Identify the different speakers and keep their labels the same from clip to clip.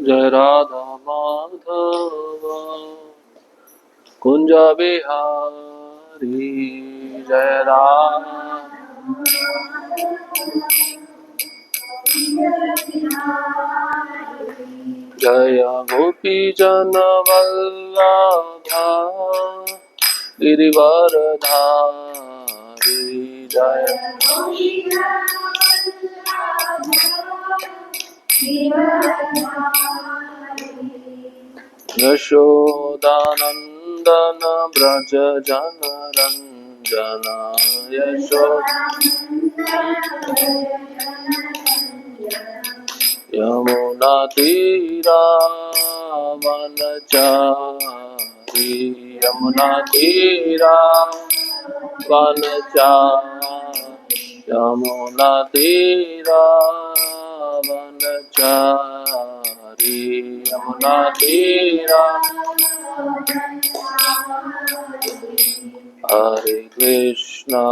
Speaker 1: जय राधा माधव कुंज बिहारी जय राधा जय गोपी जन वल्लभा गिरिवरधारी जय यशोदानंदन ब्रज जन रंजन यमुना तीरा वनचारी यमुना तीरा वनचारी यमुना तीरा वनचारी यमुना तीरा हरे कृष्णा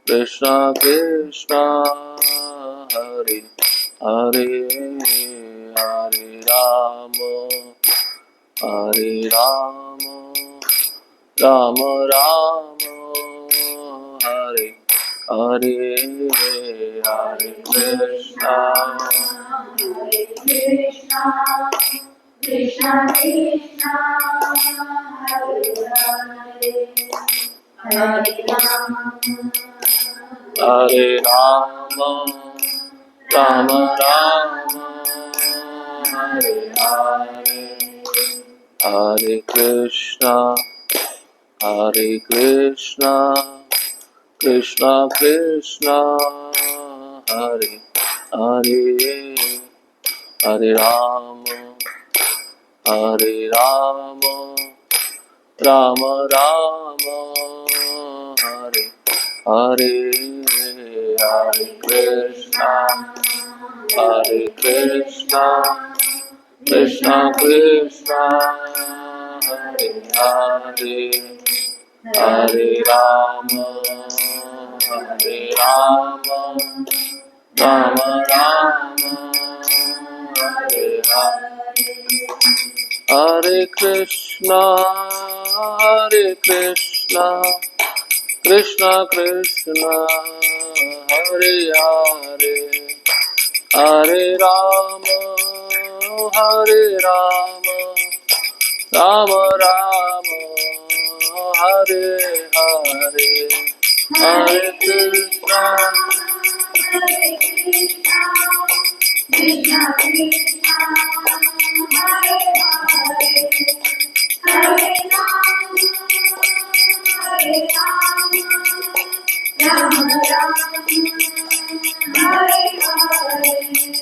Speaker 1: कृष्णा कृष्णा हरे हरे हरे राम राम राम हरे हरे हरे कृष्णा
Speaker 2: कृष्णा कृष्णा हरे हरे हरे राम
Speaker 1: हरे राम राम राम हरे हरे हरे कृष्णा कृष्णा कृष्णा हरे हरे हरे राम राम राम हरे हरे हरे कृष्णा कृष्णा कृष्णा हरे हरे हरे राम राम राम हरे हरे हरे कृष्णा कृष्णा कृष्णा हरे हरे हरे राम राम राम हरे हरे हरे कृष्णा
Speaker 2: कृष्णा कृष्णा हरे हरे हरे राम राम राम हरे हरे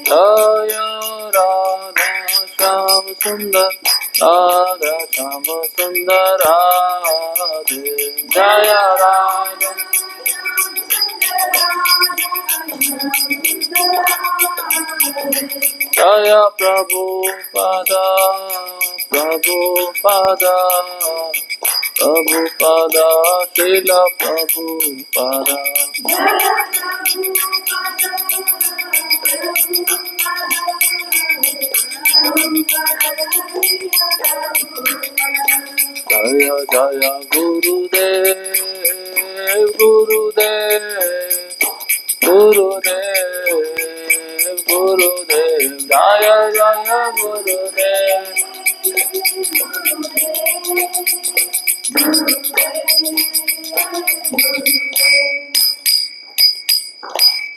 Speaker 1: जय राधा श्याम सुंदर राधा श्याम सुंदर राधे जय राधा जय प्रभु पदा शिल प्रभु पदा जय जय गुरुदेव जय जय गुरुदेव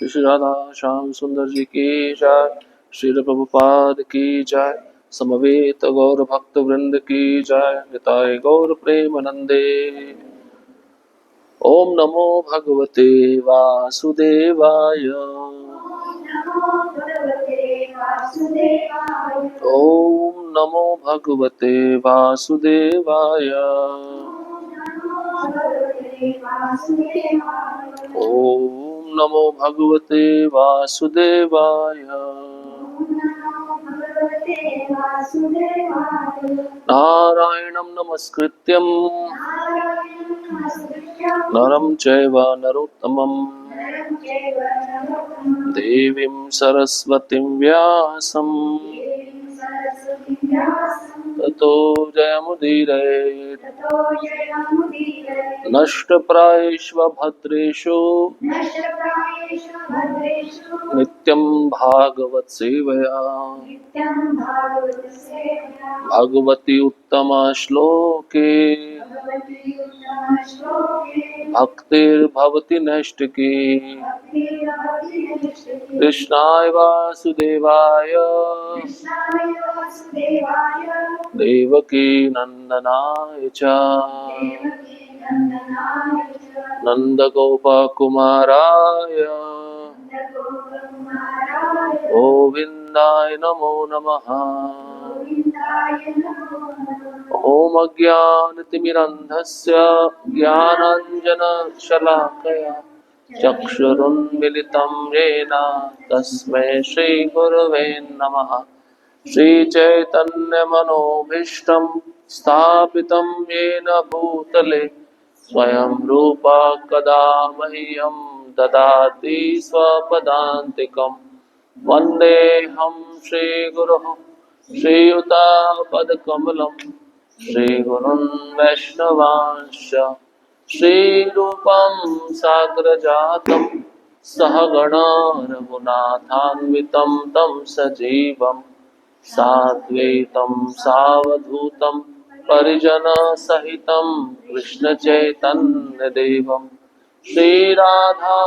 Speaker 1: श्री राधा श्याम सुंदर जी की जय श्री प्रभुपाद की जय समवेत गौर भक्त वृंद की जय निताय गौर प्रेमानंदे ओम नमो भगवते वासुदेवाय ओम नमो भगवते वासुदेवाय ओम नमो भगवते वासुदेवाय नारायणं नमस्कृत्यं नरं चैव नरोत्तमं देवीं सरस्वतीं व्यासं ततो जयमुदीरयेत्। नष्टप्रायेष्व भद्रेषु नित्यं भागवत सेवया भगवती उत्तमा श्लोके भक्तिर्भवति नैष्टिकी। कृष्णाय वासुदेवाय देवकी नंदनाय च नंदगोपकुमाराय गोविन्दाय नमो नमः। ॐ अज्ञानतिमिरन्धस्य ज्ञानाञ्जनशलाकया चक्षुरुन्मिलितं येन तस्मै श्रीगुरवे नमः। श्रीचैतन्यमनोभीष्टं स्थापितं येन भूतले स्वयं रूपा कदा मह्यं ददाति स्वपदान्तिकम्। वन्देऽहं श्रीगुरुः श्रीयुतापदकमलं श्रीगुरुन् वैष्णवांश्च श्रीरूपं साग्रजातं सहगणा रघुनाथान्वितं तं सजीवं साद्वैतं सावधूतं परिजनसहितं कृष्णचैतन्यदेवं श्रीराधा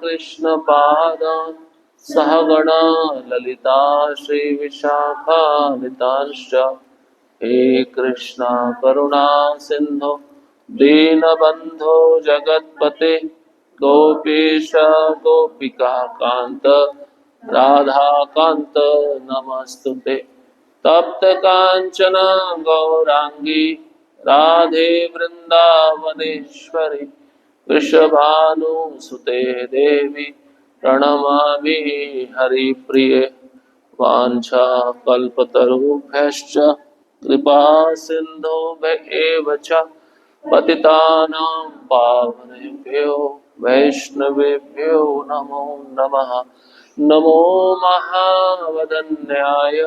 Speaker 1: कृष्णपादान् सहगणा ललिता श्रीविशाखान्वितांश्च हे कृष्णा करुणा सिन्धो दीनबन्धो जगत्पते गोपीश गोपिका कान्त राधाकान्त नमस्तुते। तप्त कांचन गौरांगी राधे वृंदावनेश्वरी वृषभानुसुते देवी प्रणमामि हरिप्रिये। वाञ्छाकल्पतरुभ्यश्च कृपा सिन्धुभ्य च पतितानां पावनेभ्यो वैष्णवेभ्यो नमो नमः। नमो महावदन्याय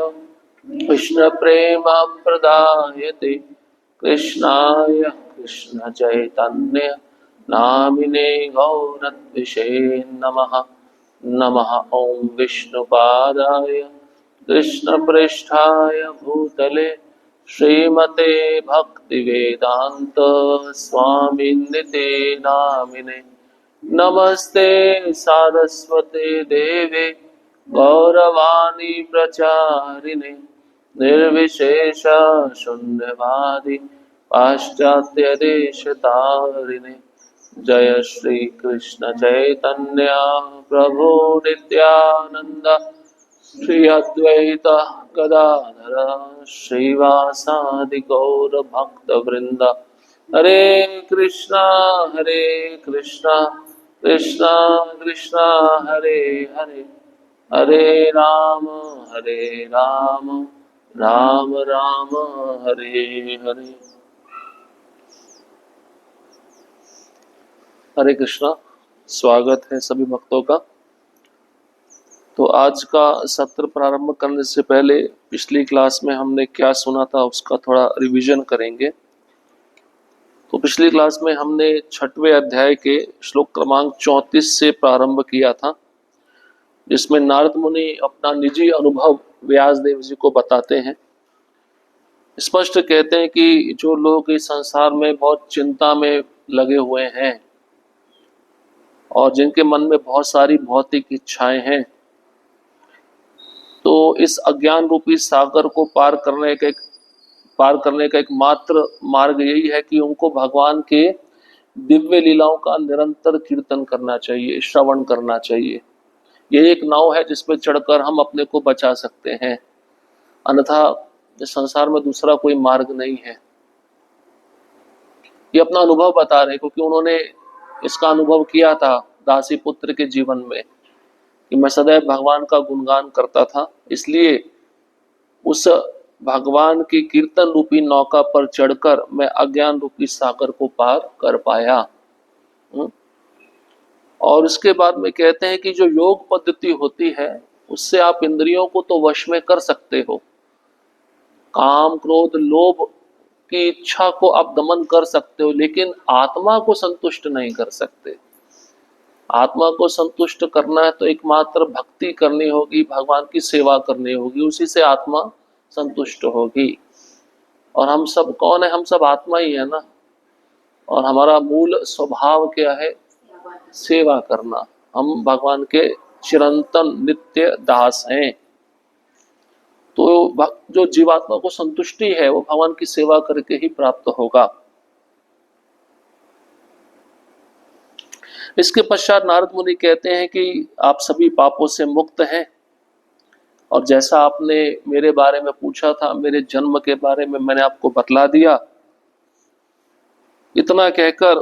Speaker 1: कृष्णप्रेमप्रदायते कृष्णाय कृष्णचैतन्य नामिने गौरद्विषे नमः। नमः ॐ विष्णुपादाय कृष्णप्रेष्ठाय भूतले श्रीमते भक्तिवेदान्त स्वामिन्निते नामिने। नमस्ते सारस्वते देवे गौरवाणी प्रचारिणे निर्विशेष शून्यवादी पाश्चात्य देशतारिणे। जय श्री कृष्ण चैतन्य प्रभु नित्यानंद श्री अद्वैत गदाधर श्रीवासादि गौर भक्त वृंद। हरे कृष्णा कृष्णा कृष्णा हरे हरे हरे राम राम राम हरे हरे। हरे कृष्णा। स्वागत है सभी भक्तों का। तो आज का सत्र प्रारंभ करने से पहले पिछली क्लास में हमने क्या सुना था उसका थोड़ा रिवीजन करेंगे। तो पिछली क्लास में हमने 6वें अध्याय के श्लोक क्रमांक 34 से प्रारंभ किया था, जिसमें नारद मुनि अपना निजी अनुभव व्यासदेव जी को बताते हैं। स्पष्ट कहते हैं कि जो लोग इस संसार में बहुत चिंता में लगे हुए हैं और जिनके मन में बहुत सारी भौतिक इच्छाएं हैं, तो इस अज्ञान रूपी सागर को पार करने का एक मात्र मार्ग यही है कि उनको भगवान के दिव्य लीलाओं का निरंतर कीर्तन करना चाहिए, श्रवण करना चाहिए। ये एक नाव है जिस पर चढ़कर हम अपने को बचा सकते हैं, अन्यथा इस संसार में दूसरा कोई मार्ग नहीं है। ये अपना अनुभव बता रहे, क्योंकि उन्होंने इसका अनुभव किया था दासी पुत्र के जीवन में कि मैं सदैव भगवान का गुणगान करता था, इसलिए उस भगवान की कीर्तन रूपी नौका पर चढ़कर मैं अज्ञान रूपी सागर को पार कर पाया। और उसके बाद में कहते हैं कि जो योग पद्धति होती है उससे आप इंद्रियों को तो वश में कर सकते हो, काम क्रोध लोभ की इच्छा को आप दमन कर सकते हो, लेकिन आत्मा को संतुष्ट नहीं कर सकते। आत्मा को संतुष्ट करना है तो एकमात्र भक्ति करनी होगी, भगवान की सेवा करनी होगी, उसी से आत्मा संतुष्ट होगी। और हम सब कौन है? हम सब आत्मा ही है ना। और हमारा मूल स्वभाव क्या है? सेवा करना। हम भगवान के चिरंतन नित्य दास हैं। तो जो जीवात्मा को संतुष्टि है वो भगवान की सेवा करके ही प्राप्त होगा। इसके पश्चात नारद मुनि कहते हैं कि आप सभी पापों से मुक्त हैं, और जैसा आपने मेरे बारे में पूछा था, मेरे जन्म के बारे में मैंने आपको बतला दिया। इतना कहकर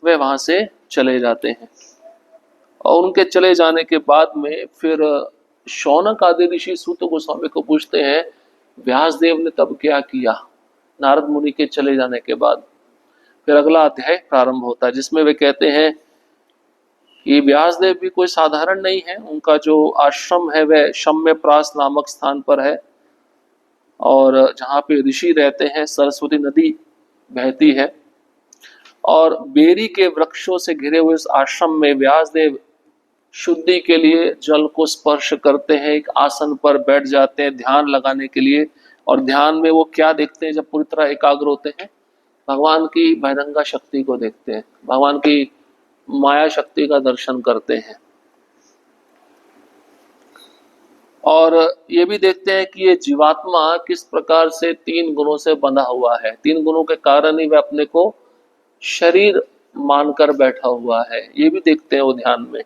Speaker 1: वे वहां से चले जाते हैं। और उनके चले जाने के बाद में फिर शौनक आदि ऋषि सूत गोस्वामी को पूछते हैं, व्यासदेव ने तब क्या किया? नारद मुनि के चले जाने के बाद फिर अगला अध्याय प्रारंभ होता है, जिसमें वे कहते हैं कि व्यासदेव भी कोई साधारण नहीं है। उनका जो आश्रम है वह शम्यप्रास नामक स्थान पर है, और जहाँ पे ऋषि रहते हैं सरस्वती नदी बहती है, और बेरी के वृक्षों से घिरे हुए इस आश्रम में व्यासदेव शुद्धि के लिए जल को स्पर्श करते हैं, एक आसन पर बैठ जाते हैं ध्यान लगाने के लिए। और ध्यान में वो क्या देखते हैं? जब पूरी तरह एकाग्र होते हैं, भगवान की बहिरंगा शक्ति को देखते हैं, भगवान की माया शक्ति का दर्शन करते हैं। और ये भी देखते हैं कि ये जीवात्मा किस प्रकार से तीन गुणों से बंधा हुआ है, तीन गुणों के कारण ही वह अपने को शरीर मानकर बैठा हुआ है, ये भी देखते हैं वो ध्यान में।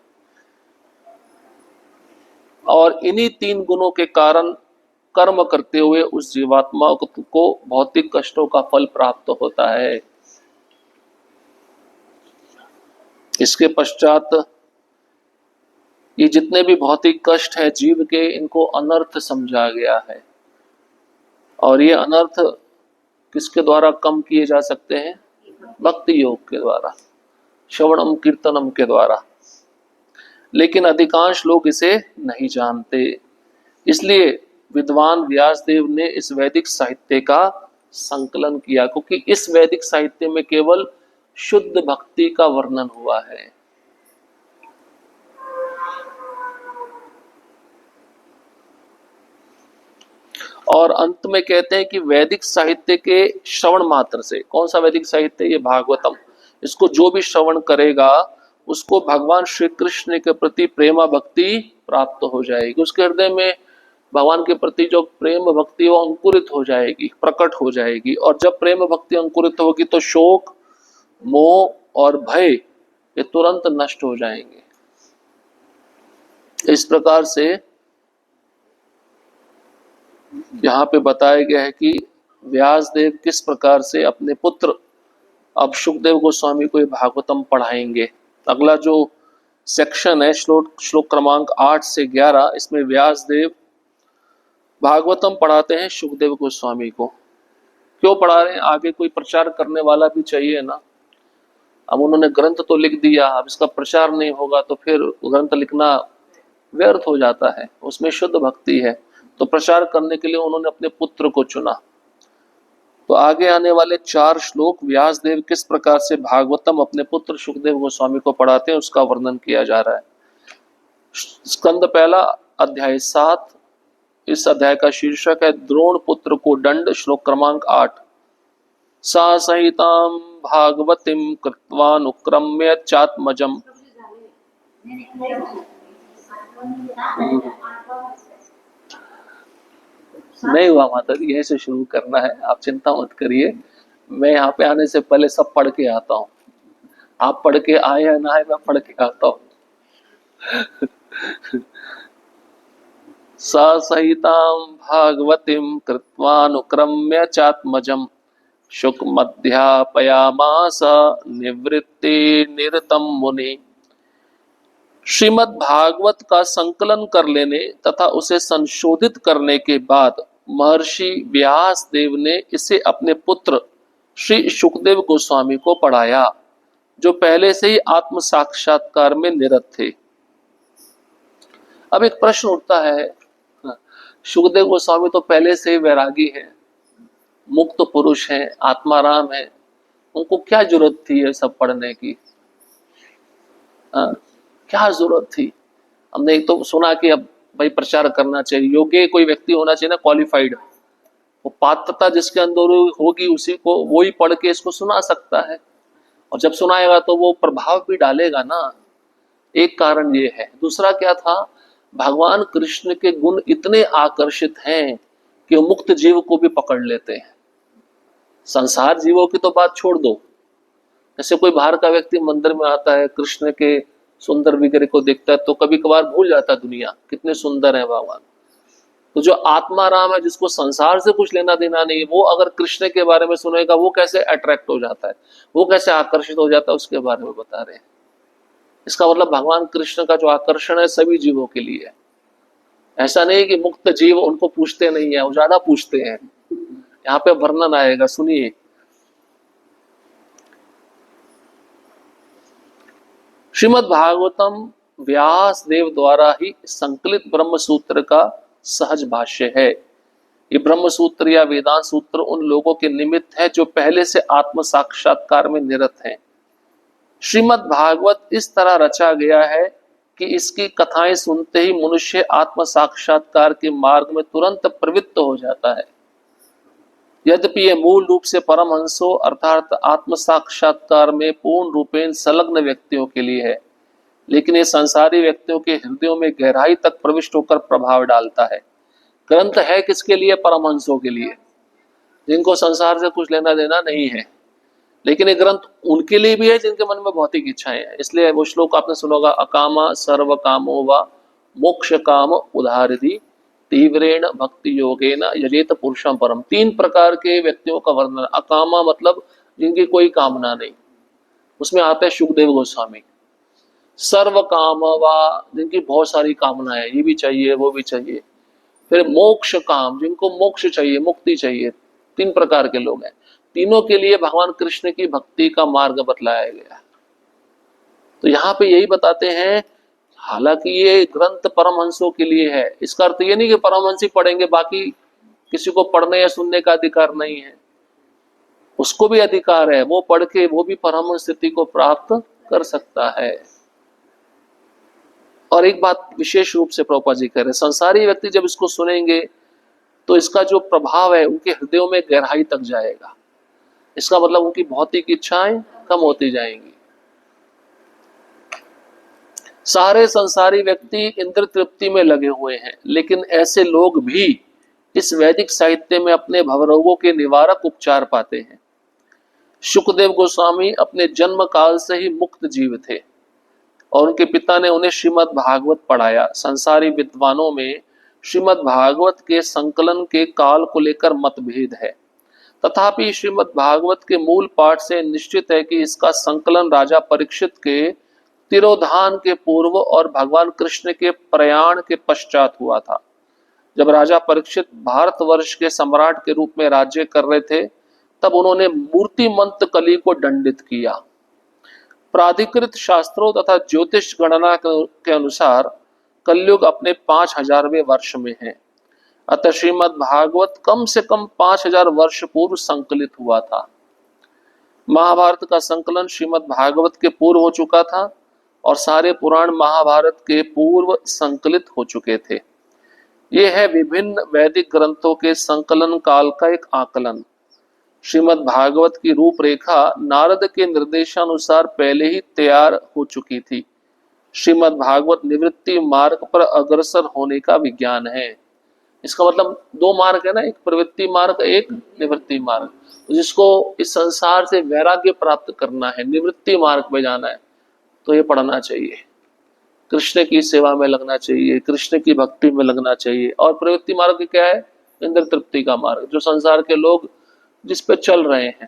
Speaker 1: और इन्हीं तीन गुणों के कारण कर्म करते हुए उस जीवात्मा को भौतिक कष्टों का फल प्राप्त होता है। इसके पश्चात ये जितने भी भौतिक कष्ट है जीव के, इनको अनर्थ समझा गया है। और ये अनर्थ किसके द्वारा कम किए जा सकते हैं? भक्ति योग के द्वारा, श्रवणम कीर्तनम के द्वारा। लेकिन अधिकांश लोग इसे नहीं जानते। इसलिए विद्वान व्यासदेव ने इस वैदिक साहित्य का संकलन किया, क्योंकि इस वैदिक साहित्य में केवल शुद्ध भक्ति का वर्णन हुआ है। और अंत में कहते हैं कि वैदिक साहित्य के श्रवण मात्र से, कौन सा वैदिक साहित्य? ये भागवतम। इसको जो भी श्रवण करेगा उसको भगवान श्री कृष्ण के प्रति प्रेमा भक्ति प्राप्त हो जाएगी। उसके हृदय में भगवान के प्रति जो प्रेम भक्ति वो अंकुरित हो जाएगी, प्रकट हो जाएगी। और जब प्रेम भक्ति अंकुरित होगी तो शोक, मोह और भय ये तुरंत नष्ट हो जाएंगे। इस प्रकार से यहाँ पे बताया गया है कि व्यासदेव किस प्रकार से अपने पुत्र, अब सुखदेव गोस्वामी को भागवतम पढ़ाएंगे। अगला जो सेक्शन है श्लोक क्रमांक 8 से 11, इसमें व्यासदेव भागवतम पढ़ाते हैं सुखदेव गोस्वामी को। क्यों पढ़ा रहे हैं? आगे कोई प्रचार करने वाला भी चाहिए ना। अब उन्होंने ग्रंथ तो लिख दिया, अब इसका प्रचार नहीं होगा तो फिर ग्रंथ लिखना व्यर्थ हो जाता है, उसमें शुद्ध भक्ति है। तो प्रचार करने के लिए उन्होंने अपने पुत्र को चुना। तो आगे आने वाले 4 श्लोक व्यासदेव किस प्रकार से भागवतम अपने पुत्र सुखदेव गोस्वामी को पढ़ाते हैं उसका वर्णन किया जा रहा है। स्कंद पहला अध्याय 7, इस अध्याय का शीर्षक है द्रोण पुत्र को दंड। श्लोक क्रमांक 8, सा सहितां भागवतीं कृत्वानुक्रम्य चात्मजम्। नहीं हुआ माता जी, यहीं से शुरू करना है, आप चिंता मत करिए। मैं यहाँ पे आने से पहले सब पढ़ के आता हूँ। आप पढ़ के आए या ना आए, मैं पढ़ के आता हूँ। सा सहितां भागवतीं कृत्वानुक्रम्य चात्मजम् शुक मध्यापयामास निवृत्ति निरतम मुनि। श्रीमद् भागवत का संकलन कर लेने तथा उसे संशोधित करने के बाद महर्षि व्यास देव ने इसे अपने पुत्र श्री सुखदेव गोस्वामी को पढ़ाया। जो पहले से ही आत्म साक्षात्कार में निरत थे। अब एक प्रश्न उठता है, सुखदेव गोस्वामी तो पहले से ही वैरागी है, मुक्त पुरुष हैं, आत्माराम है, उनको क्या जरूरत थी ये सब पढ़ने की? क्या जरूरत थी? हमने एक तो सुना कि अब भाई प्रचार करना चाहिए, योग्य कोई व्यक्ति होना चाहिए ना, क्वालिफाइड, वो पात्रता जिसके अंदर होगी उसी को वो ही पढ़ के इसको सुना सकता है, और जब सुनाएगा तो वो प्रभाव भी डालेगा ना। एक कारण ये है। दूसरा क्या था, भगवान कृष्ण के गुण इतने आकर्षित हैं कि वो मुक्त जीव को भी पकड़ लेते हैं। संसार जीवों की तो बात छोड़ दो, जैसे कोई बाहर का व्यक्ति मंदिर में आता है, कृष्ण के सुंदर विग्रह को देखता है तो कभी कभार भूल जाता है दुनिया कितने सुंदर है भगवान। तो जो आत्माराम है, जिसको संसार से कुछ लेना देना नहीं, वो अगर कृष्ण के बारे में सुनेगा वो कैसे अट्रैक्ट हो जाता है, वो कैसे आकर्षित हो जाता है, उसके बारे में बता रहे हैं। इसका मतलब भगवान कृष्ण का जो आकर्षण है सभी जीवों के लिए है। ऐसा नहीं कि मुक्त जीव उनको पूछते नहीं है, वो ज्यादा पूछते हैं। यहाँ पे वर्णन आएगा, सुनिए। श्रीमद् भागवतम व्यास देव द्वारा ही संकलित ब्रह्म सूत्र का सहज भाष्य है। ये ब्रह्म सूत्र या वेदांत सूत्र उन लोगों के निमित्त है जो पहले से आत्म साक्षात्कार में निरत हैं। श्रीमद् भागवत इस तरह रचा गया है कि इसकी कथाएं सुनते ही मनुष्य आत्म साक्षात्कार के मार्ग में तुरंत प्रवृत्त हो जाता है। यद्यपि ये मूल रूप से परमहंसों अर्थात आत्म साक्षात्कार में पूर्ण रूपेण संलग्न व्यक्तियों के लिए है, लेकिन ये संसारी व्यक्तियों के हृदयों में गहराई तक प्रविष्ट होकर प्रभाव डालता है। ग्रंथ है किसके लिए? परमहंसों के लिए, जिनको संसार से कुछ लेना देना नहीं है। लेकिन ये ग्रंथ उनके लिए भी है जिनके मन में भौतिक इच्छाएं हैं। इसलिए वो श्लोक आपने सुना होगा, अकामा सर्व कामो व मोक्ष काम उदाहरिधि तीव्रेण भक्ति योगेन यजेत पुरुषम परम। 3 प्रकार के व्यक्तियों का वर्णन। अकामा मतलब जिनकी कोई कामना नहीं, उसमें आते हैं सुखदेव गोस्वामी। सर्व काम व जिनकी बहुत सारी कामनाएं, ये भी चाहिए वो भी चाहिए। फिर मोक्ष काम, जिनको मोक्ष चाहिए, मुक्ति चाहिए। 3 प्रकार के लोग हैं। तीनों के लिए भगवान कृष्ण की भक्ति का मार्ग बतलाया गया। तो यहाँ पे यही बताते हैं, हालांकि ये ग्रंथ परमहंसों के लिए है, इसका अर्थ ये नहीं कि परमहंस ही पढ़ेंगे, बाकी किसी को पढ़ने या सुनने का अधिकार नहीं है। उसको भी अधिकार है, वो पढ़ के वो भी परमहंस स्थिति को प्राप्त कर सकता है। और एक बात विशेष रूप से प्रभुपाद जी कह रहे हैं, संसारी व्यक्ति जब इसको सुनेंगे तो इसका जो प्रभाव है उनके हृदयों में गहराई तक जाएगा। इसका मतलब उनकी भौतिक इच्छाएं कम होती जाएंगी। सारे संसारी व्यक्ति इंद्र तृप्ति में लगे हुए हैं, लेकिन ऐसे लोग भी इस वैदिक साहित्य में अपने भवरोगों के निवारक उपचार पाते हैं। शुकदेव गोस्वामी अपने जन्म काल से ही मुक्त जीव थे और उनके पिता ने उन्हें श्रीमद् भागवत पढ़ाया। संसारी विद्वानों में श्रीमद् भागवत के संकलन के काल को लेकर मतभेद है, तथापि श्रीमद् भागवत के मूल पाठ से निश्चित है कि इसका संकलन राजा परीक्षित के तिरोधान के पूर्व और भगवान कृष्ण के प्रयाण के पश्चात हुआ था। जब राजा परीक्षित भारतवर्ष के सम्राट के रूप में राज्य कर रहे थे, तब उन्होंने मूर्तिमंत कली को दंडित किया। प्राधिकृत शास्त्रों तथा ज्योतिष गणना के अनुसार कलयुग अपने 5000वें वर्ष में है। अतः श्रीमद् भागवत कम से कम 5000 वर्ष पूर्व संकलित हुआ था। महाभारत का संकलन श्रीमद् भागवत के पूर्व हो चुका था और सारे पुराण महाभारत के पूर्व संकलित हो चुके थे। यह है विभिन्न वैदिक ग्रंथों के संकलन काल का एक आकलन। श्रीमद् भागवत की रूपरेखा नारद के निर्देशानुसार पहले ही तैयार हो चुकी थी। श्रीमद् भागवत निवृत्ति मार्ग पर अग्रसर होने का विज्ञान है। इसका मतलब 2 मार्ग है ना, एक प्रवृत्ति मार्ग, एक निवृत्ति मार्ग। जिसको इस संसार से वैराग्य प्राप्त करना है, निवृत्ति मार्ग पे जाना है, तो ये पढ़ना चाहिए। कृष्ण की सेवा में लगना चाहिए, कृष्ण की भक्ति में लगना चाहिए। और प्रवृत्ति मार्ग क्या है? इंद्र तृप्ति का मार्ग, जो संसार के लोग जिस पे चल रहे हैं।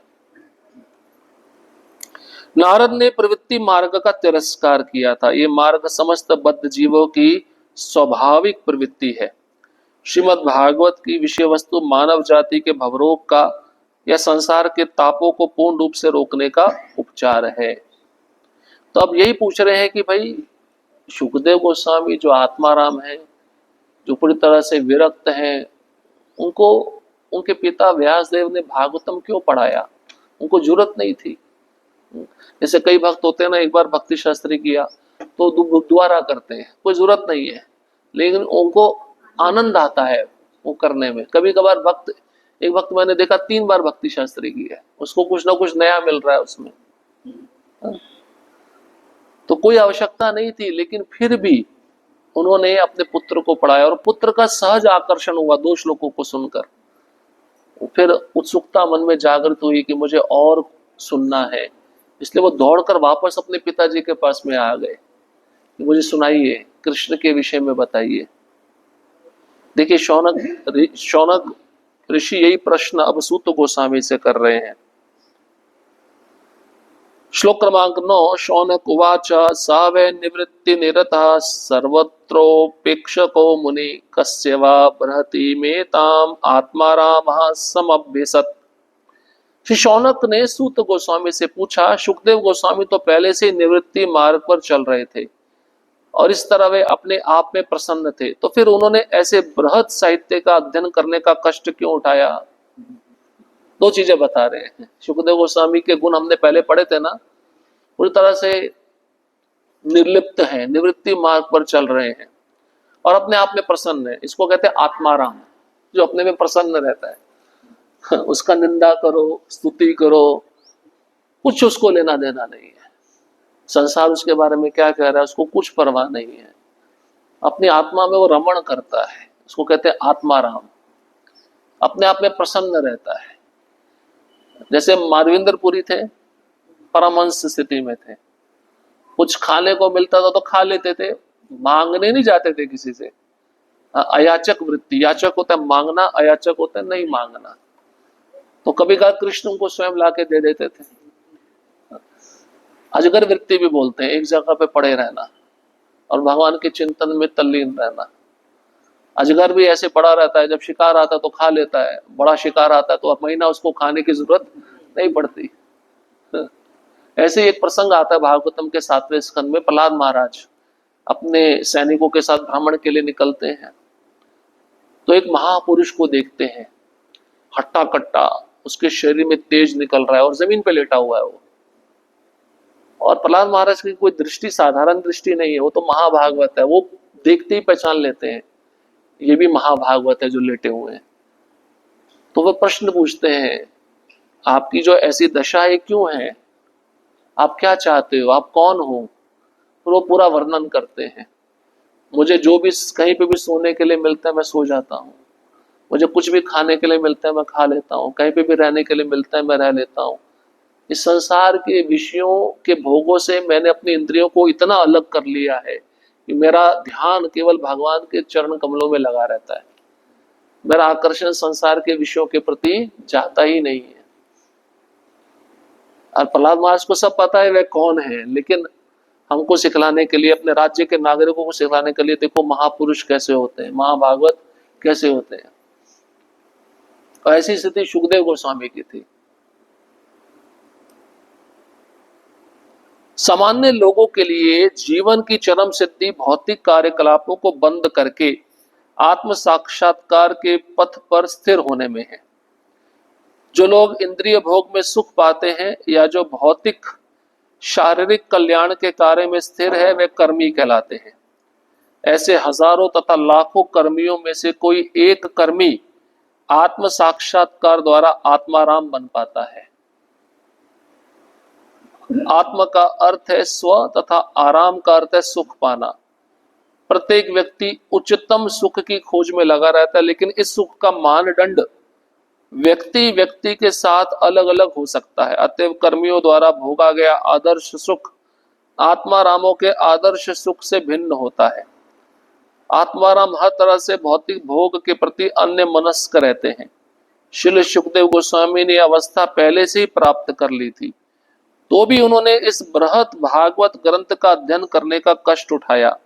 Speaker 1: नारद ने प्रवृत्ति मार्ग का तिरस्कार किया था। ये मार्ग समस्त बद्ध जीवों की स्वाभाविक प्रवृत्ति है। श्रीमद् भागवत की विषय वस्तु मानव जाति के भवरोग का या संसार के तापों को पूर्ण रूप से रोकने का उपचार है। तो अब यही पूछ रहे हैं कि भाई सुखदेव गोस्वामी जो आत्माराम है, जो पूरी तरह से विरक्त हैं, उनको उनके पिता व्यासदेव ने भागवतम क्यों पढ़ाया? उनको जरूरत नहीं थी। जैसे कई भक्त होते हैं ना, एक बार भक्ति शास्त्री किया तो दोबारा करते हैं, कोई जरूरत नहीं है, लेकिन उनको आनंद आता है वो करने में। कभी कभार भक्त, एक भक्त मैंने देखा 3 बार भक्ति शास्त्री की है, उसको कुछ ना कुछ नया मिल रहा है उसमें। तो कोई आवश्यकता नहीं थी, लेकिन फिर भी उन्होंने अपने पुत्र को पढ़ाया और पुत्र का सहज आकर्षण हुआ 2 श्लोकों को सुनकर। फिर उत्सुकता मन में जागृत हुई कि मुझे और सुनना है, इसलिए वो दौड़कर वापस अपने पिताजी के पास में आ गए कि मुझे सुनाइए, कृष्ण के विषय में बताइए। देखिए शौनक ऋषि यही प्रश्न अब सूत गोस्वामी से कर रहे हैं। श्लोक क्रमांक 9। शौनक उवाच सा वै निवृत्ति निरतः सर्वत्रोपेक्षको मुनि कस्य वा बृहति मेताम आत्मारामः समभ्यसत्। श्री शौनक ने सूत गोस्वामी से पूछा, सुखदेव गोस्वामी तो पहले से निवृत्ति मार्ग पर चल रहे थे और इस तरह वे अपने आप में प्रसन्न थे, तो फिर उन्होंने ऐसे बृहत साहित्य का अध्ययन करने का कष्ट क्यों उठाया? 2 चीजें बता रहे हैं। सुखदेव गोस्वामी के गुण हमने पहले पढ़े थे ना, पूरी तरह से निर्लिप्त हैं, निवृत्ति मार्ग पर चल रहे हैं और अपने आप में प्रसन्न है। इसको कहते हैं आत्माराम, जो अपने में प्रसन्न रहता है। उसका निंदा करो, स्तुति करो, कुछ उसको लेना देना नहीं है। संसार उसके बारे में क्या कह रहा है, उसको कुछ परवाह नहीं है। अपनी आत्मा में वो रमण करता है, उसको कहते हैं आत्माराम। अपने आप में प्रसन्न रहता है। जैसे माधवेंद्रपुरी थे, परमहंस स्थिति में थे, कुछ खाने को मिलता था तो खा लेते थे, मांगने नहीं जाते थे किसी से। अयाचक वृत्ति, याचक होता है मांगना, अयाचक होता है नहीं मांगना। तो कभी कभार कृष्ण उनको स्वयं लाके दे देते थे। अजगर वृत्ति भी बोलते हैं, एक जगह पे पड़े रहना और भगवान के चिंतन में तल्लीन रहना। अजगर भी ऐसे पड़ा रहता है, जब शिकार आता है तो खा लेता है, बड़ा शिकार आता है तो महीना उसको खाने की जरूरत नहीं पड़ती। ऐसे एक प्रसंग आता है भागवतम के 7वें स्कंद में। प्रहलाद महाराज अपने सैनिकों के साथ भ्रमण के लिए निकलते हैं, तो एक महापुरुष को देखते हैं, हट्टा कट्टा, उसके शरीर में तेज निकल रहा है और जमीन पे लेटा हुआ है वो। और प्रहलाद महाराज की कोई दृष्टि साधारण दृष्टि नहीं है, वो तो महाभागवत है, वो देखते ही पहचान लेते हैं ये भी महाभागवत है जो लेटे हुए हैं। तो वो प्रश्न पूछते हैं, आपकी जो ऐसी दशा है क्यों है, आप क्या चाहते हो, आप कौन हो? वो पूरा वर्णन करते हैं। मुझे जो भी कहीं पे भी सोने के लिए मिलता है मैं सो जाता हूँ, मुझे कुछ भी खाने के लिए मिलता है मैं खा लेता हूँ, कहीं पे भी रहने के लिए मिलता है मैं रह लेता हूँ। इस संसार के विषयों के भोगों से मैंने अपनी इंद्रियों को इतना अलग कर लिया है कि मेरा ध्यान केवल भगवान के चरण कमलों में लगा रहता है। मेरा आकर्षण संसार के विषयों के प्रति जाता ही नहीं है। और प्रहलाद महाराज को सब पता है वह कौन है, लेकिन हमको सिखलाने के लिए, अपने राज्य के नागरिकों को सिखलाने के लिए, देखो महापुरुष कैसे होते हैं, महाभागवत कैसे होते हैं। और ऐसी स्थिति सुखदेव गोस्वामी की थी। सामान्य लोगों के लिए जीवन की चरम सिद्धि भौतिक कार्यकलापों को बंद करके आत्म साक्षात्कार के पथ पर स्थिर होने में है। जो लोग इंद्रिय भोग में सुख पाते हैं या जो भौतिक शारीरिक कल्याण के कार्य में स्थिर है, वे कर्मी कहलाते हैं। ऐसे हजारों तथा लाखों कर्मियों में से कोई एक कर्मी आत्म साक्षात्कार द्वारा आत्माराम बन पाता है। आत्मा का अर्थ है स्व तथा आराम का अर्थ है सुख पाना। प्रत्येक व्यक्ति उच्चतम सुख की खोज में लगा रहता है, लेकिन इस सुख का मानदंड व्यक्ति व्यक्ति के साथ अलग अलग हो सकता है। अतएव कर्मियों द्वारा भोगा गया आदर्श सुख आत्मारामों के आदर्श सुख से भिन्न होता है। आत्माराम हर तरह से भौतिक भोग के प्रति अन्य मनस्क रहते हैं। श्री सुखदेव गोस्वामी ने अवस्था पहले से ही प्राप्त कर ली थी, तो भी उन्होंने इस बृहत भागवत ग्रंथ का अध्ययन करने का कष्ट उठाया।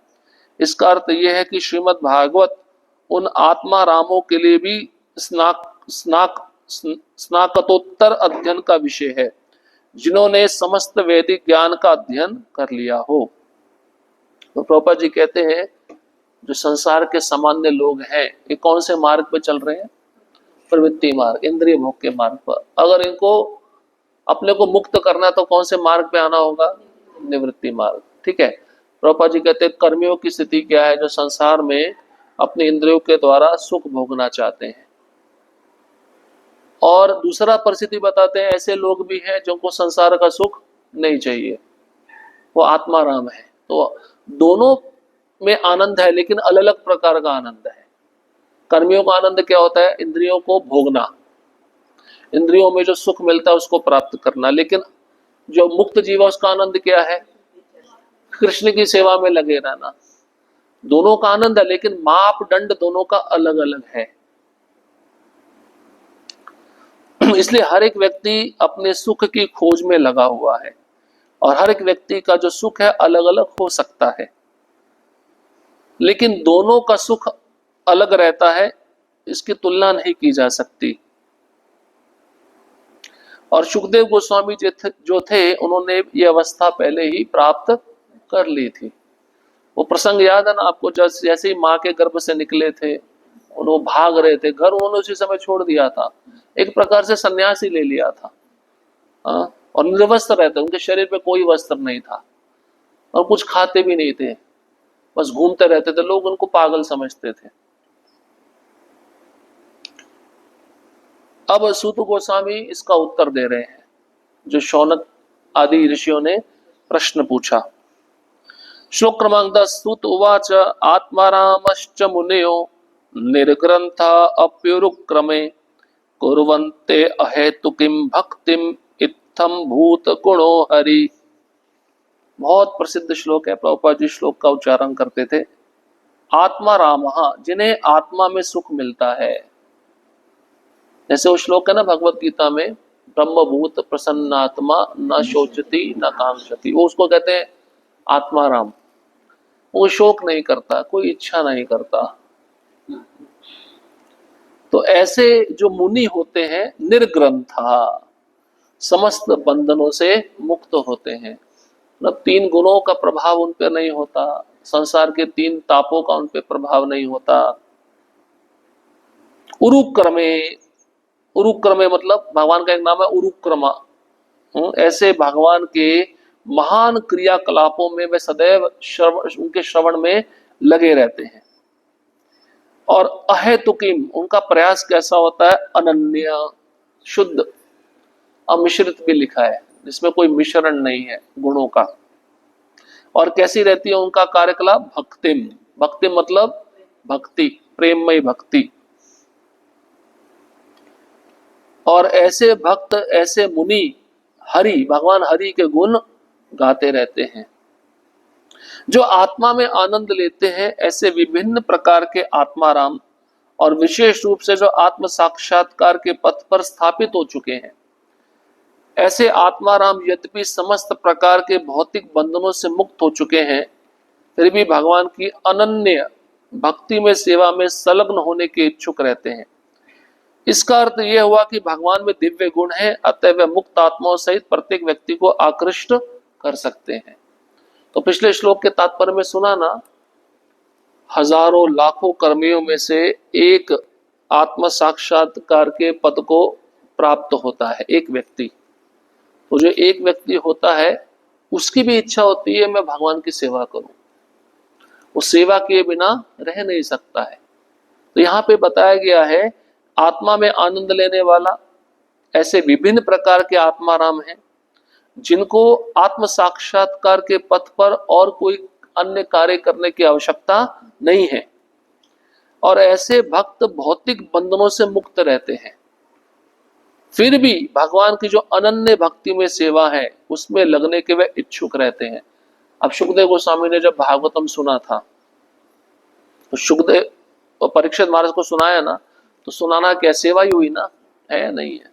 Speaker 1: इसका अर्थ यह है कि श्रीमद् भागवत उन आत्मारामों के लिए भी स्नातकोत्तर अध्ययन का विषय है, जिन्होंने समस्त वैदिक ज्ञान का अध्ययन कर लिया हो। तो प्रभुपाद जी कहते हैं जो संसार के सामान्य लोग हैं ये कौन से मार्ग पे चल रहे हैं? प्रवृत्ति मार्ग, इंद्रिय भोग के मार्ग पर। अगर इनको अपने को मुक्त करना है तो कौन से मार्ग पे आना होगा? निवृत्ति मार्ग। ठीक है। प्रभुपाद जी कहते हैं कर्मियों की स्थिति क्या है? जो संसार में अपने इंद्रियों के द्वारा सुख भोगना चाहते हैं। और दूसरा परिस्थिति बताते हैं ऐसे लोग भी हैं जिनको संसार का सुख नहीं चाहिए, वो आत्माराम है। तो दोनों में आनंद है लेकिन अलग अलग प्रकार का आनंद है। कर्मियों का आनंद क्या होता है? इंद्रियों को भोगना, इंद्रियों में जो सुख मिलता है उसको प्राप्त करना। लेकिन जो मुक्त जीव है उसका आनंद क्या है? कृष्ण की सेवा में लगे रहना। दोनों का आनंद है लेकिन मापदंड दोनों का अलग अलग है। इसलिए हर एक व्यक्ति अपने सुख की खोज में लगा हुआ है और हर एक व्यक्ति का जो सुख है अलग अलग हो सकता है, लेकिन दोनों का सुख अलग रहता है, इसकी तुलना नहीं की जा सकती। और सुखदेव गोस्वामी जो थे उन्होंने ये अवस्था पहले ही प्राप्त कर ली थी। वो प्रसंग याद है ना आपको? जैसे ही माँ के गर्भ से निकले थे उन्होंने भाग रहे थे घर, उन्होंने उसी समय छोड़ दिया था। एक प्रकार से सन्यास ही ले लिया था। और निर्वस्त्र रहते, उनके शरीर पे कोई वस्त्र नहीं था और कुछ खाते भी नहीं थे, बस घूमते रहते थे। लोग उनको पागल समझते थे। अब सूत गोस्वामी इसका उत्तर दे रहे हैं जो शौनक आदि ऋषियों ने प्रश्न पूछा। श्लोक क्रमांक 10। सूत उवाच आत्मारामश्च मुनयो निर्ग्रंथा अप्युरुक्रमे कुर्वन्ते अहेतुकीं भक्तिम इत्थम भूत गुणो हरि। बहुत प्रसिद्ध श्लोक है। प्रभुपाद जी श्लोक का उच्चारण करते थे। आत्मा राम, जिन्हें आत्मा में सुख मिलता है। जैसे वो श्लोक है ना भगवत गीता में, ब्रह्मभूत प्रसन्नात्मा न शोचती न कांक्षति, वो उसको कहते हैं आत्मा राम। वो शोक नहीं करता, कोई इच्छा नहीं करता। तो ऐसे जो मुनि होते हैं निर्ग्रंथा, समस्त बंधनों से मुक्त होते हैं। मतलब 3 गुणों का प्रभाव उन पर नहीं होता, संसार के 3 तापों का उन पर प्रभाव नहीं होता। उरुक्रमे, उरुक्रमे मतलब भगवान का एक नाम है उरुक्रमा। ऐसे भगवान के महान क्रियाकलापों में वे सदैव उनके श्रवण में लगे रहते हैं। और अहेतुकीम, उनका प्रयास कैसा होता है? अनन्य, शुद्ध, अमिश्रित भी लिखा है, जिसमें कोई मिश्रण नहीं है गुणों का। और कैसी रहती है उनका कार्यकलाप? भक्तिम, भक्ति मतलब भक्ति, प्रेममय भक्ति। और ऐसे भक्त, ऐसे मुनि हरि, भगवान हरि के गुण गाते रहते हैं। जो आत्मा में आनंद लेते हैं, ऐसे विभिन्न प्रकार के आत्माराम और विशेष रूप से जो आत्म साक्षात्कार के पथ पर स्थापित हो चुके हैं, ऐसे आत्माराम यद्यपि समस्त प्रकार के भौतिक बंधनों से मुक्त हो चुके हैं, फिर भी भगवान की अनन्य भक्ति में, सेवा में संलग्न होने के इच्छुक रहते हैं। इसका अर्थ यह हुआ कि भगवान में दिव्य गुण है, अतः वे मुक्त आत्माओं सहित प्रत्येक व्यक्ति को आकृष्ट कर सकते हैं। तो पिछले श्लोक के तात्पर्य में सुना ना, हजारों लाखों कर्मियों में से एक आत्म साक्षात्कार के पद को प्राप्त होता है, एक व्यक्ति। तो जो एक व्यक्ति होता है उसकी भी इच्छा होती है मैं भगवान की सेवा करूं, वो सेवा किए बिना रह नहीं सकता है। तो यहाँ पे बताया गया है आत्मा में आनंद लेने वाला ऐसे विभिन्न प्रकार के आत्माराम हैं जिनको आत्म साक्षात्कार के पथ पर और कोई अन्य कार्य करने की आवश्यकता नहीं है। और ऐसे भक्त भौतिक बंधनों से मुक्त रहते हैं, फिर भी भगवान की जो अनन्य भक्ति में सेवा है उसमें लगने के वे इच्छुक रहते हैं। अब सुखदेव गोस्वामी ने जब भागवतम सुना था तो सुखदेव और परीक्षित महाराज को सुनाया ना, तो सुनाना क्या सेवा ही हुई ना, है नहीं है?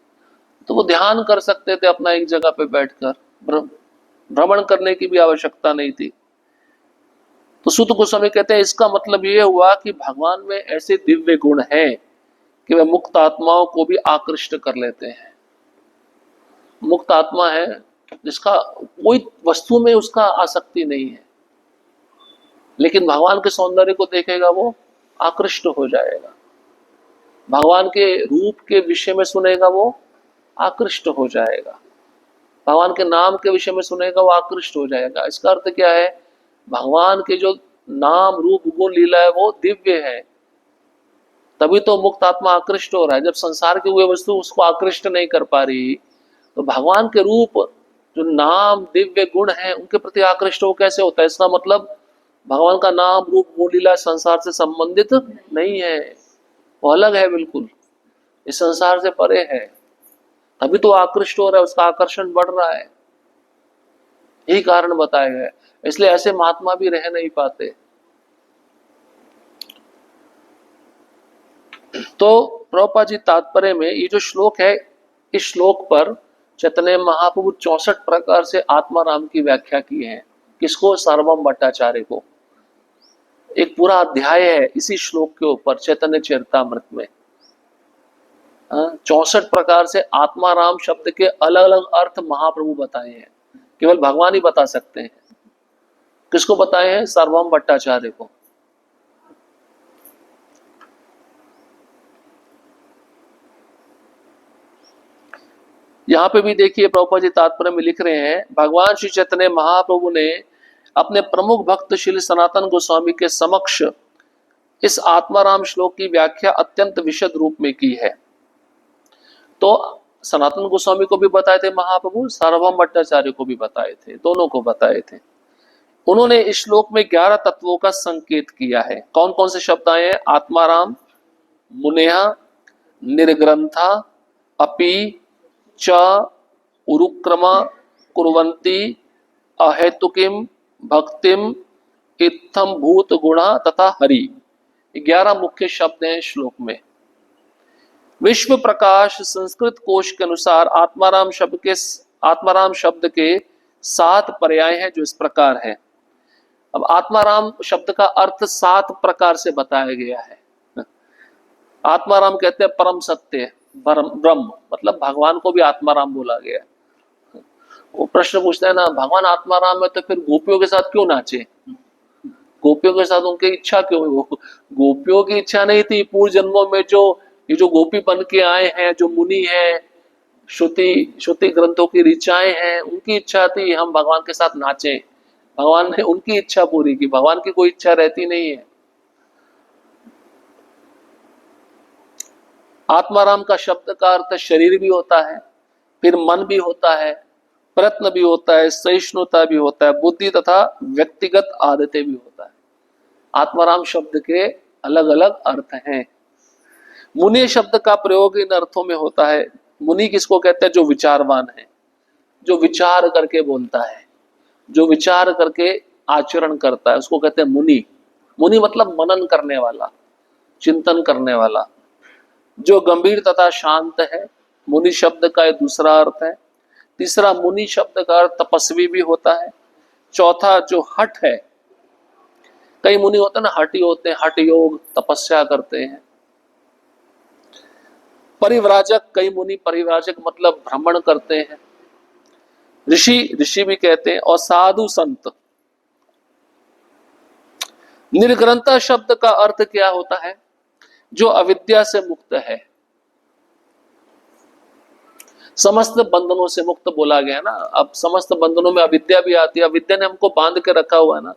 Speaker 1: तो वो ध्यान कर सकते थे अपना एक जगह पे बैठकर, भ्रमण करने की भी आवश्यकता नहीं थी। तो सूत गोस्वामी कहते हैं इसका मतलब ये हुआ कि भगवान में ऐसे दिव्य गुण हैं कि वे मुक्त आत्माओं को भी आकृष्ट कर लेते हैं। मुक्त आत्मा है जिसका कोई वस्तु में उसका आसक्ति नहीं है, लेकिन भगवान के सौंदर्य को देखेगा वो आकृष्ट हो जाएगा, भगवान के रूप के विषय में सुनेगा वो आकृष्ट हो जाएगा, भगवान के नाम के विषय में सुनेगा वो आकृष्ट हो जाएगा। इसका अर्थ क्या है? भगवान के जो नाम रूप गुण लीला है वो दिव्य है, तभी तो मुक्त आत्मा आकृष्ट हो रहा है। जब संसार की हुए वस्तु उसको आकृष्ट नहीं कर पा रही, तो भगवान के रूप जो नाम दिव्य गुण है उनके प्रति आकृष्ट हो कैसे होता है? इसका मतलब भगवान का नाम रूप गुण लीला संसार से संबंधित नहीं है, वो अलग है, बिल्कुल इस संसार से परे है, तभी तो आकृष्ट हो रहा है, उसका आकर्षण बढ़ रहा है। यही कारण बताया गया है। इसलिए ऐसे महात्मा भी रह नहीं पाते। तो प्रभुपाद जी तात्पर्य में ये जो श्लोक है, इस श्लोक पर चैतन्य महाप्रभु 64 प्रकार से आत्माराम की व्याख्या की है। किसको? सार्वभौम भट्टाचार्य को। एक पूरा अध्याय है इसी श्लोक के ऊपर चैतन्य चरितामृत में। 64 प्रकार से आत्माराम शब्द के अलग अलग अर्थ महाप्रभु बताए हैं, केवल भगवान ही बता सकते हैं। किसको बताए हैं? सार्वभौम भट्टाचार्य को। यहां पे भी देखिए प्रभुपाद जी तात्पर्य में लिख रहे हैं, भगवान श्री चैतन्य महाप्रभु ने अपने प्रमुख भक्त श्री सनातन गोस्वामी के समक्ष इस आत्माराम श्लोक की व्याख्या अत्यंत विशद रूप में की है। तो सनातन गोस्वामी को भी बताए थे महाप्रभु, सार्वभौम भट्टाचार्य को भी बताए थे, दोनों को बताए थे। उन्होंने इस श्लोक में 11 तत्वों का संकेत किया है। कौन कौन से शब्द आए हैं? आत्माराम, मुनेहा, निर्ग्रंथा, अपि च, उरुक्रमा, कुर्वन्ति, अहेतुकिम, भक्तिम, इत्थम भूत गुणा तथा हरि। 11 मुख्य शब्द हैं श्लोक में। विश्व प्रकाश संस्कृत कोश के अनुसार आत्माराम शब्द के 7 पर्याय हैं, जो इस प्रकार है। अब आत्माराम शब्द का अर्थ 7 प्रकार से बताया गया है। आत्माराम कहते हैं परम सत्य, ब्रह्म, मतलब भगवान को भी आत्माराम बोला गया। वो प्रश्न पूछता है ना, भगवान आत्माराम है तो फिर गोपियों के साथ क्यों नाचे? गोपियों के साथ उनकी इच्छा क्यों हुई? गोपियों की इच्छा नहीं थी। पूर्व जन्मों में जो ये जो गोपी बन के आए हैं, जो मुनि हैं, श्रुति ग्रंथों की ऋचाएं हैं, उनकी इच्छा थी हम भगवान के साथ नाचें। भगवान ने उनकी इच्छा पूरी की, भगवान की कोई इच्छा रहती नहीं है। आत्माराम का शब्द का अर्थ शरीर भी होता है, फिर मन भी होता है, प्रयत्न भी होता है, सहिष्णुता भी होता है, बुद्धि तथा व्यक्तिगत आदतें भी होता है। आत्माराम शब्द के अलग अलग अर्थ हैं। मुनि शब्द का प्रयोग इन अर्थों में होता है। मुनि किसको कहते हैं? जो विचारवान है, जो विचार करके बोलता है, जो विचार करके आचरण करता है, उसको कहते हैं मुनि। मुनि मतलब मनन करने वाला, चिंतन करने वाला। जो गंभीर तथा शांत है, मुनि शब्द का दूसरा अर्थ है। तीसरा, मुनि शब्द का अर्थ तपस्वी भी होता है। चौथा, जो हठ है, कई मुनि होते हैं ना, हठी होते हैं, हठ योग, तपस्या करते हैं। परिव्राजक, कई मुनि परिव्राजक मतलब भ्रमण करते हैं। ऋषि भी कहते हैं। और साधु संत। निर्ग्रंथा शब्द का अर्थ क्या होता है? जो अविद्या से मुक्त है, समस्त बंधनों से मुक्त बोला गया ना। अब समस्त बंधनों में अविद्या भी आती है, अविद्या ने हमको बांध के रखा हुआ है ना,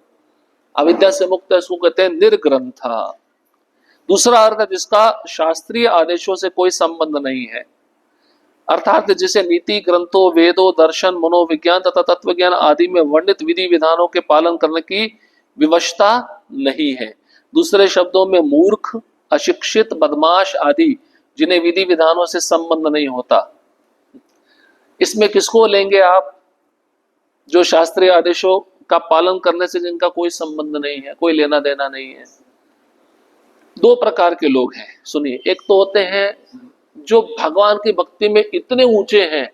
Speaker 1: अविद्या से मुक्त है, इसको कहते हैं निर्ग्रंथा। दूसरा अर्थ है जिसका शास्त्रीय आदेशों से कोई संबंध नहीं है, अर्थात जिसे नीति ग्रंथों, वेदों, दर्शन, मनोविज्ञान तथा तत्वज्ञान आदि में वर्णित विधि विधानों के पालन करने की विवशता नहीं है। दूसरे शब्दों में मूर्ख, अशिक्षित, बदमाश आदि, जिन्हें विधि विधानों से संबंध नहीं होता। इसमें किसको लेंगे आप? जो शास्त्रीय आदेशों का पालन करने से जिनका कोई संबंध नहीं है, कोई लेना देना नहीं है। 2 प्रकार के लोग हैं, सुनिए। एक तो होते हैं जो भगवान की भक्ति में इतने ऊंचे हैं,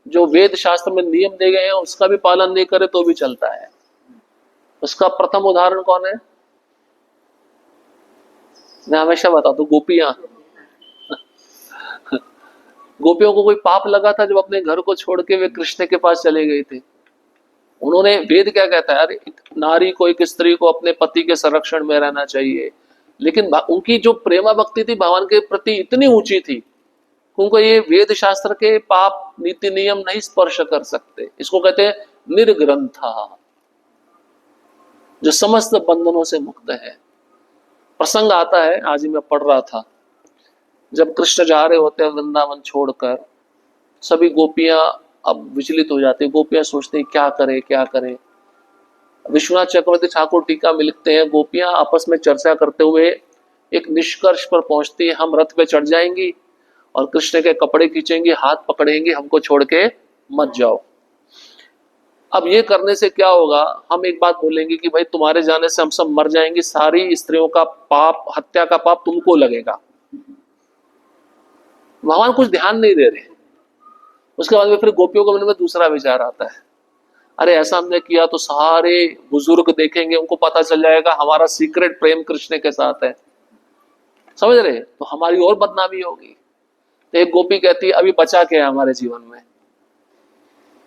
Speaker 1: जो वेद शास्त्र में नियम दे गए हैं उसका भी पालन नहीं करे तो भी चलता है। उसका प्रथम उदाहरण कौन है? मैं हमेशा बताता हूं, गोपियां। गोपियों को कोई पाप लगा था जब अपने घर को छोड़ के वे कृष्ण के पास चले गए थे? उन्होंने, वेद क्या कहता है, अरे नारी को, एक स्त्री को अपने पति के संरक्षण में रहना चाहिए, लेकिन उनकी जो प्रेमा भक्ति थी भगवान के प्रति इतनी ऊंची थी, उनको ये वेद शास्त्र के पाप नीति नियम नहीं स्पर्श कर सकते। इसको कहते हैं निर्ग्रंथा, जो समस्त बंधनों से मुक्त है। प्रसंग आता है, आज ही मैं पढ़ रहा था, जब कृष्ण जा रहे होते हैं वृंदावन छोड़कर, सभी गोपियां अब विचलित हो जाती, गोपियां सोचती क्या करे क्या करे। विश्वनाथ चक्रवर्ती ठाकुर टीका में लिखते हैं, गोपियां आपस में चर्चा करते हुए एक निष्कर्ष पर पहुंचती है, हम रथ पे चढ़ जाएंगी और कृष्ण के कपड़े खींचेंगे, हाथ पकड़ेंगे, हमको छोड़ के मत जाओ। अब ये करने से क्या होगा, हम एक बात बोलेंगे कि भाई तुम्हारे जाने से हम सब मर जाएंगे, सारी स्त्रियों का पाप, हत्या का पाप तुमको लगेगा। भगवान कुछ ध्यान नहीं दे रहे। उसके बाद में फिर गोपियों के मन में दूसरा विचार आता है, अरे ऐसा हमने किया तो सारे बुजुर्ग देखेंगे, उनको पता चल जाएगा हमारा सीक्रेट प्रेम कृष्ण के साथ है, समझ रहे, तो हमारी और बदनामी होगी। तो एक गोपी कहती है अभी बचा क्या है हमारे जीवन में,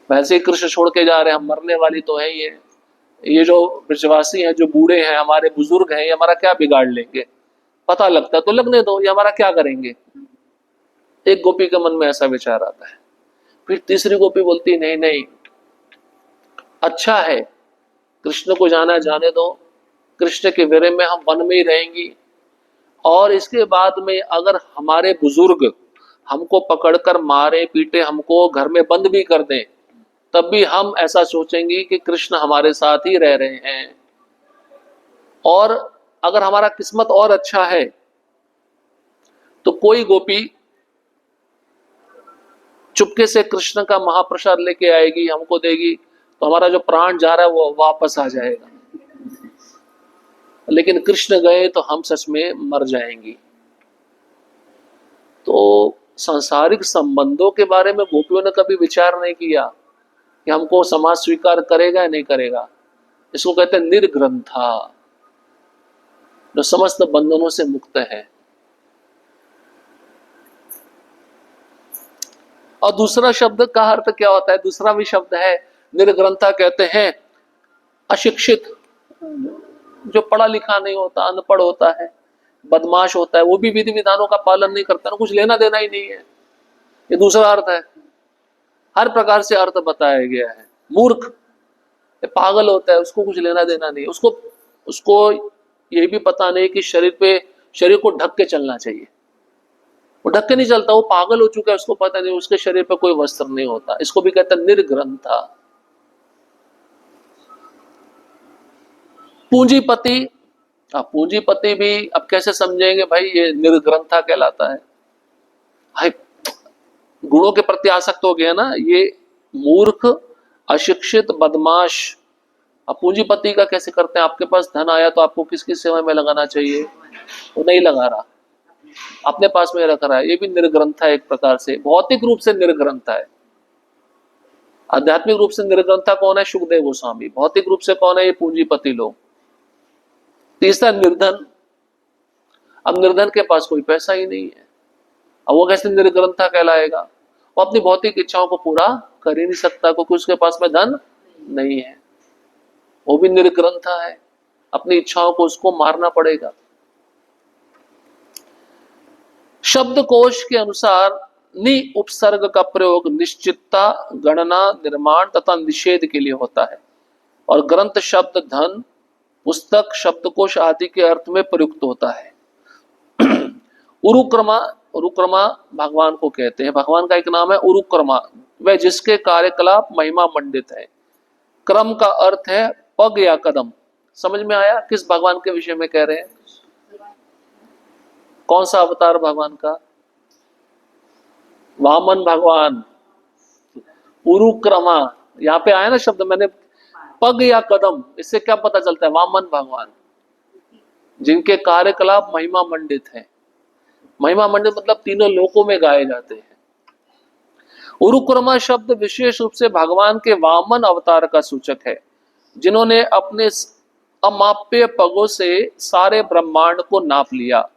Speaker 1: वैसे ही कृष्ण छोड़ के जा रहे हैं, हम मरने वाली तो है ही है, ये जो ब्रजवासी हैं, जो बूढ़े हैं, हमारे बुजुर्ग हैं, ये हमारा क्या बिगाड़ लेंगे, पता लगता तो लगने दो, ये हमारा क्या करेंगे। एक गोपी के मन में ऐसा विचार आता है। फिर तीसरी गोपी बोलती नहीं नहीं, अच्छा है, कृष्ण को जाना जाने दो, कृष्ण के विरह में हम वन में ही रहेंगी, और इसके बाद में अगर हमारे बुजुर्ग हमको पकड़कर मारे पीटे, हमको घर में बंद भी कर दें, तब भी हम ऐसा सोचेंगे कि कृष्ण हमारे साथ ही रह रहे हैं। और अगर हमारा किस्मत और अच्छा है तो कोई गोपी चुपके से कृष्ण का महाप्रसाद लेके आएगी, हमको देगी, तो हमारा जो प्राण जा रहा है वो वापस आ जाएगा। लेकिन कृष्ण गए तो हम सच में मर जाएंगी। तो सांसारिक संबंधों के बारे में गोपियों ने कभी विचार नहीं किया कि हमको समाज स्वीकार करेगा या नहीं करेगा। इसको कहते हैं निर्ग्रंथा, जो समस्त बंधनों से मुक्त है। और दूसरा शब्द का अर्थ क्या होता है, दूसरा भी शब्द है निर्ग्रंथा, कहते हैं अशिक्षित, जो पढ़ा लिखा नहीं होता, अनपढ़ होता है, बदमाश होता है, वो भी विधि विधानों का पालन नहीं करता, ना कुछ लेना देना ही नहीं है, ये दूसरा अर्थ है। हर प्रकार से अर्थ बताया गया है। मूर्ख, पागल होता है, उसको कुछ लेना देना नहीं, उसको ये भी पता नहीं कि शरीर को ढक के चलना चाहिए, वो ढक के नहीं चलता, वो पागल हो चुका है, उसको पता नहीं उसके शरीर पर कोई वस्त्र नहीं होता। इसको भी कहते हैं निर्ग्रंथा। पूंजीपति, पूंजीपति भी अब कैसे समझेंगे भाई, ये निर्ग्रंथा कहलाता है। भाई गुणों के प्रति आसक्त हो गया ना, ये मूर्ख, अशिक्षित, बदमाश। अब पूंजीपति का कैसे करते हैं, आपके पास धन आया तो आपको किसकी सेवा में लगाना चाहिए, वो नहीं लगा रहा, अपने पास में रख रहा है, ये भी निर्ग्रंथा है एक प्रकार से। भौतिक रूप से निर्ग्रंथा है। आध्यात्मिक रूप से निर्ग्रंथा कौन है, सुखदेव गोस्वामी। भौतिक रूप से कौन है, ये पूंजीपति लोग। तीसरा निर्धन। अब निर्धन के पास कोई पैसा ही नहीं है, अब वो कैसे निर्ग्रंथा कहलाएगा, वो अपनी भौतिक इच्छाओं को पूरा कर ही नहीं सकता क्योंकि उसके पास में धन नहीं है, वो भी निर्ग्रंथा है, अपनी इच्छाओं को उसको मारना पड़ेगा। शब्दकोश के अनुसार नि उपसर्ग का प्रयोग निश्चितता, गणना, निर्माण तथा निषेध के लिए होता है, और ग्रंथ शब्द धन, पुस्तक, शब्दकोश आदि के अर्थ में प्रयुक्त होता है। उरुक्रमा, उरुक्रमा भगवान को कहते हैं, भगवान का एक नाम है उरुक्रमा, वह जिसके कार्यकलाप महिमा मंडित है। क्रम का अर्थ है पग या कदम। समझ में आया किस भगवान के विषय में कह रहे हैं, कौन सा अवतार भगवान का, वामन भगवान। उरुक्रमा, यहाँ पे आया ना शब्द, मैंने पग या कदम, इससे क्या पता चलता है, वामन भगवान, जिनके कार्यकलाप महिमा मंडित है। महिमा मंडित मतलब तीनों लोकों में गाए जाते हैं। उरुक्रमा शब्द विशेष रूप से भगवान के वामन अवतार का सूचक है, जिन्होंने अपने अमाप्य पगों से सारे ब्रह्मांड को नाप लिया।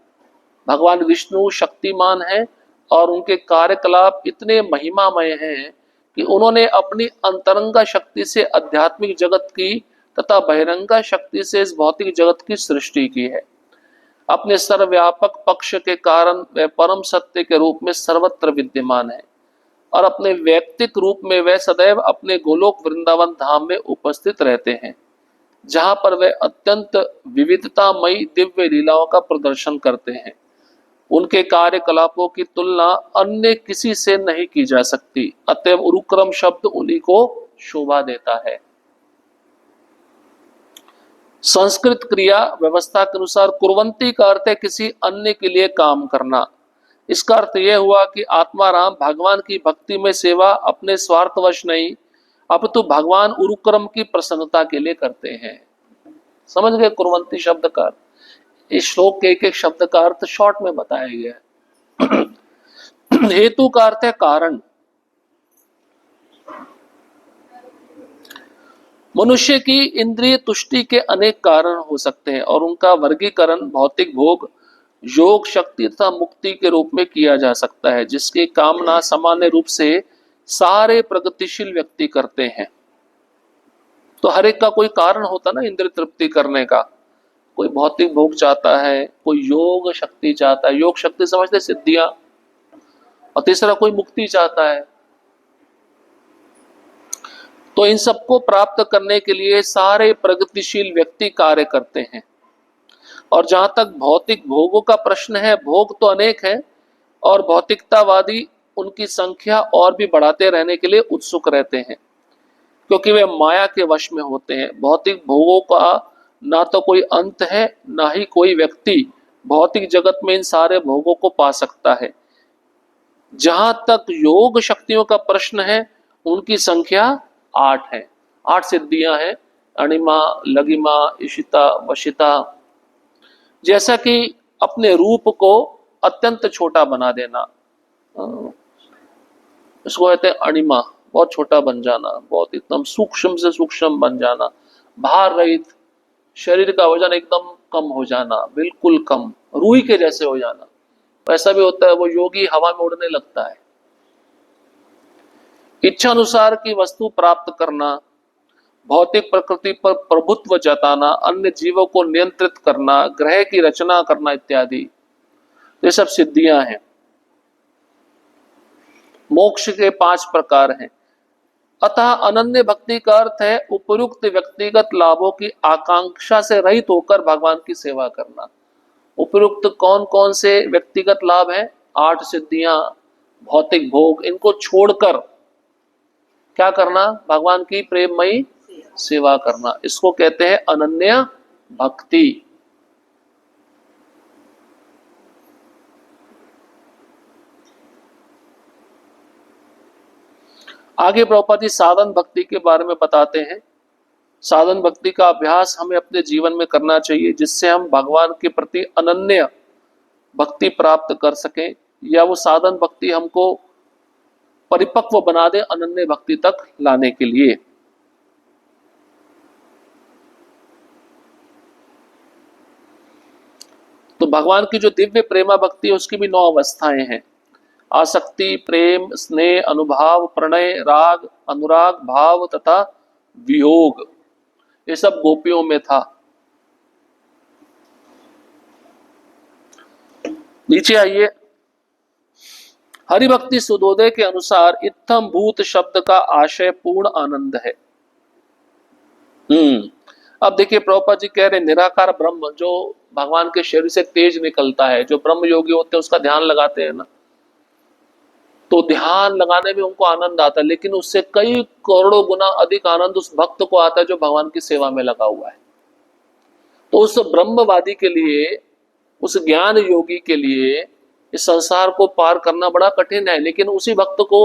Speaker 1: भगवान विष्णु शक्तिमान है, और उनके कार्यकलाप इतने महिमामय हैं कि उन्होंने अपनी अंतरंगा शक्ति से आध्यात्मिक जगत की तथा बहिरंगा शक्ति से इस भौतिक जगत की सृष्टि की है। अपने सर्वव्यापक पक्ष के कारण वे परम सत्य के रूप में सर्वत्र विद्यमान है और अपने व्यक्तिक रूप में वे सदैव अपने गोलोक वृंदावन धाम में उपस्थित रहते हैं, जहां पर वे अत्यंत विविधतामयी दिव्य लीलाओं का प्रदर्शन करते हैं। उनके कार्यकलापों की तुलना अन्य किसी से नहीं की जा सकती, अतएव उरुक्रम शब्द उन्हीं को शोभा देता है। संस्कृत क्रिया व्यवस्था के अनुसार कुर्वंती का अर्थ है किसी अन्य के लिए काम करना। इसका अर्थ यह हुआ कि आत्माराम भगवान की भक्ति में सेवा अपने स्वार्थवश नहीं अपितु भगवान उरुक्रम की प्रसन्नता के लिए करते हैं। समझ गए कुर्वंती शब्द का अर्थ? इस श्लोक के एक एक शब्द का अर्थ शॉर्ट में बताया गया है। हेतु का अर्थ है कारण। मनुष्य की इंद्रिय तुष्टि के अनेक कारण हो सकते हैं और उनका वर्गीकरण भौतिक भोग, योग शक्ति तथा मुक्ति के रूप में किया जा सकता है, जिसकी कामना सामान्य रूप से सारे प्रगतिशील व्यक्ति करते हैं। तो हर एक का कोई कारण होता ना इंद्रिय तृप्ति करने का। कोई भौतिक भोग चाहता है, कोई योग शक्ति चाहता है, योग शक्ति समझते सिद्धियां, और तीसरा कोई मुक्ति चाहता है। तो इन सबको प्राप्त करने के लिए सारे प्रगतिशील व्यक्ति कार्य करते हैं। और जहां तक भौतिक भोगों का प्रश्न है, भोग तो अनेक हैं और भौतिकतावादी उनकी संख्या और भी बढ़ाते रहने के लिए उत्सुक रहते हैं, क्योंकि वे माया के वश में होते हैं। भौतिक भोगों का ना तो कोई अंत है, ना ही कोई व्यक्ति भौतिक जगत में इन सारे भोगों को पा सकता है। जहां तक योग शक्तियों का प्रश्न है, उनकी संख्या 8 है। 8 सिद्धियां हैं, अणिमा, लगिमा, इशिता, वशिता। जैसा कि अपने रूप को अत्यंत छोटा बना देना, इसको कहते हैं अणिमा, बहुत छोटा बन जाना, बहुत एकदम सूक्ष्म से सूक्ष्म बन जाना। भार रहित, शरीर का वजन एकदम कम हो जाना, बिल्कुल कम, रूई के जैसे हो जाना। ऐसा भी होता है, वो योगी हवा में उड़ने लगता है। इच्छा अनुसार की वस्तु प्राप्त करना, भौतिक प्रकृति पर प्रभुत्व जताना, अन्य जीवों को नियंत्रित करना, ग्रह की रचना करना इत्यादि, ये सब सिद्धियां हैं। मोक्ष के 5 प्रकार हैं। अतः अनन्य भक्ति का अर्थ है उपयुक्त व्यक्तिगत लाभों की आकांक्षा से रहित होकर भगवान की सेवा करना। उपयुक्त कौन कौन से व्यक्तिगत लाभ हैं? 8 सिद्धियां, भौतिक भोग, इनको छोड़कर क्या करना? भगवान की प्रेममयी सेवा करना। इसको कहते हैं अनन्य भक्ति। आगे प्रभुपाद जी साधन भक्ति के बारे में बताते हैं। साधन भक्ति का अभ्यास हमें अपने जीवन में करना चाहिए, जिससे हम भगवान के प्रति अनन्य भक्ति प्राप्त कर सकें, या वो साधन भक्ति हमको परिपक्व बना दे अनन्य भक्ति तक लाने के लिए। तो भगवान की जो दिव्य प्रेमा भक्ति है, उसकी भी 9 अवस्थाएं हैं। आसक्ति, प्रेम, स्नेह, अनुभाव, प्रणय, राग, अनुराग, भाव तथा वियोग, ये सब गोपियों में था। नीचे आइए। हरिभक्ति सुदोदय के अनुसार इत्थम भूत शब्द का आशय पूर्ण आनंद है। अब देखिए प्रभुपाद जी कह रहे निराकार ब्रह्म जो भगवान के शरीर से तेज निकलता है, जो ब्रह्म योगी होते हैं उसका ध्यान लगाते हैं ना, तो ध्यान लगाने में उनको आनंद आता है, लेकिन उससे कई करोड़ों गुना अधिक आनंद उस भक्त को आता है जो भगवान की सेवा में लगा हुआ है। तो उस ब्रह्मवादी के लिए, उस ज्ञान योगी के लिए इस संसार को पार करना बड़ा कठिन है, लेकिन उसी भक्त को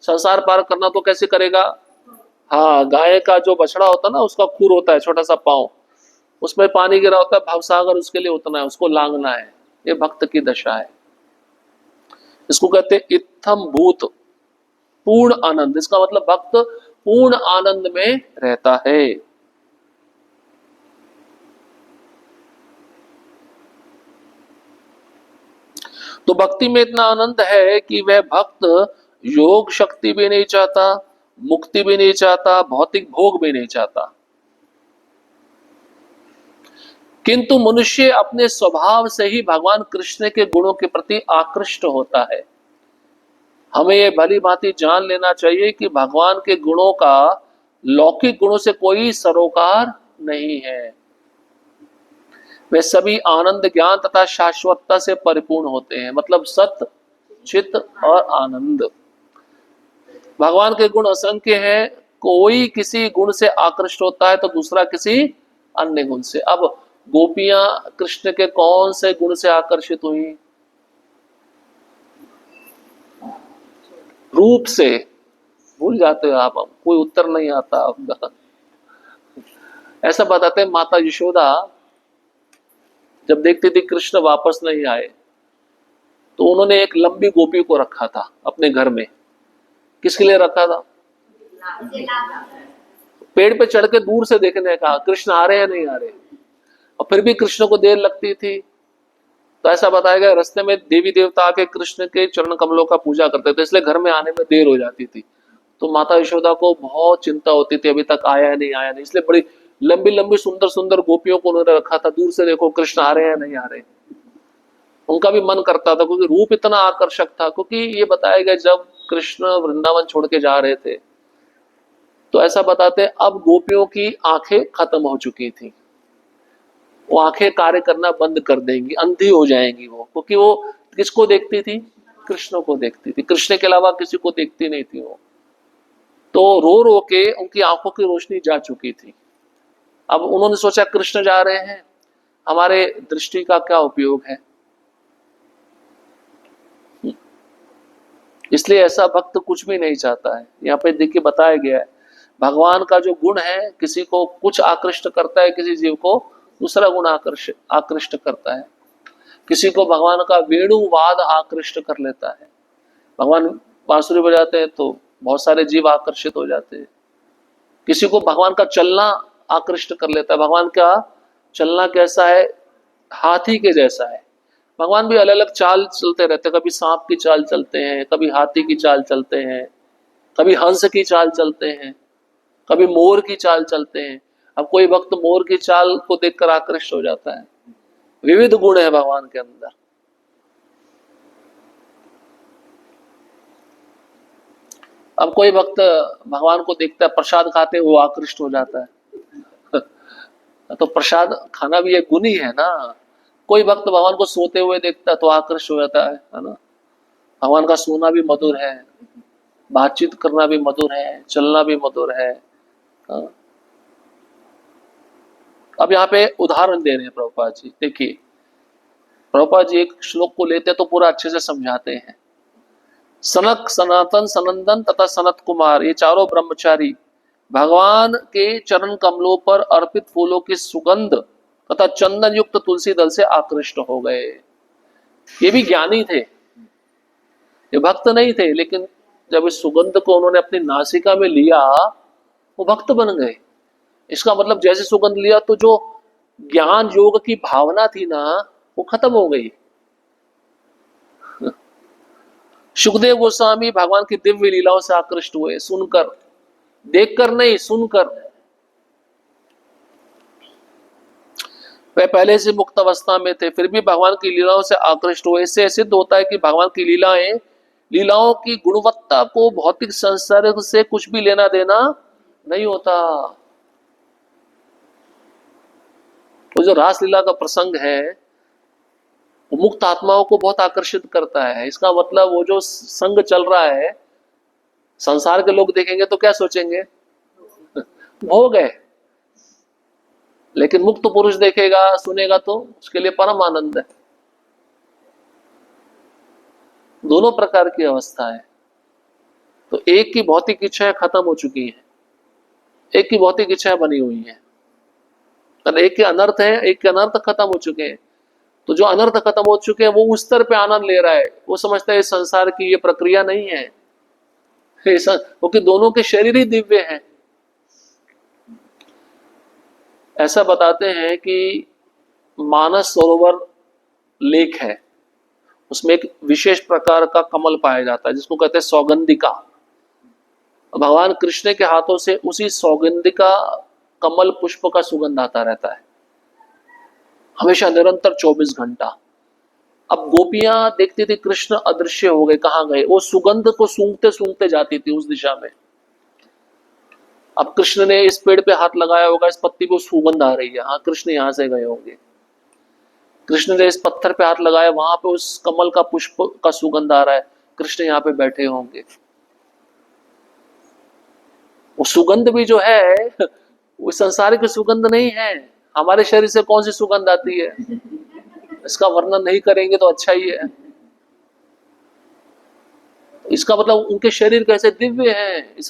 Speaker 1: संसार पार करना तो कैसे करेगा? हाँ, गाय का जो बछड़ा होता है ना, उसका खुर होता है, छोटा सा पांव, उसमें पानी गिरा होता है, भवसागर उसके लिए उतना है, उसको लांघना है। ये भक्त की दशा है। इसको कहते हैं इत्थम भूत, पूर्ण आनंद। इसका मतलब भक्त पूर्ण आनंद में रहता है। तो भक्ति में इतना आनंद है कि वह भक्त योग शक्ति भी नहीं चाहता, मुक्ति भी नहीं चाहता, भौतिक भोग भी नहीं चाहता, किंतु मनुष्य अपने स्वभाव से ही भगवान कृष्ण के गुणों के प्रति आकृष्ट होता है। हमें यह भली भांति जान लेना चाहिए कि भगवान के गुणों का लौकिक गुणों से कोई सरोकार नहीं है। वे सभी आनंद, ज्ञान तथा शाश्वतता से परिपूर्ण होते हैं। मतलब सत्य, चित्त और आनंद। भगवान के गुण असंख्य हैं। कोई किसी गुण से आकृष्ट होता है तो दूसरा किसी अन्य गुण से। अब गोपियां कृष्ण के कौन से गुण से आकर्षित हुई? रूप से। भूल जाते हो आप, कोई उत्तर नहीं आता आपका। ऐसा बताते हैं माता यशोदा जब देखती थी कृष्ण वापस नहीं आए तो उन्होंने एक लंबी गोपी को रखा था अपने घर में। किसके लिए रखा था? पेड़ पे चढ़ के दूर से देखने का कृष्ण आ रहे हैं नहीं आ रहे। और फिर भी कृष्ण को देर लगती थी तो ऐसा बताया गया रास्ते में देवी देवता आके कृष्ण के चरण कमलों का पूजा करते थे, इसलिए घर में आने में देर हो जाती थी। तो माता यशोदा को बहुत चिंता होती थी, अभी तक आया नहीं आया नहीं, इसलिए बड़ी लंबी लंबी सुंदर सुंदर गोपियों को उन्होंने रखा था। दूर से देखो कृष्ण आ रहे हैं नहीं आ रहे। उनका भी मन करता था क्योंकि रूप इतना आकर्षक था। क्योंकि ये बताया गया जब कृष्ण वृंदावन छोड़ के जा रहे थे तो ऐसा बताते अब गोपियों की आंखें खत्म हो चुकी थी। वो आंखें कार्य करना बंद कर देंगी, अंधी हो जाएंगी वो, क्योंकि वो किसको देखती थी? कृष्ण को देखती थी, कृष्ण के अलावा किसी को देखती नहीं थी वो। तो रो रो के उनकी आंखों की रोशनी जा चुकी थी। अब उन्होंने सोचा कृष्ण जा रहे हैं, हमारे दृष्टि का क्या उपयोग है? इसलिए ऐसा भक्त कुछ भी नहीं चाहता है। यहाँ पे देखिए बताया गया है भगवान का जो गुण है, किसी को कुछ आकृष्ट करता है, किसी जीव को दूसरा गुण आकृष्ट करता है। किसी को भगवान का वेणुवाद आकृष्ट कर लेता है। भगवान बांसुरी बजाते हैं तो बहुत सारे जीव आकर्षित हो जाते हैं। किसी को भगवान का चलना आकृष्ट कर लेता है। भगवान का चलना कैसा है? हाथी के जैसा है। भगवान भी अलग अलग चाल चलते रहते हैं। कभी सांप की चाल चलते हैं, कभी हाथी की चाल चलते हैं, कभी हंस की चाल चलते हैं, कभी मोर की चाल चलते हैं। अब कोई भक्त मोर की चाल को देखकर आकृष्ट हो जाता है। विविध गुण है भगवान के अंदर। अब कोई भक्त भगवान को देखता है प्रसाद खाते वो आकृष्ट हो जाता है। तो प्रसाद खाना भी एक गुण ही है ना। कोई भक्त भगवान को सोते हुए देखता है तो आकृष्ट हो जाता है ना। भगवान का सोना भी मधुर है, बातचीत करना भी मधुर है, चलना भी मधुर है। अब यहाँ पे उदाहरण दे रहे हैं प्रभुपाद जी। देखिए प्रभुपाद जी एक श्लोक को लेते तो पूरा अच्छे से समझाते हैं। सनक, सनातन, सनंदन तथा सनत कुमार, ये चारों ब्रह्मचारी भगवान के चरण कमलों पर अर्पित फूलों की सुगंध तथा चंदन युक्त तुलसी दल से आकृष्ट हो गए। ये भी ज्ञानी थे, ये भक्त नहीं थे, लेकिन जब इस सुगंध को उन्होंने अपनी नासिका में लिया वो भक्त बन गए। इसका मतलब जैसे सुगंध लिया तो जो ज्ञान योग की भावना थी ना वो खत्म हो गई। सुखदेव गोस्वामी भगवान की दिव्य लीलाओं से आकृष्ट हुए, सुनकर, देखकर नहीं, सुनकर। वे पहले से मुक्त अवस्था में थे फिर भी भगवान की लीलाओं से आकृष्ट हुए। इससे सिद्ध होता है कि भगवान की लीलाओं की गुणवत्ता को भौतिक संसर्ग से कुछ भी लेना देना नहीं होता। वो जो रासलीला का प्रसंग है वो मुक्त आत्माओं को बहुत आकर्षित करता है। इसका मतलब वो जो संग चल रहा है, संसार के लोग देखेंगे तो क्या सोचेंगे? भोग है। लेकिन मुक्त पुरुष देखेगा, सुनेगा तो उसके लिए परम आनंद है। दोनों प्रकार की अवस्था है। तो एक की भौतिक इच्छाएं खत्म हो चुकी हैं, एक की भौतिक इच्छाएं बनी हुई हैं। एक के अनर्थ है, एक के अनर्थ खत्म हो चुके हैं। तो जो अनर्थ खत्म हो चुके हैं वो उस स्तर पे आनंद ले रहा है। वो समझता है इस संसार की ये प्रक्रिया नहीं है, क्योंकि दोनों के शरीर ही दिव्य हैं। ऐसा बताते हैं कि मानस सरोवर लेक है, उसमें एक विशेष प्रकार का कमल पाया जाता है जिसको कहते हैं सौगंधिका। भगवान कृष्ण के हाथों से उसी सौगंधिका कमल पुष्प का सुगंध आता रहता है हमेशा, निरंतर 24 घंटा। अब गोपियां देखती थी कृष्ण अदृश्य हो गए, कहां गए, वो सुगंध को सूंघते सूंघते जाती थी उस दिशा में। अब कृष्ण ने इस पेड़ पे हाथ लगाया होगा, इस पत्ती पे सुगंध आ रही है, हाँ कृष्ण यहां से गए होंगे। कृष्ण ने इस पत्थर पे हाथ लगाया, वहां पे उस कमल का पुष्प का सुगंध आ रहा है, कृष्ण यहाँ पे बैठे होंगे। वो सुगंध भी जो है वो संसार की सुगंध नहीं है। हमारे शरीर से कौन सी सुगंध आती है इसका वर्णन नहीं करेंगे तो अच्छा ही है। इसका मतलब उनके शरीर कैसे दिव्य हैं, इस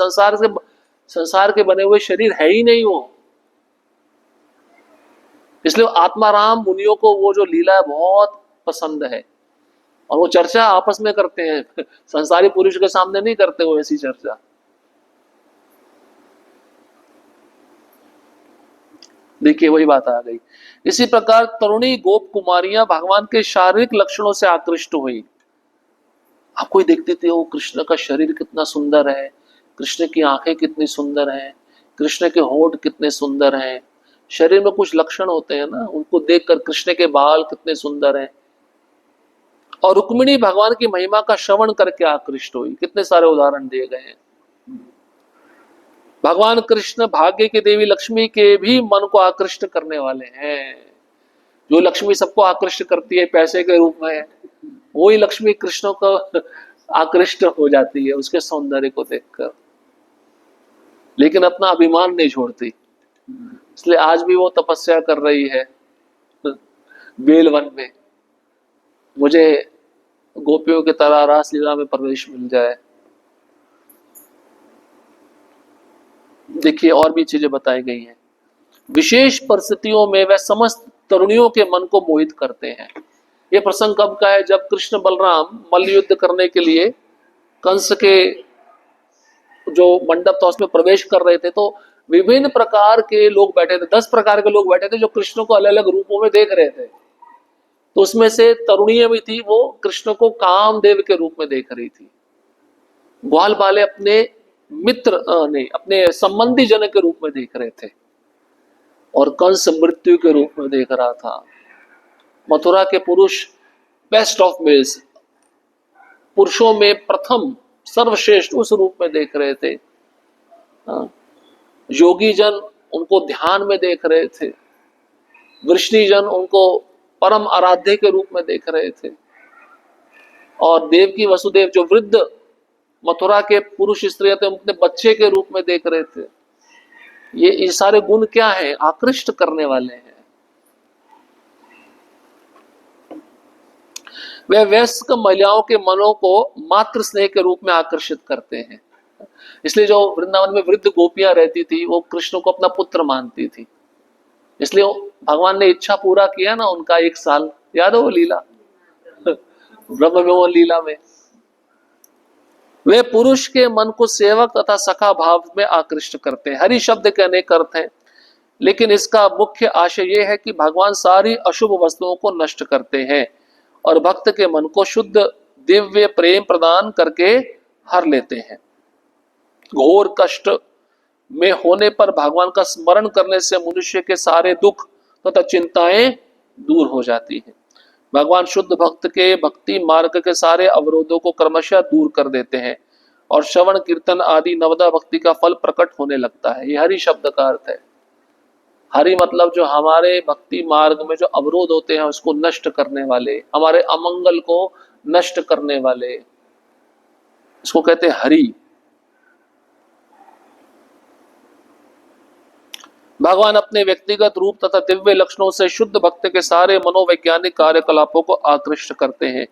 Speaker 1: संसार के बने हुए शरीर है ही नहीं वो। इसलिए आत्माराम मुनियों को वो जो लीला है बहुत पसंद है और वो चर्चा आपस में करते हैं, संसारी पुरुष के सामने नहीं करते वो ऐसी चर्चा। देखिए वही बात आ गई। इसी प्रकार तरुणी गोप कुमारियां भगवान के शारीरिक लक्षणों से आकृष्ट हुई। आप कोई देखते थे वो कृष्ण का शरीर कितना सुंदर है, कृष्ण की आंखें कितनी सुंदर हैं, कृष्ण के होंठ कितने सुंदर हैं। शरीर में कुछ लक्षण होते हैं ना, उनको देखकर कृष्ण के बाल कितने सुंदर हैं। और रुक्मिणी भगवान की महिमा का श्रवण करके आकृष्ट हुई। कितने सारे उदाहरण दिए गए हैं। भगवान कृष्ण भाग्य की देवी लक्ष्मी के भी मन को आकृष्ट करने वाले हैं। जो लक्ष्मी सबको आकृष्ट करती है पैसे के रूप में, वही लक्ष्मी कृष्ण को आकृष्ट हो जाती है उसके सौंदर्य को देखकर, लेकिन अपना अभिमान नहीं छोड़ती। इसलिए आज भी वो तपस्या कर रही है बेलवन में, मुझे गोपियों की तरह रास लीला में प्रवेश मिल जाए। देखिए और भी चीजें बताई गई हैं। विशेष परिस्थितियों में वह समस्त तरुणियों के मन को मोहित करते हैं। यह प्रसंग कब का है, जब कृष्ण बलराम मल्ल युद्ध करने के लिए कंस के जो मंडप था उसमें प्रवेश कर रहे थे, तो विभिन्न प्रकार के लोग बैठे थे, 10 प्रकार के लोग बैठे थे जो कृष्ण को अलग अलग रूपों में देख रहे थे। तो उसमें से तरुणियां भी थी, वो कृष्ण को कामदेव के रूप में देख रही थी। ग्वाल बाले अपने मित्र नहीं अपने संबंधी जन के रूप में देख रहे थे और कंस मृत्यु के रूप में देख रहा था। मथुरा के पुरुष बेस्ट ऑफ मेल्स, पुरुषों में प्रथम सर्वश्रेष्ठ उस रूप में देख रहे थे। योगी जन उनको ध्यान में देख रहे थे, वृष्णि जन उनको परम आराध्य के रूप में देख रहे थे, और देवकी वसुदेव जो वृद्ध मथुरा के पुरुष स्त्रियां थे अपने बच्चे के रूप में देख रहे थे। ये सारे गुण क्या है, आकृष्ट करने वाले हैं। वे वयस्क महिलाओं के मनों को मातृ स्नेह के रूप में आकर्षित करते हैं। इसलिए जो वृंदावन में वृद्ध गोपियां रहती थी वो कृष्ण को अपना पुत्र मानती थी। इसलिए भगवान ने इच्छा पूरा किया ना उनका 1 साल, याद है वो लीला ब्रह्म विमोहन लीला में। वे पुरुष के मन को सेवक तथा सखा भाव में आकृष्ट करते हैं। हरि शब्द के अनेक अर्थ हैं, लेकिन इसका मुख्य आशय यह है कि भगवान सारी अशुभ वस्तुओं को नष्ट करते हैं और भक्त के मन को शुद्ध दिव्य प्रेम प्रदान करके हर लेते हैं। घोर कष्ट में होने पर भगवान का स्मरण करने से मनुष्य के सारे दुख तथा चिंताएं दूर हो जाती हैं। भगवान शुद्ध भक्त के भक्ति मार्ग के सारे अवरोधों को क्रमशः दूर कर देते हैं और श्रवण कीर्तन आदि नवदा भक्ति का फल प्रकट होने लगता है। ये हरि शब्द का अर्थ है। हरि मतलब जो हमारे भक्ति मार्ग में जो अवरोध होते हैं उसको नष्ट करने वाले, हमारे अमंगल को नष्ट करने वाले, इसको कहते हैं हरि। भगवान अपने व्यक्तिगत रूप तथा दिव्य लक्षणों से शुद्ध भक्त के सारे मनोवैज्ञानिक कार्यकलापों को आकृष्ट करते हैं।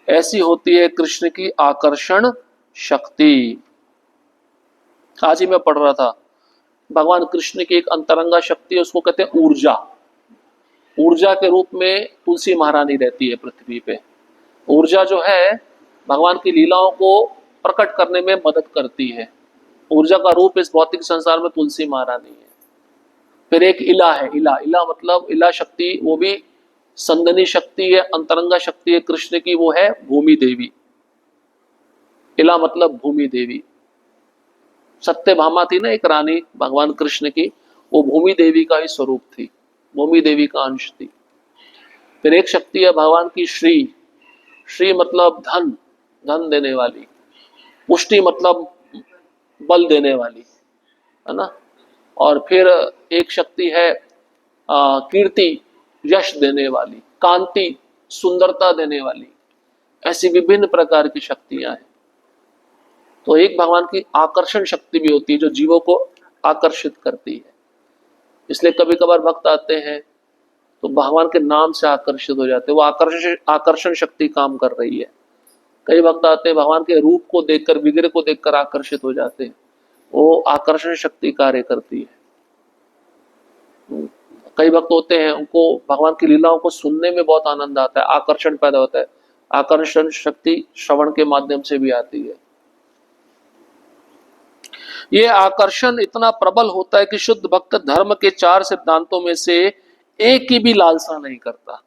Speaker 1: ऐसी होती है कृष्ण की आकर्षण शक्ति। आज ही मैं पढ़ रहा था, भगवान कृष्ण की एक अंतरंगा शक्ति है, उसको कहते हैं ऊर्जा। ऊर्जा के रूप में तुलसी महारानी रहती है पृथ्वी पे। ऊर्जा जो है भगवान की लीलाओं को प्रकट करने में मदद करती है। ऊर्जा का रूप इस भौतिक संसार में तुलसी महारानी है। फिर एक इला है, इला मतलब इला शक्ति, वो भी संदनी शक्ति है, अंतरंगा शक्ति है कृष्ण की, वो है भूमि देवी। इला मतलब भूमि देवी। सत्यभामा थी ना एक रानी भगवान कृष्ण की, वो भूमि देवी का ही स्वरूप थी, भूमि देवी का अंश थी। फिर एक शक्ति है भगवान की श्री। श्री मतलब धन, धन देने वाली। पुष्टि मतलब बल देने वाली, है ना। और फिर एक शक्ति है कीर्ति, यश देने वाली। कांति, सुंदरता देने वाली। ऐसी विभिन्न प्रकार की शक्तियां हैं। तो एक भगवान की आकर्षण शक्ति भी होती है जो जीवों को आकर्षित करती है। इसलिए कभी कभार भक्त आते हैं तो भगवान के नाम से आकर्षित हो जाते हैं, वो आकर्षण शक्ति काम कर रही है। कई भक्त आते हैं भगवान के रूप को देखकर, विग्रह को देखकर आकर्षित हो जाते हैं, वो आकर्षण शक्ति कार्य करती है। कई भक्त होते हैं उनको भगवान की लीलाओं को सुनने में बहुत आनंद आता है, आकर्षण पैदा होता है। आकर्षण शक्ति श्रवण के माध्यम से भी आती है। ये आकर्षण इतना प्रबल होता है कि शुद्ध भक्त धर्म के 4 सिद्धांतों में से एक की भी लालसा नहीं करता।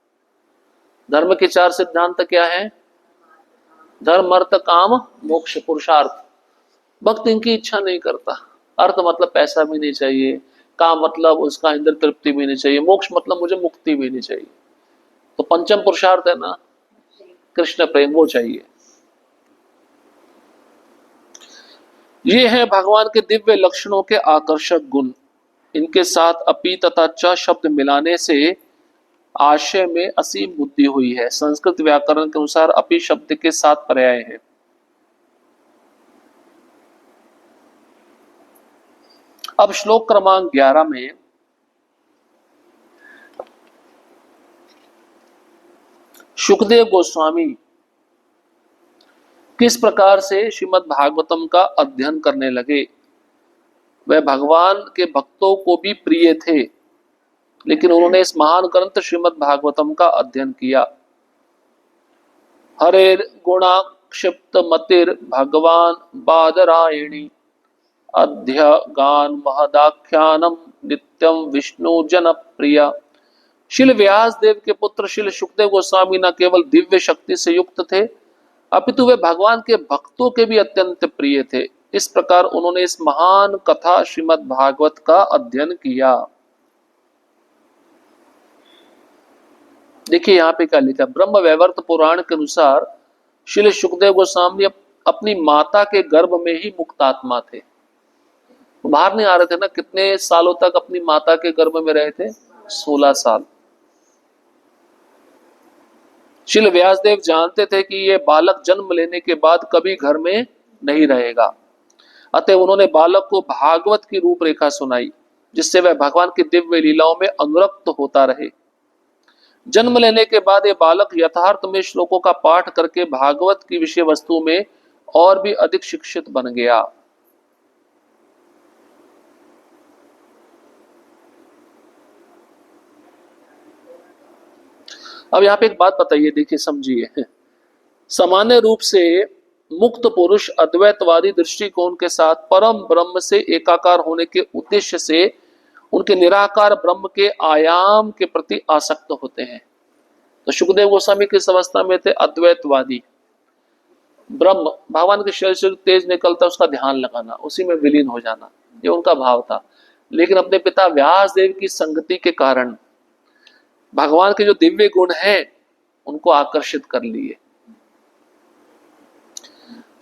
Speaker 1: धर्म के 4 सिद्धांत क्या है? धर्म, अर्थ, काम, मोक्ष, पुरुषार्थ। भक्त इनकी इच्छा नहीं करता। अर्थ मतलब पैसा भी नहीं चाहिए, काम मतलब उसका इंद्र तृप्ति भी नहीं चाहिए, मोक्ष मतलब मुझे मुक्ति भी नहीं चाहिए। तो पंचम पुरुषार्थ है ना, कृष्ण प्रेम, वो चाहिए। ये है भगवान के दिव्य लक्षणों के आकर्षक गुण। इनके साथ अपि तथा च शब्द मिलाने से आशय में असीम बुद्धि हुई है। संस्कृत व्याकरण के अनुसार अपि शब्द के 7 पर्याय हैं। अब श्लोक क्रमांक 11 में शुकदेव गोस्वामी किस प्रकार से श्रीमद् भागवतम का अध्ययन करने लगे। वह भगवान के भक्तों को भी प्रिय थे, लेकिन उन्होंने इस महान ग्रंथ श्रीमद् भागवतम का अध्ययन किया। हरेर गुणाक्षिप्त मतिर भगवान बादरायणी अध्य गान महदाख्यानम नित्यम विष्णु जन प्रिया। शिल व्यास देव के पुत्र शिल शुकदेव गोस्वामी न केवल दिव्य शक्ति से युक्त थे, अपितु वे भगवान के भक्तों के भी अत्यंत प्रिय थे। इस प्रकार उन्होंने इस महान कथा श्रीमद् भागवत का अध्ययन किया। देखिए यहाँ पे क्या लिखा, ब्रह्म वैवर्त पुराण के अनुसार श्री शुकदेव गोस्वामी अपनी माता के गर्भ में ही मुक्त आत्मा थे, बाहर नहीं आ रहे थे ना। कितने सालों तक अपनी माता के गर्भ में रहे थे? 16 साल। श्री व्यासदेव जानते थे कि यह बालक जन्म लेने के बाद कभी घर में नहीं रहेगा, अतः उन्होंने बालक को भागवत की रूपरेखा सुनाई, जिससे वह भगवान की दिव्य लीलाओं में अनुरक्त होता रहे। जन्म लेने के बाद यह बालक यथार्थ में श्लोकों का पाठ करके भागवत की विषय वस्तु में और भी अधिक शिक्षित बन गया। अब यहाँ पे एक बात बताइए, देखिए समझिए। सामान्य रूप से मुक्त पुरुष अद्वैतवादी दृष्टिकोण के साथ परम ब्रह्म से एकाकार होने के उद्देश्य से उनके निराकार ब्रह्म के आयाम के प्रति आसक्त होते हैं। तो शुकदेव गोस्वामी किस अवस्था में थे? अद्वैतवादी। ब्रह्म, भगवान के शरीर से तेज निकलता उसका ध्यान लगाना, उसी में विलीन हो जाना, ये उनका भाव था। लेकिन अपने पिता व्यास देव की संगति के कारण भगवान के जो दिव्य गुण हैं उनको आकर्षित कर लिए।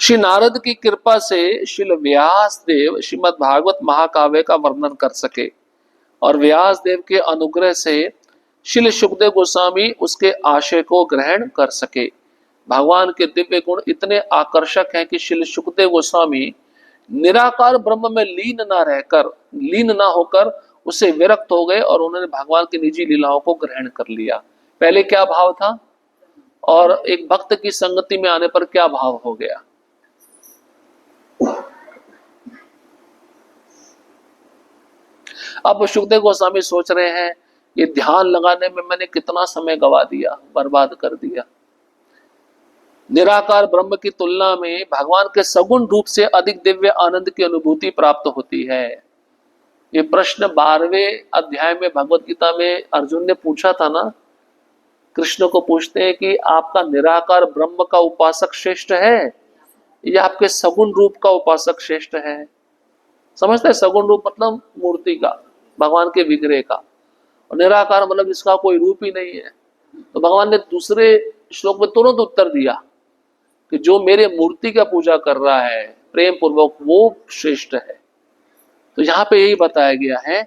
Speaker 1: श्री नारद की कृपा से श्री व्यास देव श्रीमद् भागवत महाकाव्य का वर्णन कर सके और व्यास देव के अनुग्रह से श्री शुकदेव गोस्वामी उसके आशय को ग्रहण कर सके। भगवान के दिव्य गुण इतने आकर्षक हैं कि श्री शुकदेव गोस्वामी निराकार ब्रह्म में लीन ना होकर उससे विरक्त हो गए और उन्होंने भगवान की निजी लीलाओं को ग्रहण कर लिया। पहले क्या भाव था और एक भक्त की संगति में आने पर क्या भाव हो गया। अब शुकदेव गोस्वामी सोच रहे हैं ये ध्यान लगाने में मैंने कितना समय गवा दिया, बर्बाद कर दिया। निराकार ब्रह्म की तुलना में भगवान के सगुण रूप से अधिक दिव्य आनंद की अनुभूति प्राप्त होती है। ये प्रश्न 12वें अध्याय में भगवत गीता में अर्जुन ने पूछा था ना कृष्ण को पूछते हैं कि आपका निराकार ब्रह्म का उपासक श्रेष्ठ है या आपके सगुण रूप का उपासक श्रेष्ठ है। समझते हैं, सगुण रूप मतलब मूर्ति का, भगवान के विग्रह का, और निराकार मतलब इसका कोई रूप ही नहीं है। तो भगवान ने दूसरे श्लोक में तुरंत उत्तर दिया कि जो मेरे मूर्ति का पूजा कर रहा है प्रेम पूर्वक वो श्रेष्ठ है। तो यहाँ पे यही बताया गया है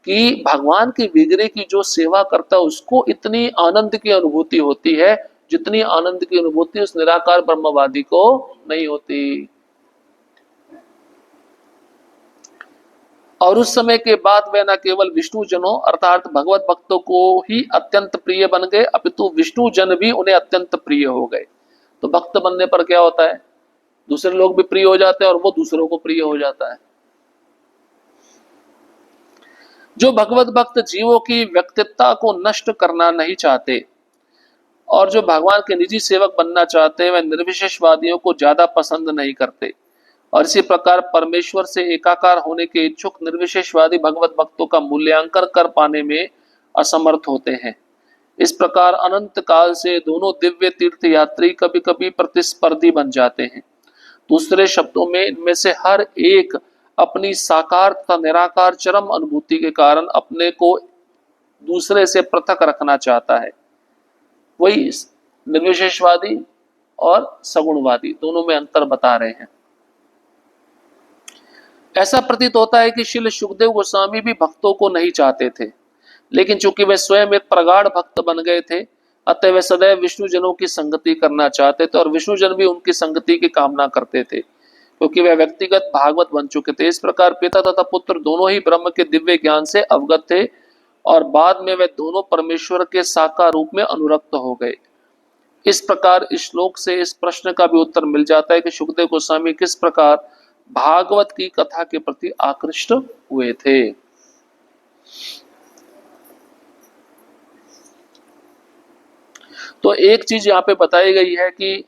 Speaker 1: कि भगवान की विग्रह की जो सेवा करता है उसको इतनी आनंद की अनुभूति होती है जितनी आनंद की अनुभूति उस निराकार ब्रह्मवादी को नहीं होती। और उस समय के बाद वे न केवल विष्णु जनों अर्थात भगवत भक्तों को ही अत्यंत प्रिय बन गए, अपितु विष्णु जन भी उन्हें अत्यंत प्रिय हो गए। तो भक्त बनने पर क्या होता है, दूसरे लोग भी प्रिय हो जाते हैं और वो दूसरों को प्रिय हो जाता है। जो भगवत भक्त जीवों की व्यक्तित्व को नष्ट करना नहीं चाहते और जो भगवान के निजी सेवक बनना चाहते हैं वे निर्विशेषवादियों को ज्यादा पसंद नहीं करते, और इसी प्रकार परमेश्वर से एकाकार होने के इच्छुक निर्विशेषवादी भगवत भक्तों का मूल्यांकन कर पाने में असमर्थ होते हैं। इस प्रकार अनंत काल से दोनों दिव्य तीर्थ यात्री कभी कभी प्रतिस्पर्धी बन जाते हैं। दूसरे शब्दों में इनमें से हर एक अपनी साकार तथा निराकार चरम अनुभूति के कारण अपने को दूसरे से पृथक रखना चाहता है। वही निर्विशेषवादी और सगुणवादी दोनों में अंतर बता रहे हैं। ऐसा प्रतीत होता है कि श्रील सुखदेव गोस्वामी भी भक्तों को नहीं चाहते थे, लेकिन चूंकि वे स्वयं एक प्रगाढ़ भक्त बन गए थे अतः वे सदैव विष्णु जनों की संगति करना चाहते थे और विष्णु जन भी उनकी संगति की कामना करते थे क्योंकि वे व्यक्तिगत भागवत बन चुके थे। इस प्रकार पिता तथा पुत्र दोनों ही ब्रह्म के दिव्य ज्ञान से अवगत थे और बाद में वे दोनों परमेश्वर के साकार रूप में अनुरक्त हो गए। इस प्रकार इस श्लोक से इस प्रश्न का भी उत्तर मिल जाता है कि सुखदेव गोस्वामी किस प्रकार भागवत की कथा के प्रति आकृष्ट हुए थे। तो एक चीज यहाँ पे बताई गई है कि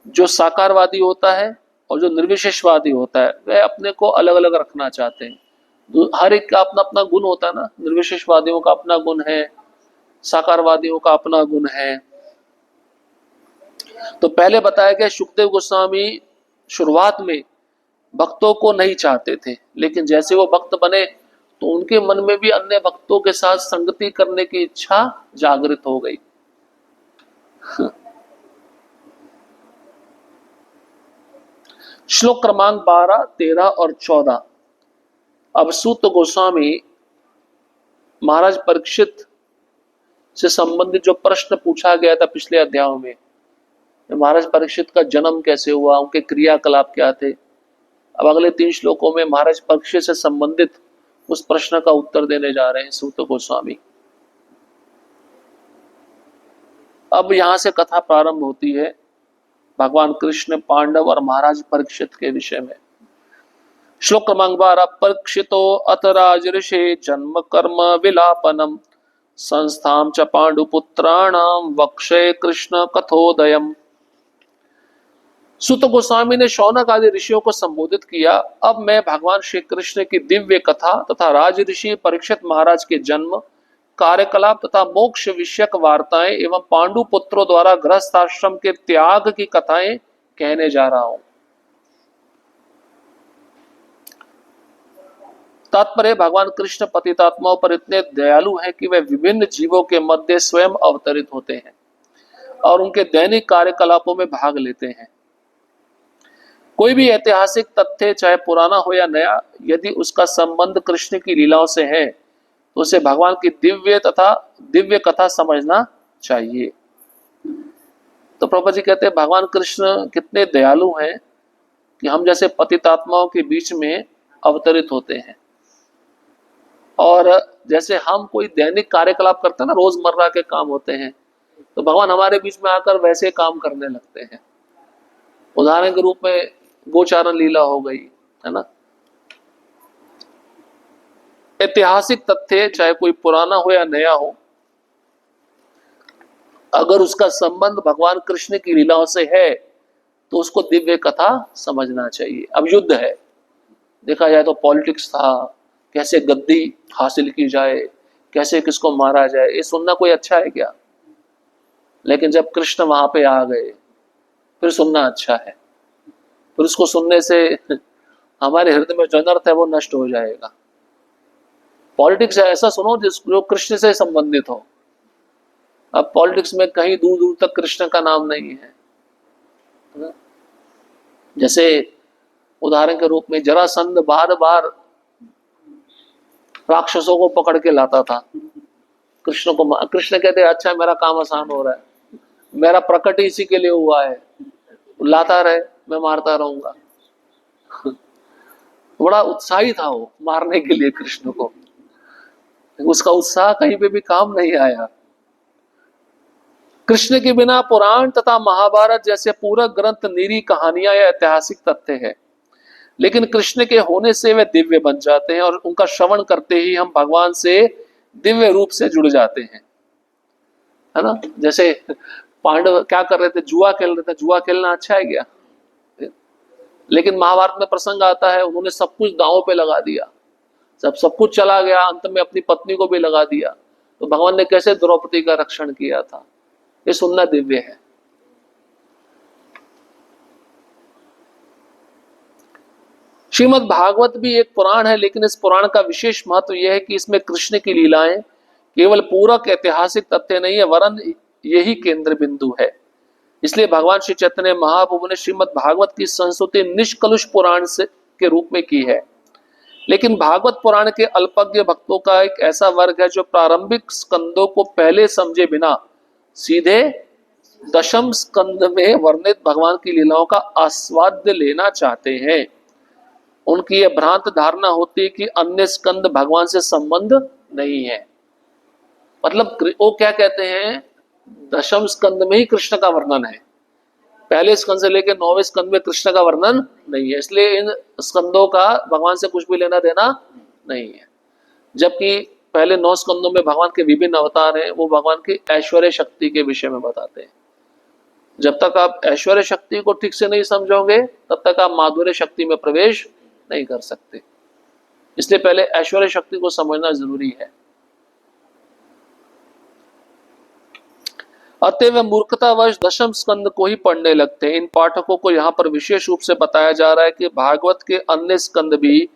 Speaker 1: जो साकारवादी होता है और जो निर्विशेषवादी होता है वह अपने को अलग अलग रखना चाहते हैं। हर एक का अपना अपना गुण होता है ना, निर्विशेषवादियों का अपना गुण है, साकारवादियों का अपना गुण है। तो पहले बताया गया सुखदेव गोस्वामी शुरुआत में भक्तों को नहीं चाहते थे, लेकिन जैसे वो भक्त बने तो उनके मन में भी अन्य भक्तों के साथ संगति करने की इच्छा जागृत हो गई। श्लोक क्रमांक 12, 13 और 14। अब सूत गोस्वामी महाराज परीक्षित से संबंधित जो प्रश्न पूछा गया था पिछले अध्यायों में, महाराज परीक्षित का जन्म कैसे हुआ, उनके क्रियाकलाप क्या थे, अब अगले 3 श्लोकों में महाराज परीक्षित से संबंधित उस प्रश्न का उत्तर देने जा रहे हैं सूत गोस्वामी। अब यहां से कथा प्रारंभ होती है भगवान कृष्ण, पांडव और महाराज परीक्षित के विषय में। श्लोक क्रमांक 12। परीक्षितो अथ राजऋषे जन्म कर्म विलापनम संस्थाम च पांडुपुत्राणाम वक्षे कृष्ण कथोदयम। सूत गोस्वामी ने शौनक आदि ऋषियों को संबोधित किया। अब मैं भगवान श्री कृष्ण की दिव्य कथा तथा राज ऋषि परीक्षित महाराज के जन्म, कार्यकलाप तथा मोक्ष विषयक वार्ताएं एवं पांडु पुत्रों द्वारा गृहस्थाश्रम के त्याग की कथाएं कहने जा रहा हूं। तात्पर्य, भगवान कृष्ण पतितात्माओं पर इतने दयालु हैं कि वे विभिन्न जीवों के मध्य स्वयं अवतरित होते हैं और उनके दैनिक कार्यकलापों में भाग लेते हैं। कोई भी ऐतिहासिक तथ्य चाहे पुराना हो या नया, यदि उसका संबंध कृष्ण की लीलाओं से है तो उसे भगवान की दिव्य कथा समझना चाहिए। तो प्रभु जी कहते हैं भगवान कृष्ण कितने दयालु हैं कि हम जैसे पतितात्माओं के बीच में अवतरित होते हैं, और जैसे हम कोई दैनिक कार्यकलाप करते हैं ना, रोजमर्रा के काम होते हैं, तो भगवान हमारे बीच में आकर वैसे काम करने लगते हैं। उदाहरण के रूप में गोचारण लीला हो गई है ना। ऐतिहासिक तथ्य चाहे कोई पुराना हो या नया हो, अगर उसका संबंध भगवान कृष्ण की लीलाओं से है तो उसको दिव्य कथा समझना चाहिए। अब युद्ध है, देखा जाए तो पॉलिटिक्स था, कैसे गद्दी हासिल की जाए, कैसे किसको मारा जाए, ये सुनना कोई अच्छा है क्या? लेकिन जब कृष्ण वहां पे आ गए फिर सुनना अच्छा है, फिर उसको सुनने से हमारे हृदय में जो अनर्थ है वो नष्ट हो जाएगा। पॉलिटिक्स ऐसा सुनो जो कृष्ण से संबंधित हो। अब पॉलिटिक्स में कहीं दूर दूर तक कृष्ण का नाम नहीं है ना? जैसे उदाहरण के रूप में जरासंध बार बार राक्षसों को पकड़ के लाता था कृष्ण को। कृष्ण कहते अच्छा मेरा काम आसान हो रहा है, मेरा प्रकट ही इसी के लिए हुआ है, लाता रहे मैं मारता रहूंगा। बड़ा उत्साही था वो मारने के लिए कृष्ण को, उसका उत्साह कहीं पे भी काम नहीं आया। कृष्ण के बिना पुराण तथा महाभारत जैसे पूरा ग्रंथ निरी कहानियां या ऐतिहासिक तथ्य है, लेकिन कृष्ण के होने से वे दिव्य बन जाते हैं और उनका श्रवण करते ही हम भगवान से दिव्य रूप से जुड़ जाते हैं, है ना? जैसे पांडव क्या कर रहे थे, जुआ खेल रहे थे। जुआ खेलना अच्छा है क्या? लेकिन महाभारत में प्रसंग आता है उन्होंने सब कुछ दांव पे लगा दिया, जब सब कुछ चला गया अंत में अपनी पत्नी को भी लगा दिया, तो भगवान ने कैसे द्रौपदी का रक्षण किया था, ये सुनना दिव्य है। श्रीमद् भागवत भी एक पुराण है, लेकिन इस पुराण का विशेष महत्व यह है कि इसमें कृष्ण की लीलाएं केवल पूरक ऐतिहासिक तथ्य नहीं है, वरन यही केंद्र बिंदु है। इसलिए भगवान श्री चैतन्य महाप्रभु ने श्रीमद् भागवत की संस्तुति निष्कलुष पुराण से के रूप में की है। लेकिन भागवत पुराण के अल्पज्ञ भक्तों का एक ऐसा वर्ग है जो प्रारंभिक स्कंदों को पहले समझे बिना सीधे दशम स्कंद में वर्णित भगवान की लीलाओं का आस्वाद्य लेना चाहते हैं। उनकी यह भ्रांत धारणा होती है कि अन्य स्कंद भगवान से संबंध नहीं है। मतलब वो क्या कहते हैं, दशम स्कंद में ही कृष्ण का वर्णन है, पहले स्कंद से लेकर 9वें स्कंद में कृष्ण का वर्णन नहीं है, इसलिए इन स्कंदों का भगवान से कुछ भी लेना देना नहीं है। जबकि पहले 9 स्कंदों में भगवान के विभिन्न अवतार हैं, वो भगवान की ऐश्वर्य शक्ति के विषय में बताते हैं। जब तक आप ऐश्वर्य शक्ति को ठीक से नहीं समझोगे तब तक आप माधुर्य शक्ति में प्रवेश नहीं कर सकते, इसलिए पहले ऐश्वर्य शक्ति को समझना जरूरी है। अतएव मूर्खतावश दशम स्कंद को ही पढ़ने लगते हैं। इन पाठकों को यहाँ पर विशेष रूप से बताया जा रहा है कि भागवत के अन्य स्कंद भी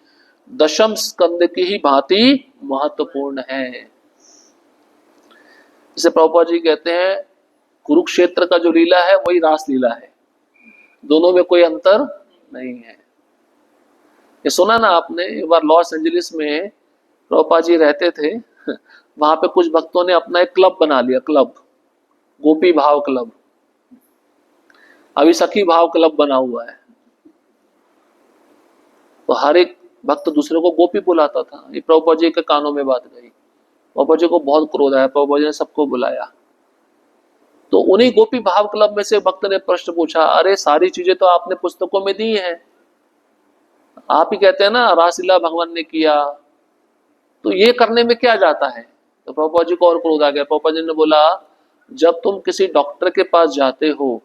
Speaker 1: दशम स्कंद की ही भांति महत्वपूर्ण है। जैसे प्रभुपाद जी कहते हैं कुरुक्षेत्र का जो लीला है वही रास लीला है, दोनों में कोई अंतर नहीं है। ये सुना ना आपने, एक बार लॉस एंजलिस में प्रभुपाद जी रहते थे, वहां पे कुछ भक्तों ने अपना एक क्लब बना लिया, क्लब गोपी भाव क्लब। अभी सखी भाव क्लब बना हुआ है, तो हर एक भक्त दूसरे को गोपी बुलाता था। ये प्रभुपाद जी के कानों में बात गई, प्रभुपाद जी को बहुत क्रोध आया, प्रभुपाद जी ने सबको बुलाया। तो उन्हीं गोपी भाव क्लब में से भक्त ने प्रश्न पूछा, अरे सारी चीजें तो आपने पुस्तकों में दी हैं, आप ही कहते हैं ना रासलीला भगवान ने किया, तो ये करने में क्या जाता है? तो प्रभुपाद जी को और क्रोध आ गया। प्रभुपाद जी ने बोला, जब तुम किसी डॉक्टर के पास जाते हो,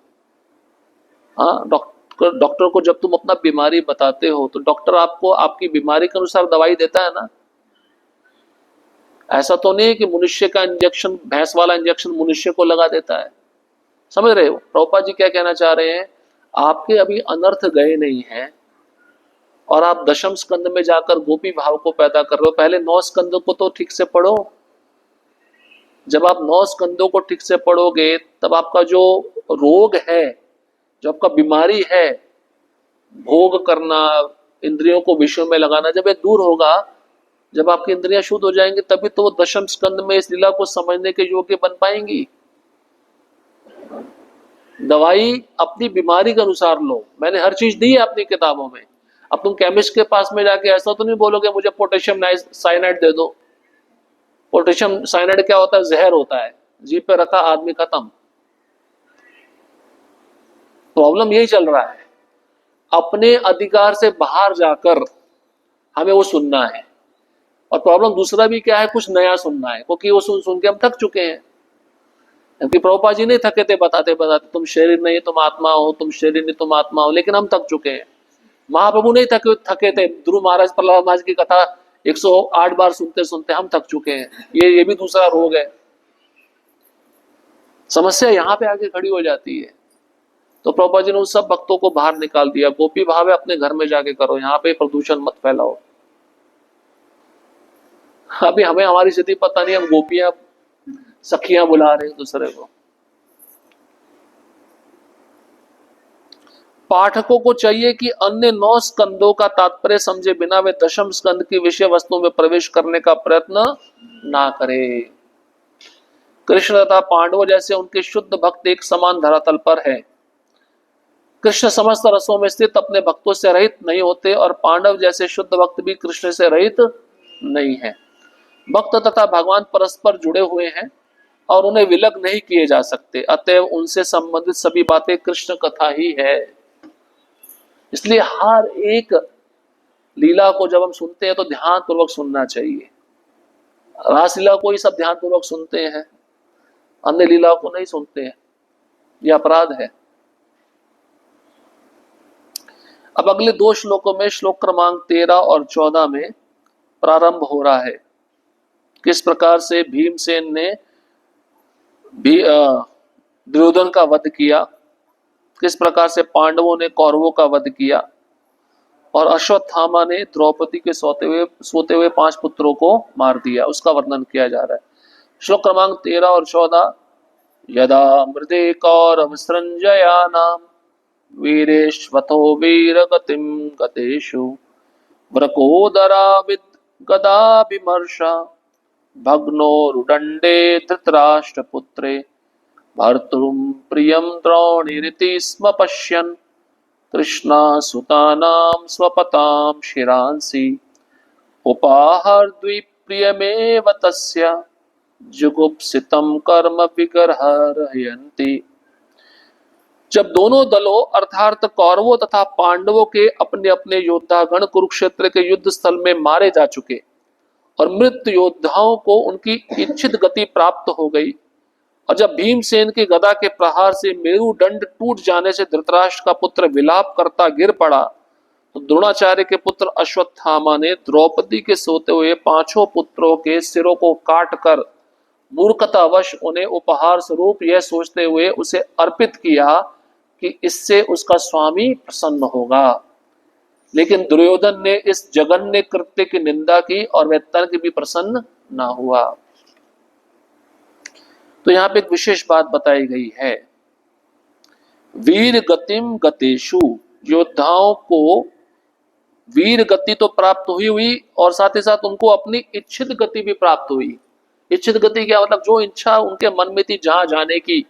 Speaker 1: हाँ, डॉक्टर को जब तुम अपना बीमारी बताते हो तो डॉक्टर आपको आपकी बीमारी के अनुसार दवाई देता है ना। ऐसा तो नहीं है कि मनुष्य का इंजेक्शन, भैंस वाला इंजेक्शन मनुष्य को लगा देता है। समझ रहे हो प्रभुपाद जी क्या कहना चाह रहे हैं? आपके अभी अनर्थ गए नहीं हैं और आप दशम स्कंद में जाकर गोपी भाव को पैदा कर रहे हो। पहले 9 स्कंदों को तो ठीक से पढ़ो। जब आप 9 स्कंदों को ठीक से पढ़ोगे तब आपका जो रोग है, जो आपका बीमारी है, भोग करना, इंद्रियों को विषयों में लगाना, जब ये दूर होगा, जब आपकी इंद्रियां शुद्ध हो जाएंगी, तभी तो वो दशम स्कंद में इस लीला को समझने के योग्य बन पाएंगी। दवाई अपनी बीमारी के अनुसार लो, मैंने हर चीज दी है अपनी किताबों में। अब तुम केमिस्ट के पास में जाके ऐसा तो नहीं बोलोगे मुझे पोटेशियम साइनाइड दे दो। पोटेशियम साइनाइड क्या होता है? जहर होता है, जीभ पे रखा आदमी खत्म। प्रॉब्लम यही चल रहा है, अपने अधिकार से बाहर जाकर हमें वो सुनना है। और प्रॉब्लम दूसरा भी क्या है, कुछ नया सुनना है, क्योंकि वो सुन सुन के हम थक चुके हैं। क्योंकि प्रभुपाद जी नहीं थके थे बताते बताते, तुम शरीर नहीं तुम आत्मा हो, तुम शरीर नहीं तुम आत्मा हो, लेकिन हम थक चुके हैं। महाप्रभु नहीं थके थे, ध्रुव महाराज, प्रहलाद महाराज की कथा 108 बार सुनते सुनते हम थक चुके हैं। ये भी दूसरा रोग है। समस्या यहाँ पे आके खड़ी हो जाती है। तो प्रभुपाद जी ने उन सब भक्तों को बाहर निकाल दिया, गोपी भाव है अपने घर में जाके करो, यहाँ पे प्रदूषण मत फैलाओ। अभी हमें हमारी स्थिति पता नहीं, हम गोपियां सखियां बुला रहे हैं दूसरे को। पाठकों को चाहिए कि अन्य 9 स्कंदों का तात्पर्य समझे बिना वे दशम स्कंद की विषय वस्तु में प्रवेश करने का प्रयत्न ना करे। कृष्ण तथा पांडवों जैसे उनके शुद्ध भक्त एक समान धरातल पर है। कृष्ण समस्त रसों में स्थित अपने भक्तों से रहित नहीं होते और पांडव जैसे शुद्ध भक्त भी कृष्ण से रहित नहीं है। भक्त तथा भगवान परस्पर जुड़े हुए हैं और उन्हें विलग नहीं किए जा सकते, अतएव उनसे संबंधित सभी बातें कृष्ण कथा ही है। इसलिए हर एक लीला को जब हम सुनते हैं तो ध्यान पूर्वक सुनना चाहिए। रासलीला को ही सब ध्यान पूर्वक सुनते हैं, अन्य लीला को नहीं सुनते हैं, यह अपराध है। अब अगले 2 श्लोकों में श्लोक क्रमांक 13 और 14 में प्रारंभ हो रहा है किस प्रकार से भीमसेन ने भी दुर्योधन का वध किया, किस प्रकार से पांडवों ने कौरवों का वध किया और अश्वत्थामा ने द्रौपदी के सोते हुए 5 पुत्रों को मार दिया, उसका वर्णन किया जा रहा है। श्लोक क्रमांक 13 और 14। यदा मृदे कौरव सृंजयानाम वीरेश्वतो वीरगतिम गतेषु व्रकोदराविद गदाभिमर्शा भग्नोरुदण्डे धृतराष्ट्रपुत्रे भर्तृं प्रियं द्रोणीरिति स्म पश्यन् कृष्णासुतानां स्वपतां शिरांसि उपाहर्द्विप्रियमेव तस्य जुगुप्सितं कर्म विगर्हयन्ति। जब दोनों दलों अर्थात कौरवों तथा पांडवों के अपने अपने योद्धागण कुरुक्षेत्र के युद्ध स्थल में मारे जा चुके और मृत योद्धाओं को उनकी इच्छित गति प्राप्त हो गई, और जब भीमसेन की गदा के प्रहार से मेरुदंड टूट जाने से धृतराष्ट्र का पुत्र विलाप करता गिर पड़ा, तो द्रोणाचार्य के पुत्र अश्वत्थामा ने द्रौपदी के सोते हुए 5 पुत्रों के सिरों को काट कर मूर्खतावश उन्हें उपहार स्वरूप यह सोचते हुए उसे अर्पित किया कि इससे उसका स्वामी प्रसन्न होगा। लेकिन दुर्योधन ने इस जघन्य कृत्य की निंदा की और वह तर्क भी प्रसन्न ना हुआ। तो यहां पे एक विशेष बात बताई गई है, वीर गतिम गतेषु, योद्धाओं को वीर गति तो प्राप्त हुई और साथ ही साथ उनको अपनी इच्छित गति भी प्राप्त हुई। इच्छित गति क्या मतलब, जो इच्छा उनके मन में थी जहां जाने की,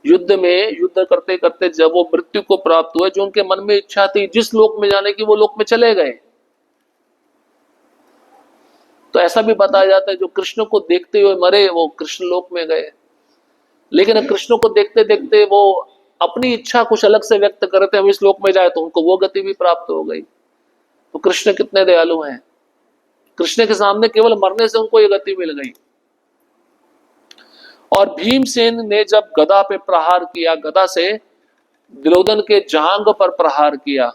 Speaker 1: युद्ध में युद्ध करते करते जब वो मृत्यु को प्राप्त हुए, जो उनके मन में इच्छा थी जिस लोक में जाने की वो लोक में चले गए। तो ऐसा भी बताया जाता है जो कृष्ण को देखते हुए मरे वो कृष्ण लोक में गए, लेकिन कृष्ण को देखते देखते वो अपनी इच्छा कुछ अलग से व्यक्त करते हम इस लोक में जाए, तो उनको वो गति भी प्राप्त हो गई। तो कृष्ण कितने दयालु हैं, कृष्ण के सामने केवल मरने से उनको ये गति मिल गई। और भीमसेन ने जब गदा पे प्रहार किया, गदा से दुर्योधन के जांग पर प्रहार किया,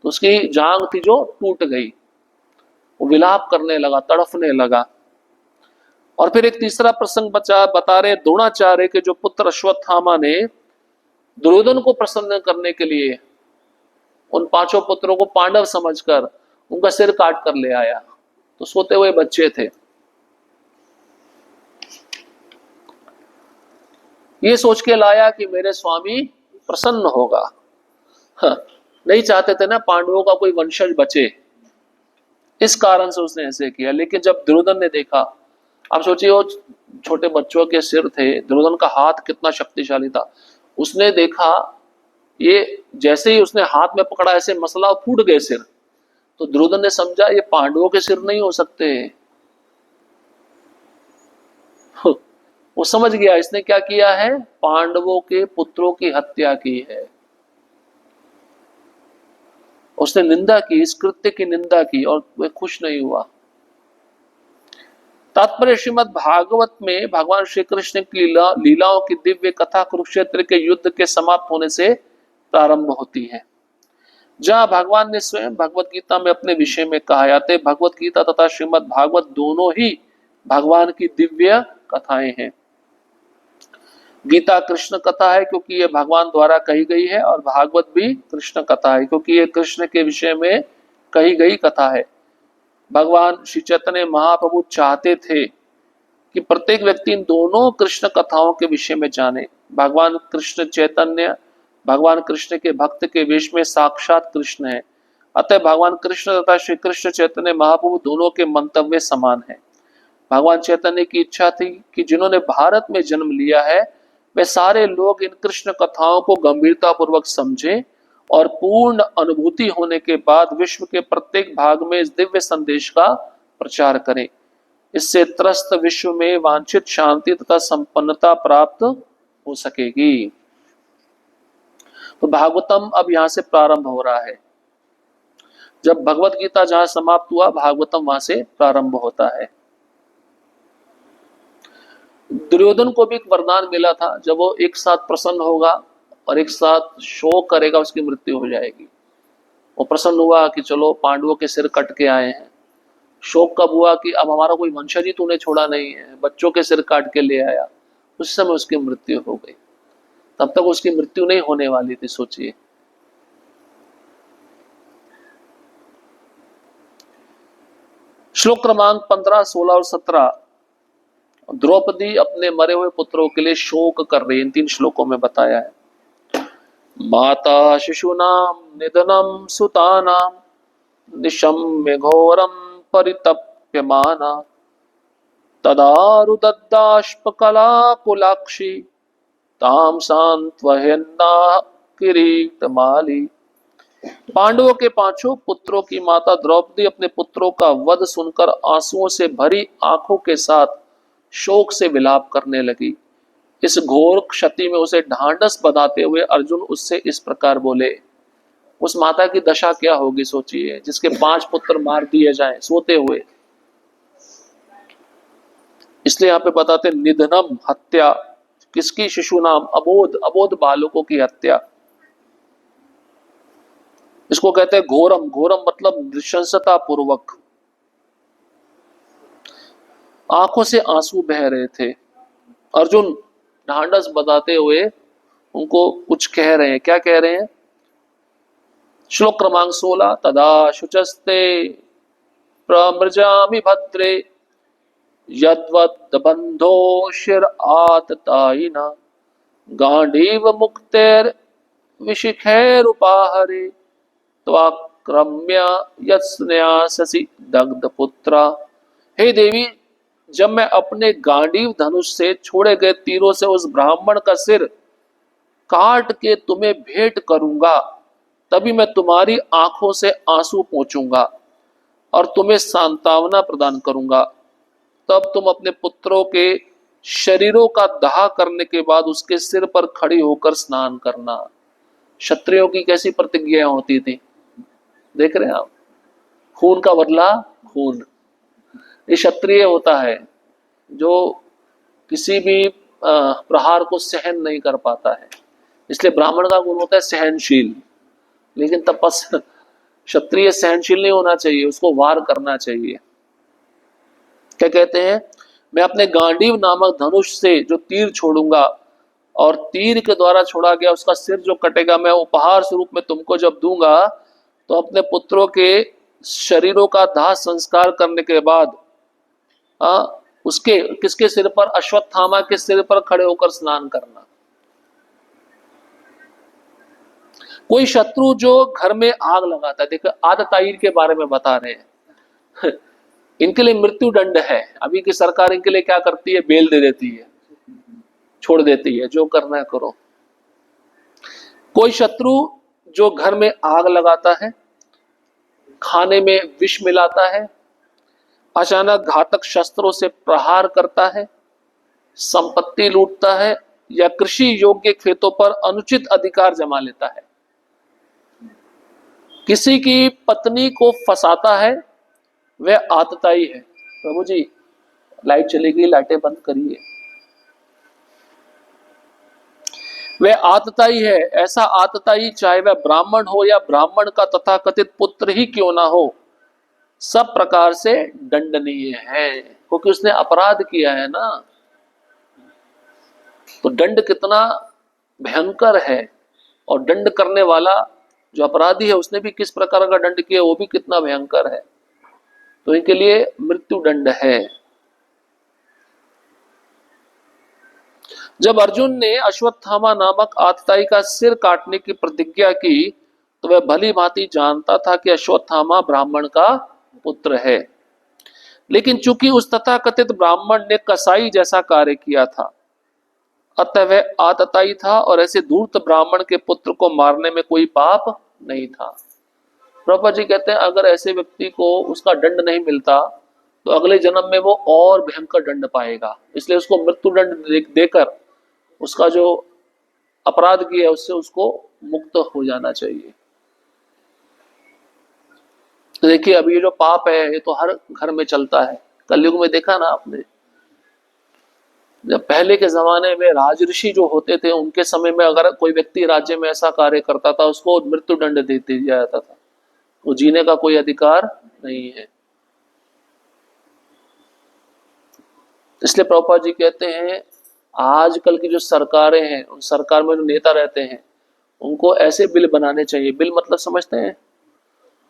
Speaker 1: तो उसकी जांग थी जो टूट गई, वो विलाप करने लगा, तड़फने लगा। और फिर एक तीसरा प्रसंग बता रहे द्रोणाचार्य के जो पुत्र अश्वत्थामा ने दुर्योधन को प्रसन्न करने के लिए उन 5 पुत्रों को पांडव समझकर उनका सिर काट कर ले आया, तो सोते हुए बच्चे थे। ये सोच के लाया कि मेरे स्वामी प्रसन्न होगा। हाँ, नहीं चाहते थे ना पांडवों का कोई वंशज बचे, इस कारण से उसने ऐसे किया। लेकिन जब दुर्योधन ने देखा, आप सोचिए वो छोटे बच्चों के सिर थे, दुर्योधन का हाथ कितना शक्तिशाली था, उसने देखा ये जैसे ही उसने हाथ में पकड़ा ऐसे मसला फूट गए सिर, तो दुर्योधन ने समझा ये पांडवों के सिर नहीं हो सकते। वो समझ गया इसने क्या किया है, पांडवों के पुत्रों की हत्या की है। उसने निंदा की, इस कृत्य की निंदा की और वह खुश नहीं हुआ। तात्पर्य श्रीमद् भागवत में भगवान श्री कृष्ण की लीलाओं की दिव्य कथा कुरुक्षेत्र के युद्ध के समाप्त होने से प्रारंभ होती है, जहां भगवान ने स्वयं भगवत गीता में अपने विषय में कहा, याते भगवत गीता तथा श्रीमद् भागवत दोनों ही भगवान की दिव्य कथाएं हैं। गीता कृष्ण कथा है क्योंकि ये भगवान द्वारा कही गई है, और भागवत भी कृष्ण कथा है क्योंकि ये कृष्ण के विषय में कही गई कथा है। भगवान श्री चैतन्य महाप्रभु चाहते थे कि प्रत्येक व्यक्ति इन दोनों कृष्ण कथाओं के विषय में जाने। भगवान कृष्ण चैतन्य भगवान कृष्ण के भक्त के वेश में साक्षात कृष्ण है, अतः भगवान कृष्ण तथा श्री कृष्ण चैतन्य महाप्रभु दोनों के मंतव्य समान है। भगवान चैतन्य की इच्छा थी कि जिन्होंने भारत में जन्म लिया है वे सारे लोग इन कृष्ण कथाओं को गंभीरता पूर्वक समझें और पूर्ण अनुभूति होने के बाद विश्व के प्रत्येक भाग में इस दिव्य संदेश का प्रचार करें। इससे त्रस्त विश्व में वांछित शांति तथा संपन्नता प्राप्त हो सकेगी। तो भागवतम अब यहां से प्रारंभ हो रहा है। जब भगवत गीता जहां समाप्त हुआ, भागवतम वहां से प्रारंभ होता है। दुर्योधन को भी एक वरदान मिला था, जब वो एक साथ प्रसन्न होगा और एक साथ शोक करेगा उसकी मृत्यु हो जाएगी। वो प्रसन्न हुआ कि चलो पांडवों के सिर कट के आए हैं। शोक कब हुआ कि अब हमारा कोई वंशज ही तूने छोड़ा नहीं है, बच्चों के सिर काट के ले आया। उस समय उसकी मृत्यु हो गई। तब तक उसकी मृत्यु नहीं होने वाली थी, सोचिए। श्लोक क्रमांक 15, 16 और 17 द्रौपदी अपने मरे हुए पुत्रों के लिए शोक कर रही है। इन 3 श्लोकों में बताया है। माता शिशूनाम निधनम सुतानाम निशम्य घोरम परितप्यमाना तदारुदद्दाष्पकलाकुलाक्षी ताम सांत्वयन्ना किरीटमाली। पांडवों के 5 पुत्रों की माता द्रौपदी अपने पुत्रों का वध सुनकर आंसुओं से भरी आंखों के साथ शोक से विलाप करने लगी। इस घोर क्षति में उसे ढांढस बंधाते हुए अर्जुन उससे इस प्रकार बोले। उस माता की दशा क्या होगी सोचिए, जिसके 5 पुत्र मार दिए जाएं सोते हुए। इसलिए यहाँ पे बताते निधनम, हत्या किसकी? शिशु नाम, अबोध बालकों की हत्या। इसको कहते हैं घोरम। घोरम मतलब नृशंसता पूर्वक। आंखों से आंसू बह रहे थे। अर्जुन ढांढस बताते हुए उनको कुछ कह रहे हैं। क्या कह रहे हैं? श्लोक क्रमांक 16 तदा शुचस्ते प्रमृजामि भद्रे यद्वत् बंधो शिर आततायिना गांडीव मुक्तेर विशिखैरुपाहरे त्वाक्रम्य यत्स्न्याससि दग्ध पुत्रा। हे देवी, जब मैं अपने गांडीव धनुष से छोड़े गए तीरों से उस ब्राह्मण का सिर काट के तुम्हें भेंट करूंगा, तभी मैं तुम्हारी आंखों से आंसू पोंछूंगा और तुम्हें सांत्वना प्रदान करूंगा। तब तुम अपने पुत्रों के शरीरों का दाह करने के बाद उसके सिर पर खड़ी होकर स्नान करना। क्षत्रियों की कैसी प्रतिज्ञा होती थी, देख रहे हैं आप? खून का बदला खून। ये क्षत्रिय होता है जो किसी भी प्रहार को सहन नहीं कर पाता है। इसलिए ब्राह्मण का गुण होता है सहनशील, लेकिन तपस्या क्षत्रिय सहनशील नहीं होना चाहिए, उसको वार करना चाहिए। क्या कहते हैं? मैं अपने गांडीव नामक धनुष से जो तीर छोड़ूंगा और तीर के द्वारा छोड़ा गया उसका सिर जो कटेगा, मैं उपहार स्वरूप में तुमको जब दूंगा, तो अपने पुत्रों के शरीरों का दाह संस्कार करने के बाद उसके किसके सिर पर? अश्वत्थामा के सिर पर खड़े होकर स्नान करना। कोई शत्रु जो घर में आग लगाता है, देखो आततायी के बारे में बता रहे हैं। इनके लिए मृत्यु दंड है। अभी की सरकार इनके लिए क्या करती है? बेल दे देती है, छोड़ देती है, जो करना है करो। कोई शत्रु जो घर में आग लगाता है, खाने में विष मिलाता है, अचानक घातक शस्त्रों से प्रहार करता है, संपत्ति लूटता है या कृषि योग्य खेतों पर अनुचित अधिकार जमा लेता है, किसी की पत्नी को फंसाता है, वह आतताई है। प्रभु जी लाइट चली गई, लाइटें बंद करिए। वह आतताई है। ऐसा आतताई चाहे वह ब्राह्मण हो या ब्राह्मण का तथाकथित पुत्र ही क्यों ना हो, सब प्रकार से दंडनीय है, क्योंकि उसने अपराध किया है ना। तो दंड कितना भयंकर है, और दंड करने वाला जो अपराधी है उसने भी किस प्रकार का दंड किया वो भी कितना भयंकर है। तो इनके लिए मृत्यु दंड है। जब अर्जुन ने अश्वत्थामा नामक आतताई का सिर काटने की प्रतिज्ञा की तो वह भली भांति जानता था कि अश्वत्थामा ब्राह्मण का पुत्र है, लेकिन चूंकि उस तथाकथित ब्राह्मण ने कसाई जैसा कार्य किया था, अतः वह आतताई था और ऐसे धूर्त ब्राह्मण के पुत्र को मारने में कोई पाप नहीं था। प्रभुपाद जी कहते हैं अगर ऐसे व्यक्ति को उसका दंड नहीं मिलता तो अगले जन्म में वो और भयंकर दंड पाएगा, इसलिए उसको मृत्यु दंड देकर उसका जो अपराध किया है उससे उसको मुक्त हो जाना चाहिए। तो देखिए अभी ये जो पाप है ये तो हर घर में चलता है। कलयुग में देखा ना आपने, जब पहले के जमाने में राजऋषि जो होते थे उनके समय में अगर कोई व्यक्ति राज्य में ऐसा कार्य करता था उसको मृत्यु दंड दे दिया जाता था, वो जीने का कोई अधिकार नहीं है। इसलिए प्रभुपाद जी कहते हैं आजकल की जो सरकारें हैं उन सरकार में जो नेता रहते हैं उनको ऐसे बिल बनाने चाहिए, बिल मतलब समझते हैं,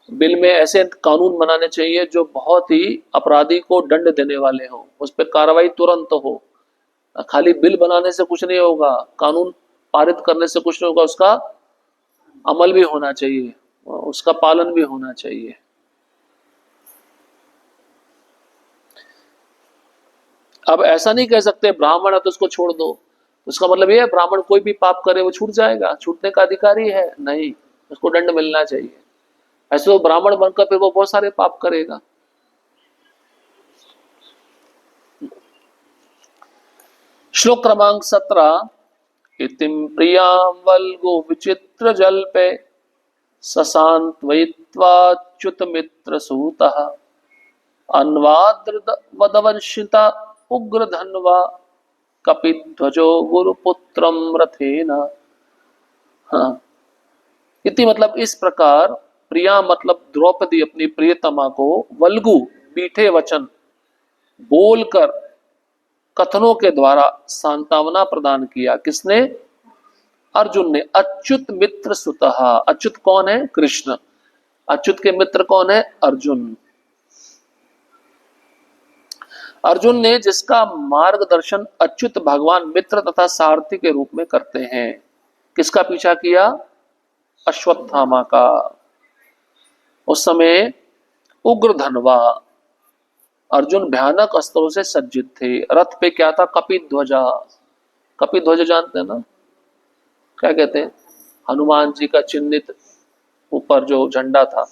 Speaker 1: बिल में ऐसे कानून बनाने चाहिए जो बहुत ही अपराधी को दंड देने वाले हो, उस पर कार्रवाई तुरंत हो। खाली बिल बनाने से कुछ नहीं होगा, कानून पारित करने से कुछ नहीं होगा, उसका अमल भी होना चाहिए, उसका पालन भी होना चाहिए। अब ऐसा नहीं कह सकते ब्राह्मण है तो उसको छोड़ दो, उसका मतलब ये है ब्राह्मण कोई भी पाप करे वो छूट जाएगा, छूटने का अधिकारी है नहीं, उसको दंड मिलना चाहिए। ऐसे वो ब्राह्मण बनकर फिर वो बहुत सारे पाप करेगा। श्लोक क्रमांक 17। इतिम प्रियां वल्गो विचित्र जल्पे ससान्त्वयित्वाच्युत मित्र सूतः अन्वाद्र वदवंशिता उग्र धन्वा कपिध्वजो गुरुपुत्रम रथेन। हाँ, इति मतलब इस प्रकार, प्रिया मतलब द्रौपदी अपनी प्रियतमा को वल्गु मीठे वचन बोलकर कथनों के द्वारा सांत्वना प्रदान किया। किसने? अर्जुन ने। अच्युत मित्र सुतः, अच्युत कौन है? कृष्ण। अच्युत के मित्र कौन है? अर्जुन। अर्जुन ने जिसका मार्गदर्शन अच्युत भगवान मित्र तथा सारथी के रूप में करते हैं, किसका पीछा किया? अश्वत्थामा का। उस समय उग्र धनवा, अर्जुन भयानक अस्त्रों से सज्जित थे। रथ पे क्या था? कपिध्वजा। कपिध्वजा जानते हैं ना, क्या कहते हैं? हनुमान जी का चिन्हित ऊपर जो झंडा था।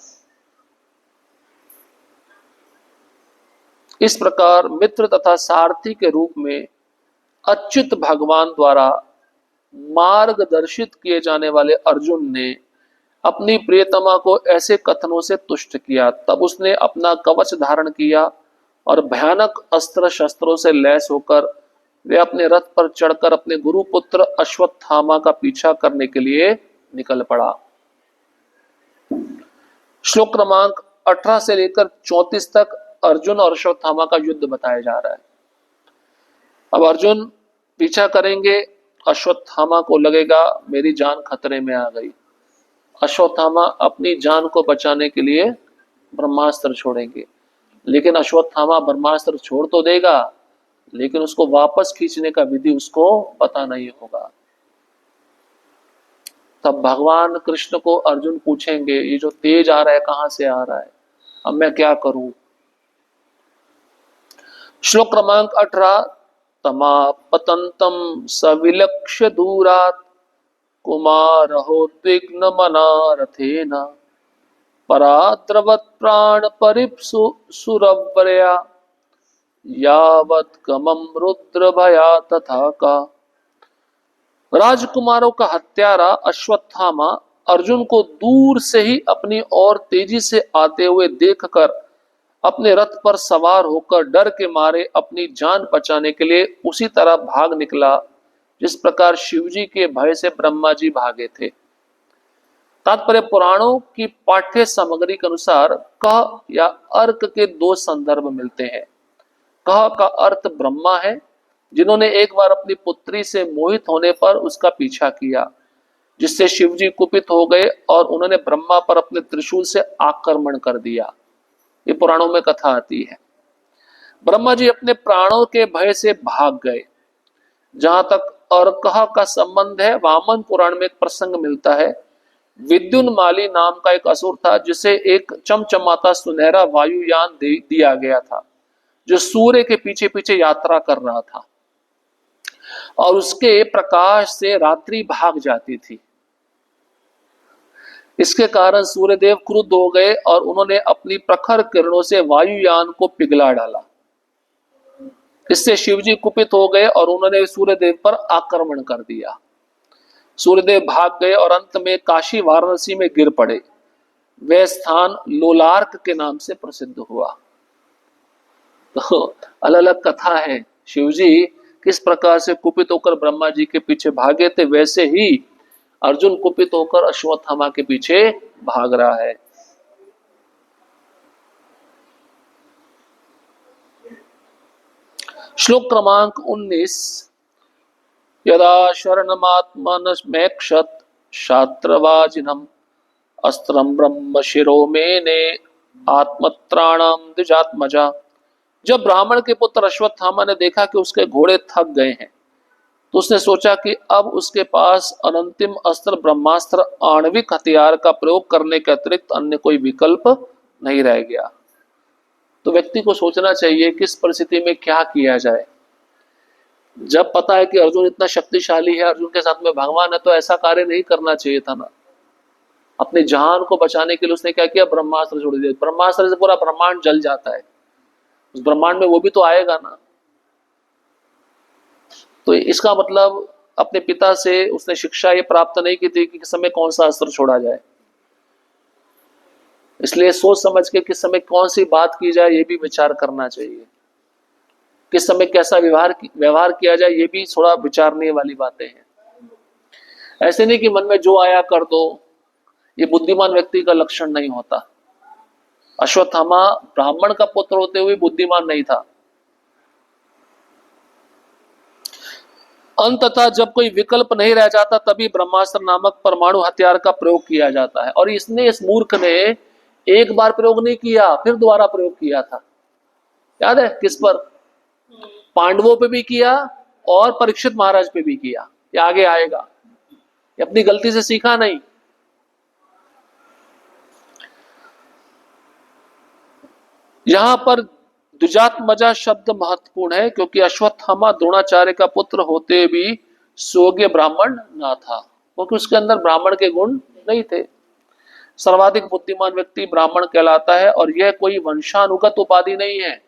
Speaker 1: इस प्रकार मित्र तथा सारथी के रूप में अच्युत भगवान द्वारा मार्गदर्शित किए जाने वाले अर्जुन ने अपनी प्रियतमा को ऐसे कथनों से तुष्ट किया। तब उसने अपना कवच धारण किया और भयानक अस्त्र शस्त्रों से लैस होकर वे अपने रथ पर चढ़कर अपने गुरुपुत्र अश्वत्थामा का पीछा करने के लिए निकल पड़ा। श्लोक क्रमांक 18 से लेकर 34 तक अर्जुन और अश्वत्थामा का युद्ध बताया जा रहा है। अब अर्जुन पीछा करेंगे, अश्वत्थामा को लगेगा मेरी जान खतरे में आ गई। अश्वत्थामा अपनी जान को बचाने के लिए ब्रह्मास्त्र छोड़ेंगे, लेकिन अश्वत्थामा ब्रह्मास्त्र छोड़ तो देगा लेकिन उसको वापस खींचने का विधि उसको पता नहीं होगा। तब भगवान कृष्ण को अर्जुन पूछेंगे ये जो तेज आ रहा है कहां से आ रहा है, अब मैं क्या करूं? श्लोक क्रमांक 18। तमापतंतम सविलक्ष्य दूरात् कुमारहोद्विग्न मनारथेन पराद्रवत् प्राण परिप्सु सुरव्रया यावत् कमं रुद्र भया तथा का। राजकुमारों का हत्यारा अश्वत्थामा अर्जुन को दूर से ही अपनी ओर तेजी से आते हुए देखकर अपने रथ पर सवार होकर डर के मारे अपनी जान बचाने के लिए उसी तरह भाग निकला जिस प्रकार शिवजी के भय से ब्रह्मा जी भागे थे। तात्पर्य पुराणों की पाठ्य सामग्री के अनुसार कह या अर्क के दो संदर्भ मिलते हैं। कह का अर्थ ब्रह्मा है जिन्होंने एक बार अपनी पुत्री से मोहित होने पर उसका पीछा किया, जिससे शिवजी कुपित हो गए और उन्होंने ब्रह्मा पर अपने त्रिशूल से आक्रमण कर दिया। ये पुराणों में कथा आती है। ब्रह्मा जी अपने प्राणों के भय से भाग गए। जहां तक अर्कह का संबंध है, वामन पुराण में एक प्रसंग मिलता है। विद्युन्माली नाम का एक असुर था, जिसे एक चमचमाता सुनहरा वायुयान दिया गया था, जो सूर्य के पीछे पीछे यात्रा कर रहा था और उसके प्रकाश से रात्रि भाग जाती थी। इसके कारण सूर्यदेव क्रुद्ध हो गए और उन्होंने अपनी प्रखर किरणों से वायुयान को पिघला डाला। इससे शिवजी कुपित हो गए और उन्होंने सूर्यदेव पर आक्रमण कर दिया। सूर्यदेव भाग गए और अंत में काशी वाराणसी में गिर पड़े। वह स्थान लोलार्क के नाम से प्रसिद्ध हुआ। तो अलग अलग कथा है। शिवजी किस प्रकार से कुपित होकर ब्रह्मा जी के पीछे भागे थे, वैसे ही अर्जुन कुपित होकर अश्वत्थामा के पीछे भाग रहा है। श्लोक क्रमांक 19। यदा शरणमात्मनमेक्षत शात्रवाजिनम अस्त्रम ब्रह्म शिरो मेने आत्मत्राणम द्विजात्मजा। जब ब्राह्मण के पुत्र अश्वत्थामा ने देखा कि उसके घोड़े थक गए हैं, तो उसने सोचा कि अब उसके पास अनंतिम अस्त्र ब्रह्मास्त्र आणविक हथियार का प्रयोग करने के अतिरिक्त अन्य कोई विकल्प नहीं रह गया। तो व्यक्ति को सोचना चाहिए किस परिस्थिति में क्या किया जाए। जब पता है कि अर्जुन इतना शक्तिशाली है, अर्जुन के साथ में भगवान है, तो ऐसा कार्य नहीं करना चाहिए था ना। अपनी जान को बचाने के लिए उसने क्या किया, ब्रह्मास्त्र छोड़ दिया। ब्रह्मास्त्र से पूरा ब्रह्मांड जल जाता है, उस ब्रह्मांड में वो भी तो आएगा ना। तो इसका मतलब अपने पिता से उसने शिक्षा ये प्राप्त नहीं की थी कि किस समय कौन सा अस्त्र छोड़ा जाए। इसलिए सोच समझ के किस समय कौन सी बात की जाए, ये भी विचार करना चाहिए। किस समय कैसा व्यवहार किया जाए, ये भी थोड़ा विचारने वाली बातें हैं। ऐसे नहीं कि मन में जो आया कर दो, ये बुद्धिमान व्यक्ति का लक्षण नहीं होता। अश्वत्थामा ब्राह्मण का पुत्र होते हुए बुद्धिमान नहीं था। अंततः जब कोई विकल्प नहीं रह जाता, तभी ब्रह्मास्त्र नामक परमाणु हथियार का प्रयोग किया जाता है। और इसने, इस मूर्ख ने एक बार प्रयोग नहीं किया, फिर दोबारा प्रयोग किया था। याद है किस पर? पांडवों पे भी किया और परीक्षित महाराज पे भी किया। ये आगे आएगा। ये अपनी गलती से सीखा नहीं। यहां पर द्विजात्मजा शब्द महत्वपूर्ण है, क्योंकि अश्वत्थामा द्रोणाचार्य का पुत्र होते भी स्वर्गीय ब्राह्मण ना था, क्योंकि उसके अंदर ब्राह्मण के गुण नहीं थे। सर्वाधिक बुद्धिमान व्यक्ति ब्राह्मण कहलाता है, और यह कोई वंशानुगत उपाधि नहीं है।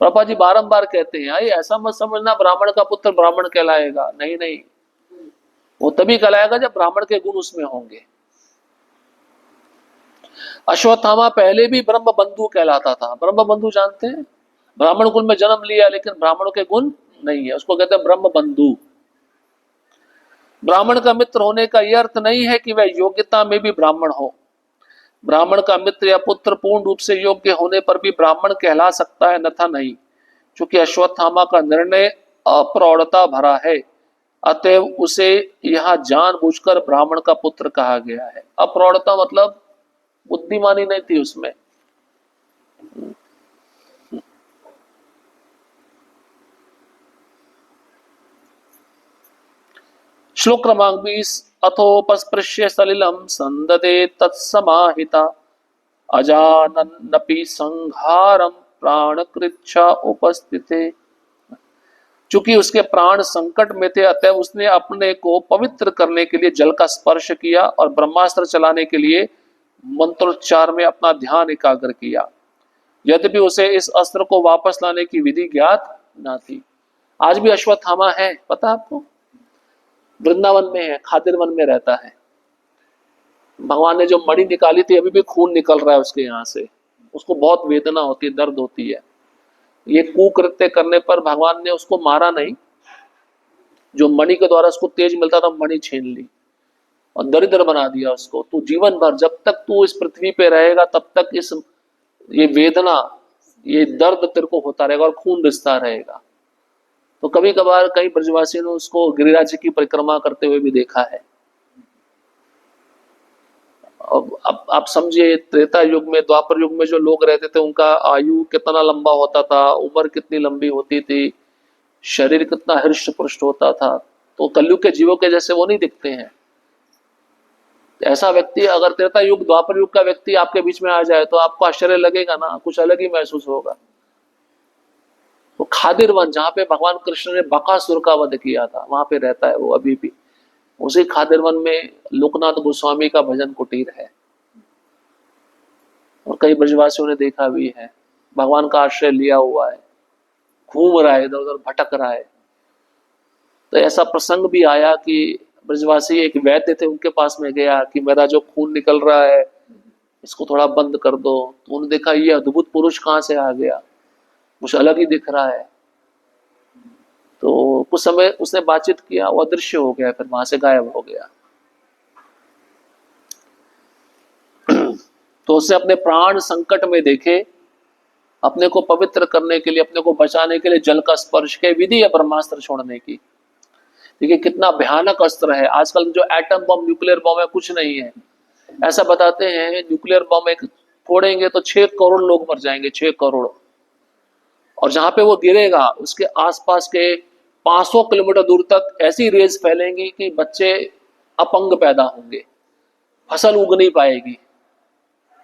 Speaker 1: प्रभा जी बारंबार कहते हैं, आई ऐसा मत समझना ब्राह्मण का पुत्र ब्राह्मण कहलाएगा। नहीं नहीं, वो तभी कहलाएगा जब ब्राह्मण के गुण उसमें होंगे। अश्वत्थामा पहले भी ब्रह्म बंधु कहलाता था। ब्रह्म बंधु जानते हैं? ब्राह्मण कुल में जन्म लिया, लेकिन ब्राह्मणों के गुण नहीं है, उसको कहते हैं ब्रह्म बंधु। ब्राह्मण का मित्र होने का यह अर्थ नहीं है कि वह योग्यता में भी ब्राह्मण हो। ब्राह्मण का मित्र या पुत्र पूर्ण रूप से योग्य होने पर भी ब्राह्मण कहला सकता है, अन्यथा नहीं। क्योंकि अश्वत्थामा का निर्णय अप्रौढ़ता भरा है, अतएव उसे यहाँ जानबूझकर ब्राह्मण का पुत्र कहा गया है। अप्रौढ़ता मतलब बुद्धिमानी नहीं थी उसमें। श्लोक क्रमांक 20। अथोपस्पृश्य सलिलम संददे तत्समाहिता अजानन्नपि संहारम प्राणकृच्छा उपस्थिते। चूंकि उसके प्राण संकट में थे, अतः उसने अपने को पवित्र करने के लिए जल का स्पर्श किया और ब्रह्मास्त्र चलाने के लिए मंत्रोच्चार में अपना ध्यान एकाग्र किया। यद्यपि उसे इस अस्त्र को वापस लाने की विधि ज्ञात न थी। आज भी अश्वत्थामा है, पता आपको? वृंदावन में है, खादिर वन में रहता है। भगवान ने जो मणि निकाली थी, अभी भी खून निकल रहा है उसके यहाँ से। उसको बहुत वेदना होती है, दर्द होती है। ये कुकृत्य करने पर भगवान ने उसको मारा नहीं, जो मणि के द्वारा उसको तेज मिलता था, मणि छीन ली और दरिद्र बना दिया उसको। तू जीवन भर, जब तक तू इस पृथ्वी पे रहेगा, तब तक ये वेदना, ये दर्द तेरे को होता रहेगा और खून रिसता रहेगा। तो कभी कभार कई ब्रजवासियों ने उसको गिरिराज जी की परिक्रमा करते हुए भी देखा है। अब आप समझिए, त्रेता युग में, द्वापर युग में जो लोग रहते थे उनका आयु कितना लंबा होता था, उम्र कितनी लंबी होती थी, शरीर कितना हृष्ट पुष्ट होता था। तो कलयुग के जीवों के जैसे वो नहीं दिखते हैं। ऐसा व्यक्ति अगर त्रेता युग द्वापर युग का व्यक्ति आपके बीच में आ जाए तो आपको आश्चर्य लगेगा ना, कुछ अलग ही महसूस होगा। तो खादिर वन, जहां पे भगवान कृष्ण ने बकासुर का वध किया था, वहां पे रहता है वो अभी भी। उसी खादिर वन में लोकनाथ गोस्वामी का भजन कुटीर है और कई ब्रजवासियों ने देखा भी है। भगवान का आश्रय लिया हुआ है, घूम रहा है, इधर उधर भटक रहा है। तो ऐसा प्रसंग भी आया कि ब्रजवासी एक वैद्य थे, उनके पास में गया कि मेरा जो खून निकल रहा है इसको थोड़ा बंद कर दो। तो उन्होंने देखा ये अद्भुत पुरुष कहाँ से आ गया, कुछ अलग ही दिख रहा है। तो कुछ समय उसने बातचीत किया, वो अदृश्य हो गया, फिर वहां से गायब हो गया। तो उसने अपने प्राण संकट में देखे, अपने को पवित्र करने के लिए, अपने को बचाने के लिए जल का स्पर्श के विधि है ब्रह्मास्त्र छोड़ने की। देखिए कितना भयानक अस्त्र है। आजकल जो एटम बम, न्यूक्लियर बम है, कुछ नहीं है। ऐसा बताते हैं न्यूक्लियर बम एक फोड़ेंगे तो 6 करोड़ लोग मर जाएंगे, 6 करोड़। और जहां पे वो गिरेगा उसके आसपास के 500 किलोमीटर दूर तक ऐसी रेज फैलेंगी कि बच्चे अपंग पैदा होंगे, फसल उग नहीं पाएगी।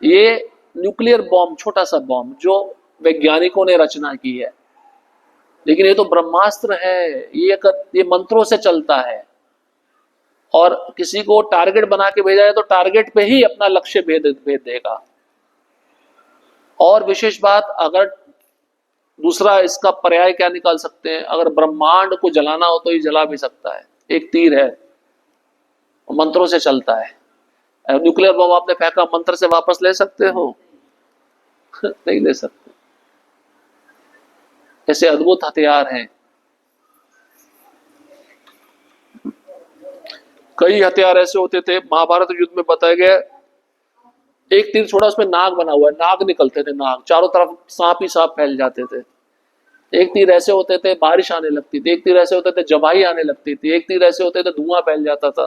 Speaker 1: ये न्यूक्लियर बॉम्ब, छोटा सा बॉम्ब जो वैज्ञानिकों ने रचना की है, लेकिन ये तो ब्रह्मास्त्र है। ये मंत्रों से चलता है और किसी को टारगेट बना के भेजा जाए तो टारगेट पे ही अपना लक्ष्य भेद देगा। और विशेष बात, अगर दूसरा इसका पर्याय क्या निकाल सकते हैं, अगर ब्रह्मांड को जलाना हो तो ये जला भी सकता है। एक तीर है, मंत्रों से चलता है। न्यूक्लियर बम आपने फेंका, मंत्र से वापस ले सकते हो? नहीं ले सकते। ऐसे अद्भुत हथियार हैं। कई हथियार ऐसे होते थे, महाभारत युद्ध में बताया गया, एक तीर छोड़ा उसमें नाग बना हुआ है, नाग निकलते थे, नाग चारों तरफ सांप ही सांप फैल जाते थे। एक तीर ऐसे होते थे बारिश आने लगती थी, एक तीर ऐसे होते थे जवाही आने लगती थी, एक तीर ऐसे होते थे धुआं फैल जाता था,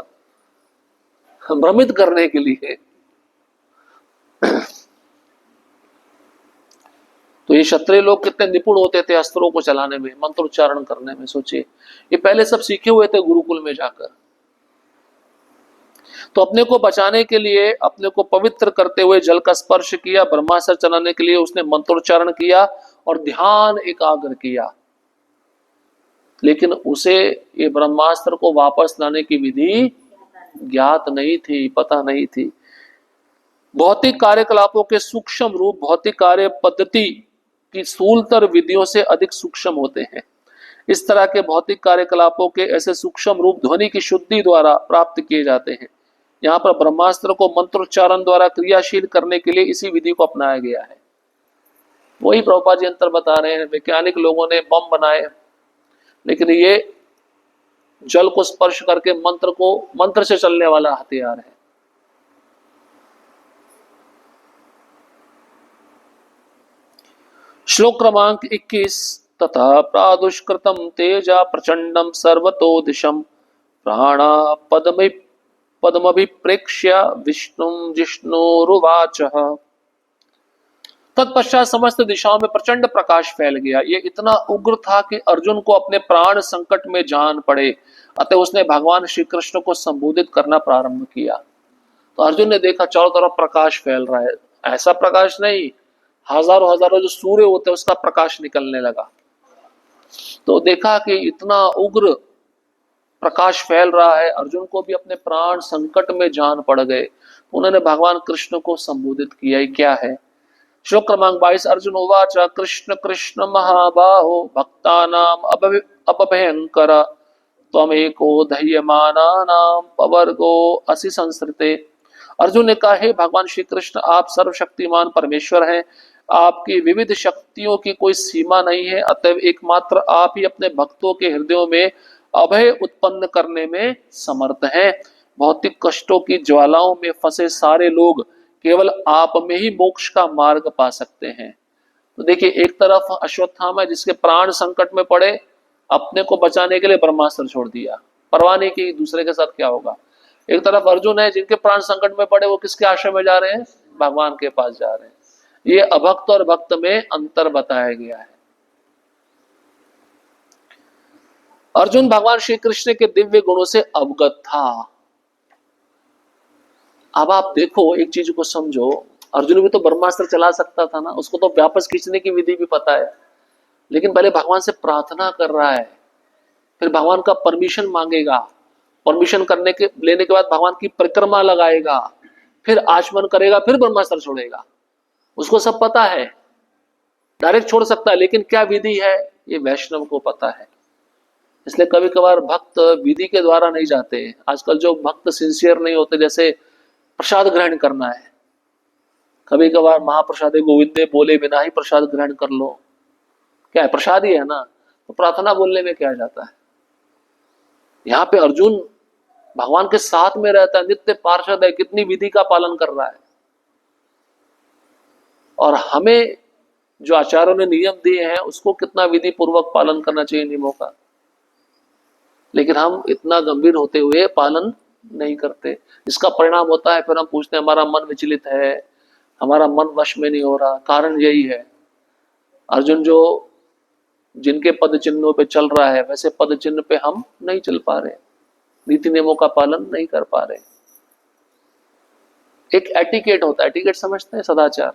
Speaker 1: भ्रमित करने के लिए। तो ये क्षत्रिय लोग कितने निपुण होते थे अस्त्रों को चलाने में, मंत्रोच्चारण करने में। सोचिए, ये पहले सब सीखे हुए थे गुरुकुल में जाकर। तो अपने को बचाने के लिए, अपने को पवित्र करते हुए जल का स्पर्श किया, ब्रह्मास्त्र चलाने के लिए उसने मंत्रोच्चारण किया और ध्यान एकाग्र किया। लेकिन उसे ये ब्रह्मास्त्र को वापस लाने की विधि ज्ञात नहीं थी, पता नहीं थी। भौतिक कार्यकलापों के सूक्ष्म रूप भौतिक कार्य पद्धति की स्थूलतर विधियों से अधिक सूक्ष्म होते हैं। इस तरह के भौतिक कार्यकलापों के ऐसे सूक्ष्म रूप ध्वनि की शुद्धि द्वारा प्राप्त किए जाते हैं। यहाँ पर ब्रह्मास्त्र को मंत्रोच्चारण द्वारा क्रियाशील करने के लिए इसी विधि को अपनाया गया है। वही प्रभुपाद जी अंतर बता रहे हैं। वैज्ञानिक लोगों ने बम बनाए, लेकिन ये जल को स्पर्श करके मंत्र से चलने वाला हथियार है। श्लोक क्रमांक 21। तथा प्रादुष्कृतम तेजा प्रचंडम सर्वतो दिशम प्राणा पदमभिप्रेक्ष्य विष्णुं जिष्णुरुवाचः। तत्पश्चात समस्त दिशाओं में प्रचंड प्रकाश फैल गया। ये इतना उग्र था कि अर्जुन को अपने प्राण संकट में जान पड़े। अतः उसने भगवान श्री कृष्ण को संबोधित करना प्रारंभ किया। तो अर्जुन ने देखा चारों तरफ प्रकाश फैल रहा है। ऐसा प्रकाश नहीं, हजारों हजारों जो सूर्य होते हैं उसका प्रकाश निकलने लगा। तो देखा कि इतना उग्र प्रकाश फैल रहा है, अर्जुन को भी अपने प्राण संकट में जान पड़ गए। उन्होंने भगवान कृष्ण को संबोधित किया। ये क्या है? श्लोक क्रमांक 22। अर्जुन उवाच कृष्ण कृष्ण महाबाहो भक्तानाम अपभयंकर त्वमेको दह्यमानानां पवर्गो असि संसृते। अर्जुन ने कहा, हे भगवान श्री कृष्ण, आप सर्वशक्तिमान परमेश्वर हैं, आपकी विविध शक्तियों की कोई सीमा नहीं है। अतएव एकमात्र आप ही अपने भक्तों के हृदयों में अभय उत्पन्न करने में समर्थ हैं। भौतिक कष्टों की ज्वालाओं में फंसे सारे लोग केवल आप में ही मोक्ष का मार्ग पा सकते हैं। तो देखिए, एक तरफ अश्वत्थामा जिसके प्राण संकट में पड़े, अपने को बचाने के लिए ब्रह्मास्त्र छोड़ दिया, परवाह नहीं की दूसरे के साथ क्या होगा। एक तरफ अर्जुन है जिनके प्राण संकट में पड़े, वो किसके आश्रय में जा रहे हैं? भगवान के पास जा रहे हैं। ये अभक्त और भक्त में अंतर बताया गया है। अर्जुन भगवान श्री कृष्ण के दिव्य गुणों से अवगत था। अब आप देखो, एक चीज को समझो, अर्जुन भी तो ब्रह्मास्त्र चला सकता था ना, उसको तो वापस खींचने की विधि भी पता है, लेकिन पहले भगवान से प्रार्थना कर रहा है, फिर भगवान का परमिशन मांगेगा, परमिशन करने के लेने के बाद भगवान की परिक्रमा लगाएगा, फिर आचमन करेगा, फिर ब्रह्मास्त्र छोड़ेगा। उसको सब पता है, डायरेक्ट छोड़ सकता है, लेकिन क्या विधि है ये वैष्णव को पता है। इसलिए कभी कभार भक्त विधि के द्वारा नहीं जाते। आजकल जो भक्त सिंसियर नहीं होते, जैसे प्रसाद ग्रहण करना है, कभी कभार महाप्रसादे गोविंदे बोले बिना ही प्रसाद ग्रहण कर लो, क्या है, प्रसाद ही है ना, तो प्रार्थना बोलने में क्या जाता है। यहाँ पे अर्जुन भगवान के साथ में रहता है, नित्य पार्षद है, कितनी विधि का पालन कर रहा है। और हमें जो आचार्यों ने नियम दिए हैं उसको कितना विधि पूर्वक पालन करना चाहिए नियमों का, लेकिन हम इतना गंभीर होते हुए पालन नहीं करते। इसका परिणाम होता है फिर हम पूछते हैं हमारा मन विचलित है, हमारा मन वश में नहीं हो रहा। कारण यही है, अर्जुन जो जिनके पद चिन्हों पे चल रहा है वैसे पद चिन्ह पे हम नहीं चल पा रहे, नीति नियमों का पालन नहीं कर पा रहे। एक एटिकेट होता है, एटिकेट समझते हैं, सदाचार।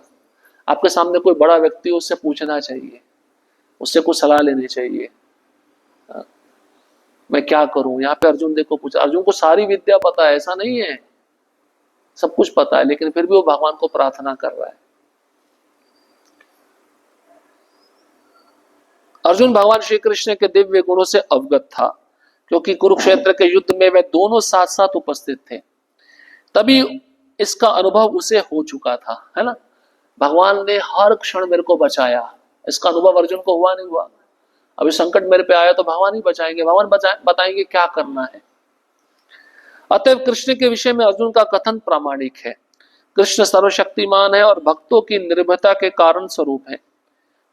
Speaker 1: आपके सामने कोई बड़ा व्यक्ति हो, उससे पूछना चाहिए, उससे कुछ सलाह लेनी चाहिए, मैं क्या करूं। यहाँ पे अर्जुन देखो पूछा, अर्जुन को सारी विद्या पता है, ऐसा नहीं है, सब कुछ पता है, लेकिन फिर भी वो भगवान को प्रार्थना कर रहा है। अर्जुन भगवान श्री कृष्ण के दिव्य गुणों से अवगत था, क्योंकि कुरुक्षेत्र के युद्ध में वे दोनों साथ साथ उपस्थित थे, तभी इसका अनुभव उसे हो चुका था, है ना। भगवान ने हर क्षण मेरे को बचाया, इसका अनुभव अर्जुन को हुआ नहीं हुआ। अभी संकट मेरे पे आया तो भगवान ही बचाएंगे, भगवान बताएंगे क्या करना है। अतएव कृष्ण के विषय में अर्जुन का कथन प्रामाणिक है। कृष्ण सर्वशक्तिमान है और भक्तों की निर्भयता के कारण स्वरूप है।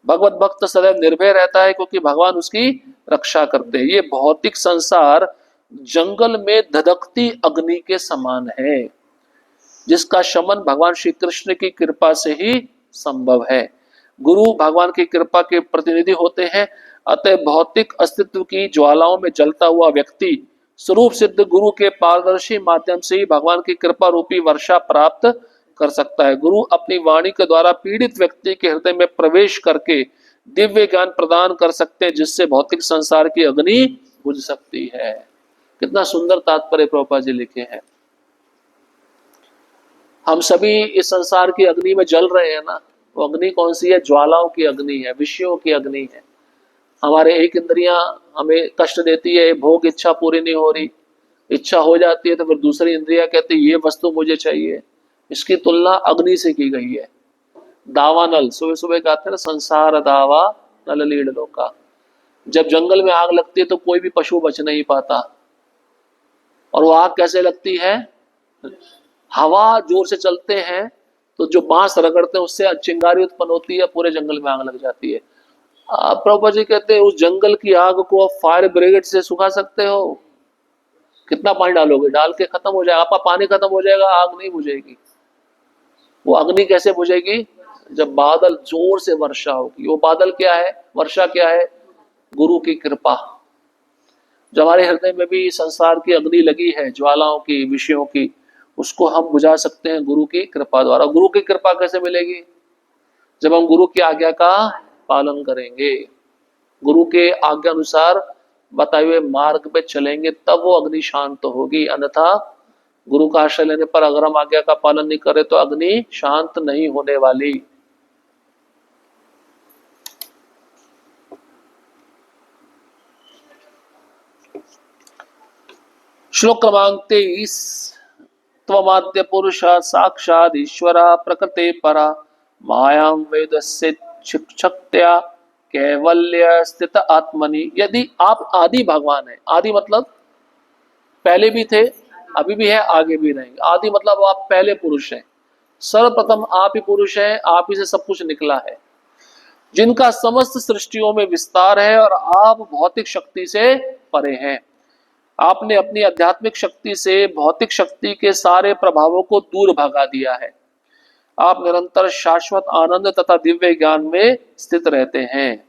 Speaker 1: भगवत भक्त सदैव निर्भय रहता है क्योंकि भगवान उसकी रक्षा करते हैं। ये भौतिक संसार जंगल में धधकती अग्नि के समान है, जिसका शमन भगवान श्री कृष्ण की कृपा से ही संभव है। गुरु भगवान की कृपा के प्रतिनिधि होते हैं, अतः भौतिक अस्तित्व की ज्वालाओं में जलता हुआ व्यक्ति स्वरूप सिद्ध गुरु के पारदर्शी माध्यम से ही भगवान की कृपा रूपी वर्षा प्राप्त कर सकता है। गुरु अपनी वाणी के द्वारा पीड़ित व्यक्ति के हृदय में प्रवेश करके दिव्य ज्ञान प्रदान कर सकते हैं, जिससे भौतिक संसार की अग्नि बुझ सकती है। कितना सुंदर तात्पर्य प्रभुपाद जी लिखे हैं। हम सभी इस संसार की अग्नि में जल रहे हैं ना, वो अग्नि कौन सी है? ज्वालाओं की अग्नि है, विषयों की अग्नि है। हमारे एक इंद्रियां हमें कष्ट देती है, भोग इच्छा पूरी नहीं हो रही, इच्छा हो जाती है तो फिर दूसरी इंद्रियां कहती है ये वस्तु मुझे चाहिए। इसकी तुलना अग्नि से की गई है। दावा नल, सुबह सुबह कहते हैं ना, संसार दावा नल लीड लोका। जब जंगल में आग लगती है तो कोई भी पशु बच नहीं पाता, और वो आग कैसे लगती है? हवा जोर से चलते हैं तो जो बांस रगड़ते हैं उससे चिंगारी उत्पन्न होती है, पूरे जंगल में आग लग जाती है। प्रभुपाद जी कहते हैं उस जंगल की आग को आप फायर ब्रिगेड से सुखा सकते हो। कितना पानी डालोगे, डाल के खत्म हो जाएगा, आपका पानी खत्म हो जाएगा, आग नहीं बुझेगी। वो अग्नि कैसे बुझेगी? जब बादल जोर से वर्षा होगी। वो बादल क्या है, वर्षा क्या है? गुरु की कृपा। जो हमारे हृदय में भी संसार की अग्नि लगी है, ज्वालाओं की, विषयों की, उसको हम बुझा सकते हैं गुरु की कृपा द्वारा। गुरु की कृपा कैसे मिलेगी? जब हम गुरु की आज्ञा का पालन करेंगे, गुरु के आज्ञा अनुसार बताए हुए मार्ग पे चलेंगे, तब वो अग्नि शांत होगी। अन्यथा गुरु का आश्रय लेने पर अगर हम आज्ञा का पालन नहीं करें तो अग्नि शांत नहीं होने वाली। श्लोक क्रमांक 23। त्वमाद्य पुरुष साक्षाद ईश्वरा प्रकृते परा मायां वेदस्य शिक्षक्त्या कैवल्य स्थित आत्मनि। यदि आप आदि भगवान है, आदि मतलब पहले भी थे, अभी भी है, आगे भी रहेंगे। आदि मतलब आप पहले पुरुष हैं, सर्वप्रथम आप ही पुरुष हैं, आप ही से सब कुछ निकला है। जिनका समस्त सृष्टियों में विस्तार है और आप भौतिक शक्ति से परे हैं। आपने अपनी आध्यात्मिक शक्ति से भौतिक शक्ति के सारे प्रभावों को दूर भगा दिया है। आप निरंतर शाश्वत आनंद तथा दिव्य ज्ञान में स्थित रहते हैं।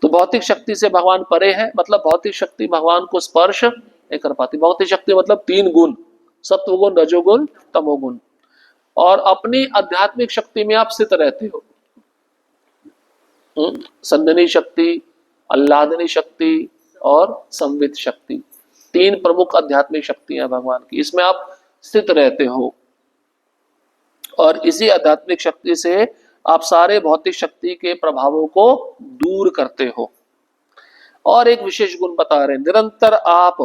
Speaker 1: तो भौतिक शक्ति से भगवान परे है, मतलब भौतिक शक्ति भगवान को स्पर्श नहीं कर पाती। भौतिक शक्ति मतलब 3 गुण, सत्वगुण, रजोगुण, तमोगुण। और अपनी आध्यात्मिक शक्ति में आप स्थित रहते हो। संदनी शक्ति, आह्लादनी शक्ति और संवित शक्ति, 3 प्रमुख आध्यात्मिक शक्तियां भगवान की, इसमें आप स्थित रहते हो। और इसी आध्यात्मिक शक्ति से आप सारे भौतिक शक्ति के प्रभावों को दूर करते हो। और एक विशेष गुण बता रहे हैं, निरंतर आप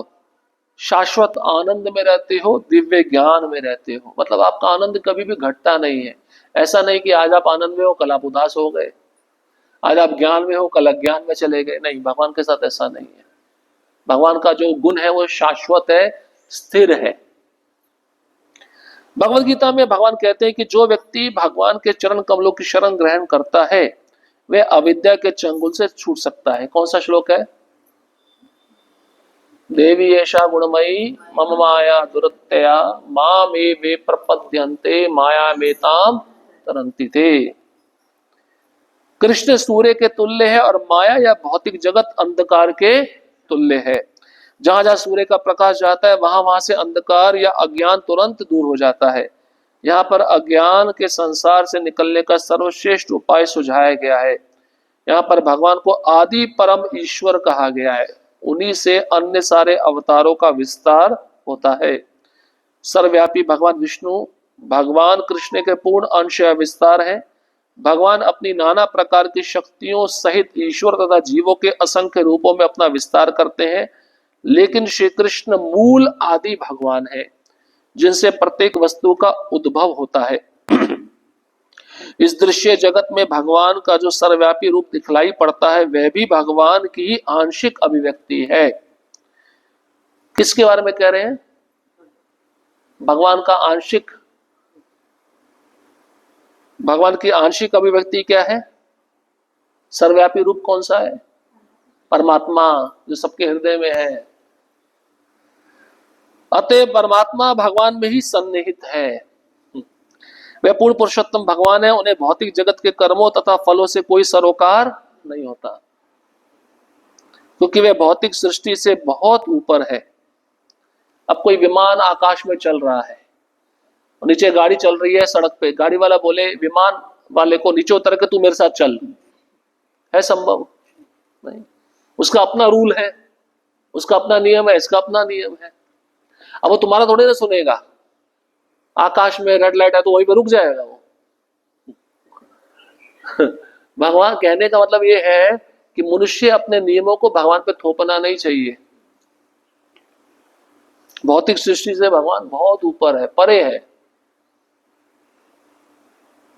Speaker 1: शाश्वत आनंद में रहते हो, दिव्य ज्ञान में रहते हो। मतलब आपका आनंद कभी भी घटता नहीं है। ऐसा नहीं कि आज आप आनंद में हो, कल आप उदास हो गए, आज आप ज्ञान में हो, कल अज्ञान में चले गए। नहीं, भगवान के साथ ऐसा नहीं है। भगवान का जो गुण है वो शाश्वत है, स्थिर है। भगवद गीता में भगवान कहते हैं कि जो व्यक्ति भगवान के चरण कमलों की शरण ग्रहण करता है वह अविद्या के चंगुल से छूट सकता है। कौन सा श्लोक है? देवी ऐशा गुणमयी मम माया दुरत्यया माम वे प्रपद्यन्ते माया मेताम तरन्ति थे। कृष्ण सूर्य के तुल्य है और माया या भौतिक जगत अंधकार के तुल्य है। जहां जहां सूर्य का प्रकाश जाता है वहां वहां से अंधकार या अज्ञान तुरंत दूर हो जाता है। यहाँ पर अज्ञान के संसार से निकलने का सर्वश्रेष्ठ उपाय सुझाया गया है। यहाँ पर भगवान को आदि परम ईश्वर कहा गया है। उन्हीं से अन्य सारे अवतारों का विस्तार होता है। सर्वव्यापी भगवान विष्णु भगवान कृष्ण के पूर्ण अंश या विस्तार है। भगवान अपनी नाना प्रकार की शक्तियों सहित ईश्वर तथा जीवों के असंख्य रूपों में अपना विस्तार करते हैं। लेकिन श्री कृष्ण मूल आदि भगवान है, जिनसे प्रत्येक वस्तु का उद्भव होता है। इस दृश्य जगत में भगवान का जो सर्वव्यापी रूप दिखलाई पड़ता है वह भी भगवान की आंशिक अभिव्यक्ति है। किसके बारे में कह रहे हैं? भगवान का आंशिक, भगवान की आंशिक अभिव्यक्ति क्या है? सर्वव्यापी रूप कौन सा है? परमात्मा, जो सबके हृदय में है। अतः परमात्मा भगवान में ही सन्निहित है। वह पूर्ण पुरुषोत्तम भगवान है। उन्हें भौतिक जगत के कर्मों तथा फलों से कोई सरोकार नहीं होता, क्योंकि वह भौतिक सृष्टि से बहुत ऊपर है। अब कोई विमान आकाश में चल रहा है और नीचे गाड़ी चल रही है सड़क पे, गाड़ी वाला बोले विमान वाले को नीचे उतर के तू मेरे साथ चल, है संभव? नहीं। उसका अपना रूल है, उसका अपना नियम है, इसका अपना नियम है। अब वो तुम्हारा थोड़े ना सुनेगा। आकाश में रेड लाइट है तो वहीं पे रुक जाएगा वो। भगवान कहने का मतलब ये है कि मनुष्य अपने नियमों को भगवान पे थोपना नहीं चाहिए। भौतिक सृष्टि से भगवान बहुत ऊपर है, परे है।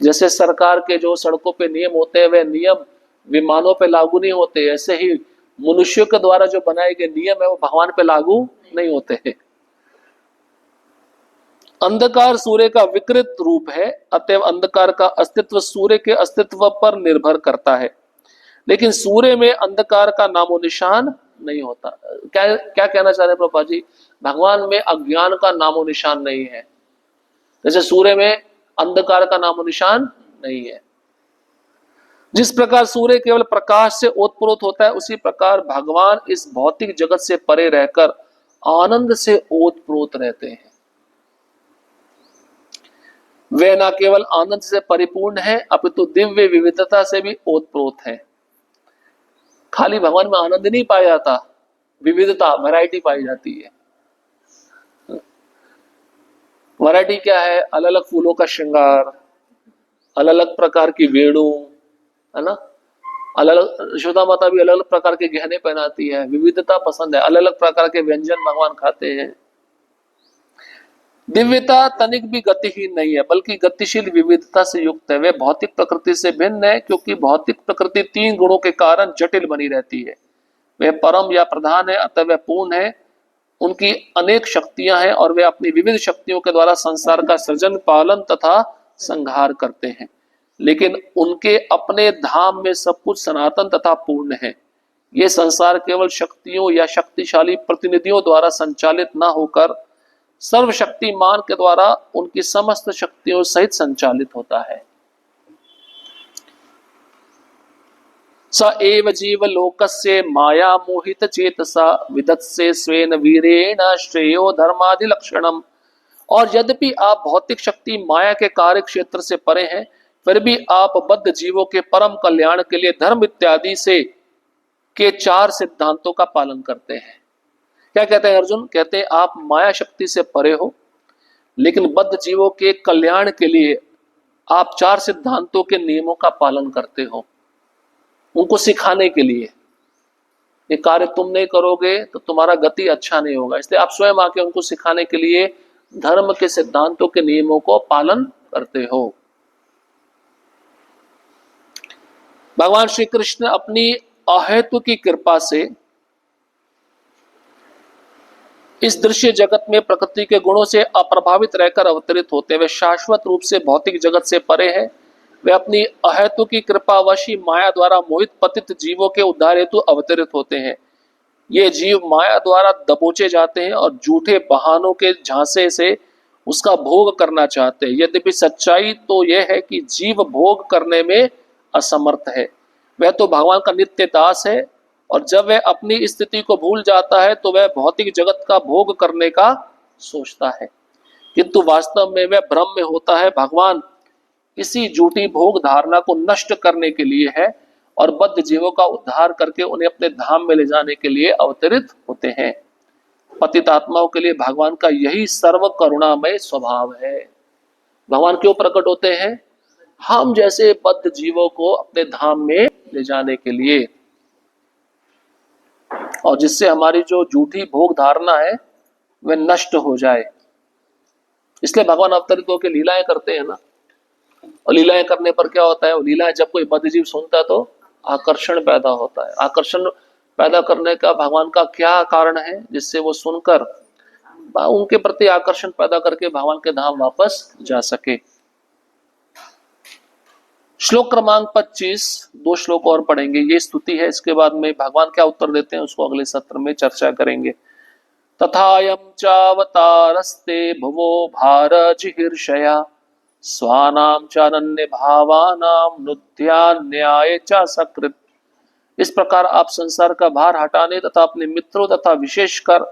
Speaker 1: जैसे सरकार के जो सड़कों पे नियम होते हैं वे नियम विमानों पे लागू नहीं होते, ऐसे ही मनुष्यों के द्वारा जो बनाए गए नियम है वो भगवान पे लागू नहीं होते हैं। अंधकार सूर्य का विकृत रूप है, अतएव अंधकार का अस्तित्व सूर्य के अस्तित्व पर निर्भर करता है। लेकिन सूर्य में अंधकार का नामो निशान नहीं होता। क्या क्या कहना चाह रहे हैं प्रभुपाद जी? भगवान में अज्ञान का नामो निशान नहीं है, जैसे सूर्य में अंधकार का नामो निशान नहीं है। जिस प्रकार सूर्य केवल प्रकाश से ओतप्रोत होता है, उसी प्रकार भगवान इस भौतिक जगत से परे रहकर आनंद से ओतप्रोत रहते हैं। वे न केवल आनंद से परिपूर्ण है अपितु दिव्य विविधता से भी ओतप्रोत है। खाली भगवान में आनंद नहीं पाया जाता, विविधता, वैरायटी पाई जाती है। वैरायटी क्या है? अलग अलग फूलों का श्रृंगार, अलग अलग प्रकार की वेणु, है ना? अलग अलग यशोदा माता भी अलग अलग प्रकार के गहने पहनाती है। विविधता पसंद है, अलग अलग प्रकार के व्यंजन भगवान खाते हैं। दिव्यता तनिक भी गतिहीन नहीं है, बल्कि गतिशील विविधता से युक्त है। वे भौतिक प्रकृति से भिन्न है, क्योंकि भौतिक प्रकृति 3 गुणों के कारण जटिल बनी रहती है। वे परम या प्रधान है, अतः वे पूर्ण है। उनकी अनेक शक्तियां हैं और वे अपनी विविध शक्तियों के द्वारा संसार का सृजन, पालन तथा संहार करते हैं। लेकिन उनके अपने धाम में सब कुछ सनातन तथा पूर्ण है। ये संसार केवल शक्तियों या शक्तिशाली प्रतिनिधियों द्वारा संचालित न होकर सर्वशक्तिमान के द्वारा उनकी समस्त शक्तियों सहित संचालित होता है। स एव जीव लोकस्य माया मोहित चेतसा विदत्से स्वेन वीरेण श्रेयो धर्मादिलक्षणम। और यद्यपि आप भौतिक शक्ति माया के कार्य क्षेत्र से परे हैं, फिर भी आप बद्ध जीवों के परम कल्याण के लिए धर्म इत्यादि से के 4 सिद्धांतों का पालन करते हैं। क्या कहते हैं अर्जुन? कहते हैं आप माया शक्ति से परे हो, लेकिन बद्ध जीवों के कल्याण के लिए आप 4 सिद्धांतों के नियमों का पालन करते हो, उनको सिखाने के लिए। ये कार्य तुम नहीं करोगे तो तुम्हारा गति अच्छा नहीं होगा, इसलिए आप स्वयं आके उनको सिखाने के लिए धर्म के सिद्धांतों के नियमों को पालन करते हो। भगवान श्री कृष्ण अपनी अहेतु की कृपा से इस दृश्य जगत में प्रकृति के गुणों से अप्रभावित रहकर अवतरित होते हैं। वे शाश्वत रूप से भौतिक जगत से परे हैं। वे अपनी अहेतु की कृपावश ही माया द्वारा मोहित पतित जीवों के उद्धार हेतु अवतरित होते हैं। ये जीव माया द्वारा दबोचे जाते हैं और झूठे बहानों के झांसे से उसका भोग करना चाहते हैं। यद्यपि सच्चाई तो यह है कि जीव भोग करने में असमर्थ है। वह तो भगवान का नित्य दास है, और जब वह अपनी स्थिति को भूल जाता है तो वह भौतिक जगत का भोग करने का सोचता है, किंतु वास्तव में वह भ्रम में होता है। भगवान इसी झूठी भोग धारणा को नष्ट करने के लिए है और बद्ध जीवों का उद्धार करके उन्हें अपने धाम में ले जाने के लिए अवतरित होते हैं। पतित आत्माओं के लिए भगवान का यही सर्व करुणामय स्वभाव है। भगवान क्यों प्रकट होते हैं? हम जैसे बद्ध जीवों को अपने धाम में ले जाने के लिए, और जिससे हमारी जो झूठी भोग धारणा है वह नष्ट हो जाए। इसलिए भगवान अवतरित होकर लीलाएं करते हैं ना। और लीलाएं करने पर क्या होता है? वो लीलाएं जब कोई बद्ध जीव सुनता है तो आकर्षण पैदा होता है। आकर्षण पैदा करने का भगवान का क्या कारण है जिससे वो सुनकर उनके प्रति आकर्षण पैदा करके भगवान के धाम वापस जा सके। श्लोक क्रमांक 25, 2 श्लोक और पढ़ेंगे। ये स्तुति है, इसके बाद में भगवान क्या उत्तर देते हैं उसको अगले सत्र में चर्चा करेंगे। तथायं चावतारस्ते भुवो भारजिहीर्षया स्वानां चानन्य भावानां नुध्यान्याय च सकृत। इस प्रकार आप संसार का भार हटाने तथा अपने मित्रों तथा विशेषकर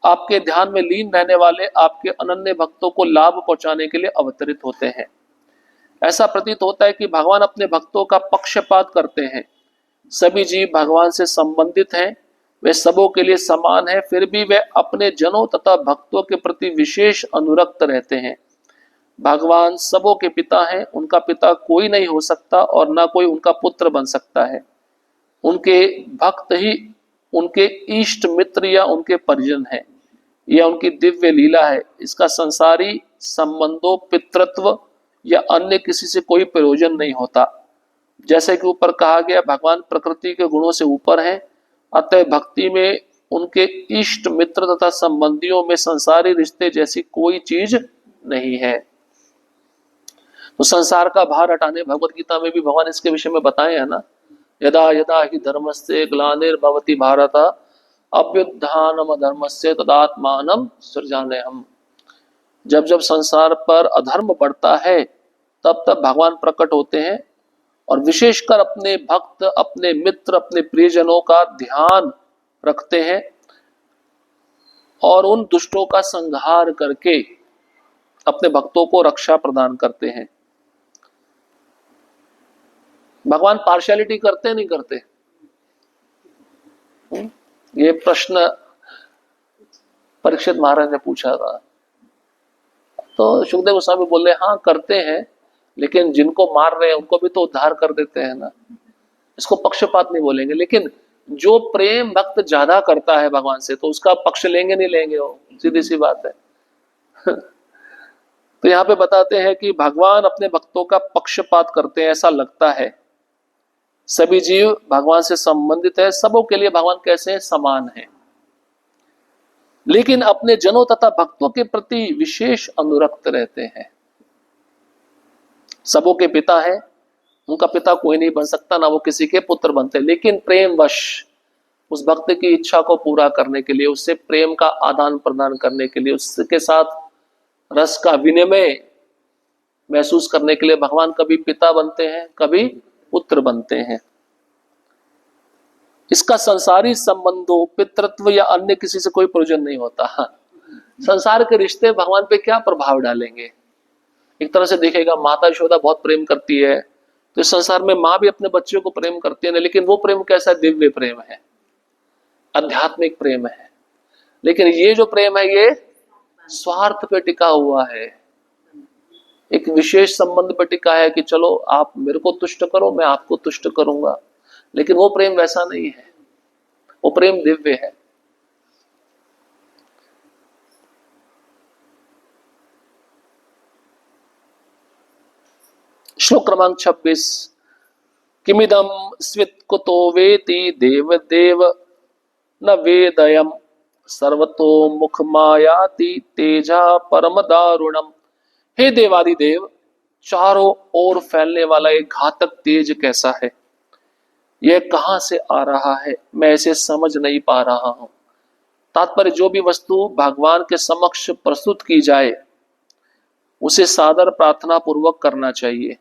Speaker 1: आपके ध्यान में लीन रहने वाले आपके अनन्य भक्तों को लाभ पहुंचाने के लिए अवतरित होते हैं। ऐसा प्रतीत होता है कि भगवान अपने भक्तों का पक्षपात करते हैं। सभी जीव भगवान से संबंधित हैं, वे सबों के लिए समान हैं, फिर भी वे अपने जनों तथा भक्तों के प्रति विशेष अनुरक्त रहते हैं। भगवान सबों के पिता हैं, उनका पिता कोई नहीं हो सकता और ना कोई उनका पुत्र बन सकता है। उनके भक्त ही उनके इष्ट मित्र या उनके परिजन हैं। यह उनकी दिव्य लीला है। इसका संसारी संबंधों, पितृत्व या अन्य किसी से कोई प्रयोजन नहीं होता। जैसे कि ऊपर कहा गया, भगवान प्रकृति के गुणों से ऊपर हैं, अतः भक्ति में उनके इष्ट मित्र तथा संबंधियों में संसारी रिश्ते जैसी कोई चीज नहीं है। तो संसार का भार हटाने, भगवत गीता में भी भगवान इसके विषय में बताए हैं ना। यदा यदा हि धर्मस्य ग्लानिर्भवति भारत अभ्युत्थानम धर्मस्य तदात्मानं सृजाम्यहम्। जब जब संसार पर अधर्म बढ़ता है तब तब भगवान प्रकट होते हैं और विशेषकर अपने भक्त, अपने मित्र, अपने प्रियजनों का ध्यान रखते हैं और उन दुष्टों का संहार करके अपने भक्तों को रक्षा प्रदान करते हैं। भगवान पार्शियलिटी करते नहीं करते? ये प्रश्न परीक्षित महाराज ने पूछा था, तो सुखदेव गोस्वामी बोले हाँ करते हैं, लेकिन जिनको मार रहे हैं उनको भी तो उद्धार कर देते हैं ना। इसको पक्षपात नहीं बोलेंगे, लेकिन जो प्रेम भक्त ज्यादा करता है भगवान से तो उसका पक्ष लेंगे नहीं लेंगे, वो सीधी सी बात है। तो यहाँ पे बताते हैं कि भगवान अपने भक्तों का पक्षपात करते हैं, ऐसा लगता है। सभी जीव भगवान से संबंधित है, सबों के लिए भगवान कैसे हैं? समान है, लेकिन अपने जनों तथा भक्तों के प्रति विशेष अनुरक्त रहते हैं। सबों के पिता है, उनका पिता कोई नहीं बन सकता, ना वो किसी के पुत्र बनते, लेकिन प्रेमवश उस भक्त की इच्छा को पूरा करने के लिए, उससे प्रेम का आदान प्रदान करने के लिए, उसके साथ रस का विनिमय महसूस करने के लिए भगवान कभी पिता बनते हैं, कभी पुत्र बनते हैं। इसका संसारी संबंधों, पितृत्व या अन्य किसी से कोई प्रयोजन नहीं होता। संसार के रिश्ते भगवान पे क्या प्रभाव डालेंगे? एक तरह से देखेगा, माता यशोदा बहुत प्रेम करती है, तो इस संसार में माँ भी अपने बच्चों को प्रेम करती है, लेकिन वो प्रेम कैसा? दिव्य प्रेम है, आध्यात्मिक प्रेम है। लेकिन ये जो प्रेम है, ये स्वार्थ पे टिका हुआ है, एक विशेष संबंध पे टिका है कि चलो आप मेरे को तुष्ट करो, मैं आपको तुष्ट करूंगा। लेकिन वो प्रेम वैसा नहीं है, वो प्रेम दिव्य है। श्लोक क्रमांक 26, किमिदम स्वित कुतो वेति देव देव न वेदयम सर्वतो मुख मायाति तेजा परम दारुणम। हे देवादि देव, चारों ओर फैलने वाला एक घातक तेज कैसा है, यह कहां से आ रहा है, मैं इसे समझ नहीं पा रहा हूं। तात्पर्य, जो भी वस्तु भगवान के समक्ष प्रस्तुत की जाए उसे सादर प्रार्थना पूर्वक करना चाहिए,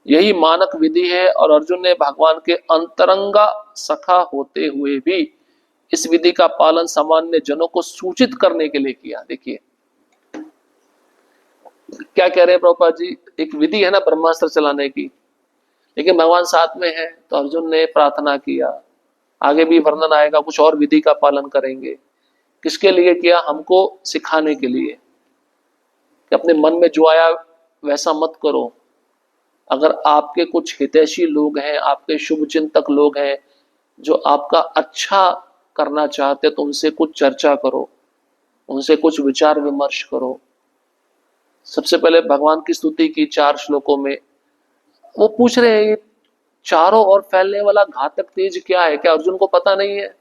Speaker 1: यही मानक विधि है। और अर्जुन ने भगवान के अंतरंगा सखा होते हुए भी इस विधि का पालन सामान्य जनों को सूचित करने के लिए किया। देखिए क्या कह रहे हैं प्रभुपाद जी, एक विधि है ना ब्रह्मास्त्र चलाने की, लेकिन भगवान साथ में है, तो अर्जुन ने प्रार्थना किया। आगे भी वर्णन आएगा, कुछ और विधि का पालन करेंगे। किसके लिए किया? हमको सिखाने के लिए कि अपने मन में जो आया वैसा मत करो। अगर आपके कुछ हितैषी लोग हैं, आपके शुभ चिंतक लोग हैं जो आपका अच्छा करना चाहते, तो उनसे कुछ चर्चा करो, उनसे कुछ विचार विमर्श करो। सबसे पहले भगवान की स्तुति की 4 श्लोकों में। वो पूछ रहे हैं, ये चारों ओर फैलने वाला घातक तेज क्या है? क्या अर्जुन को पता नहीं है?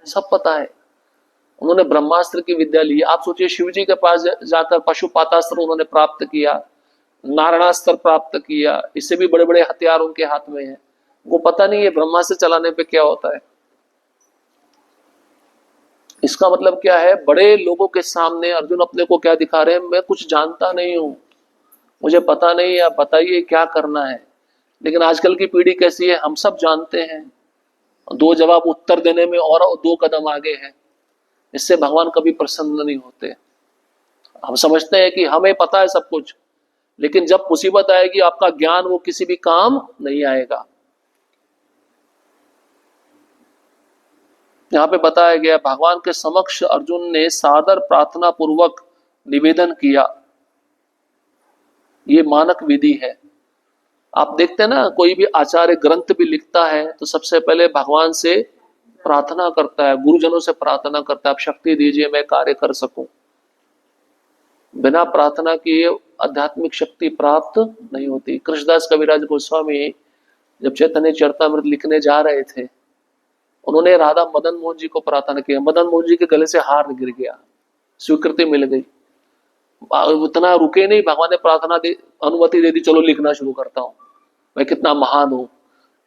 Speaker 1: सब पता है। उन्होंने ब्रह्मास्त्र की विद्या ली। आप सोचिए, शिव जी के पास जाकर पशुपातास्त्र उन्होंने प्राप्त किया, नारायणास्त्र प्राप्त किया, इससे भी बड़े बड़े हथियार उनके हाथ में है। वो पता नहीं है ब्रह्मास्त्र चलाने पे क्या होता है। इसका मतलब क्या है? बड़े लोगों के सामने अर्जुन अपने को क्या दिखा रहे हैं? मैं कुछ जानता नहीं हूं, मुझे पता नहीं है, आप बताइए क्या करना है। लेकिन आजकल की पीढ़ी कैसी है? हम सब जानते हैं, 2 जवाब उत्तर देने में और 2 कदम आगे है। इससे भगवान कभी प्रसन्न नहीं होते। हम समझते हैं कि हमें पता है सब कुछ, लेकिन जब मुसीबत आएगी आपका ज्ञान वो किसी भी काम नहीं आएगा। यहां पे बताया गया, भगवान के समक्ष अर्जुन ने सादर प्रार्थना पूर्वक निवेदन किया, ये मानक विधि है। आप देखते हैं ना, कोई भी आचार्य ग्रंथ भी लिखता है तो सबसे पहले भगवान से प्रार्थना करता है, गुरुजनों से प्रार्थना करता है, आप शक्ति दीजिए मैं कार्य कर सकूं। बिना प्रार्थना किए आध्यात्मिक शक्ति प्राप्त नहीं होती। कृष्णदास कविराज गोस्वामी जब चैतन्य चरितामृत लिखने जा रहे थे, उन्होंने राधा मदन मोहन जी को प्रार्थना किया। मदन मोहन जी के गले से हार गिर गया, स्वीकृति मिल गई। उतना रुके नहीं, भगवान ने प्रार्थना दी, अनुमति दे दी, चलो लिखना शुरू करता हूं, मैं कितना महान हूं।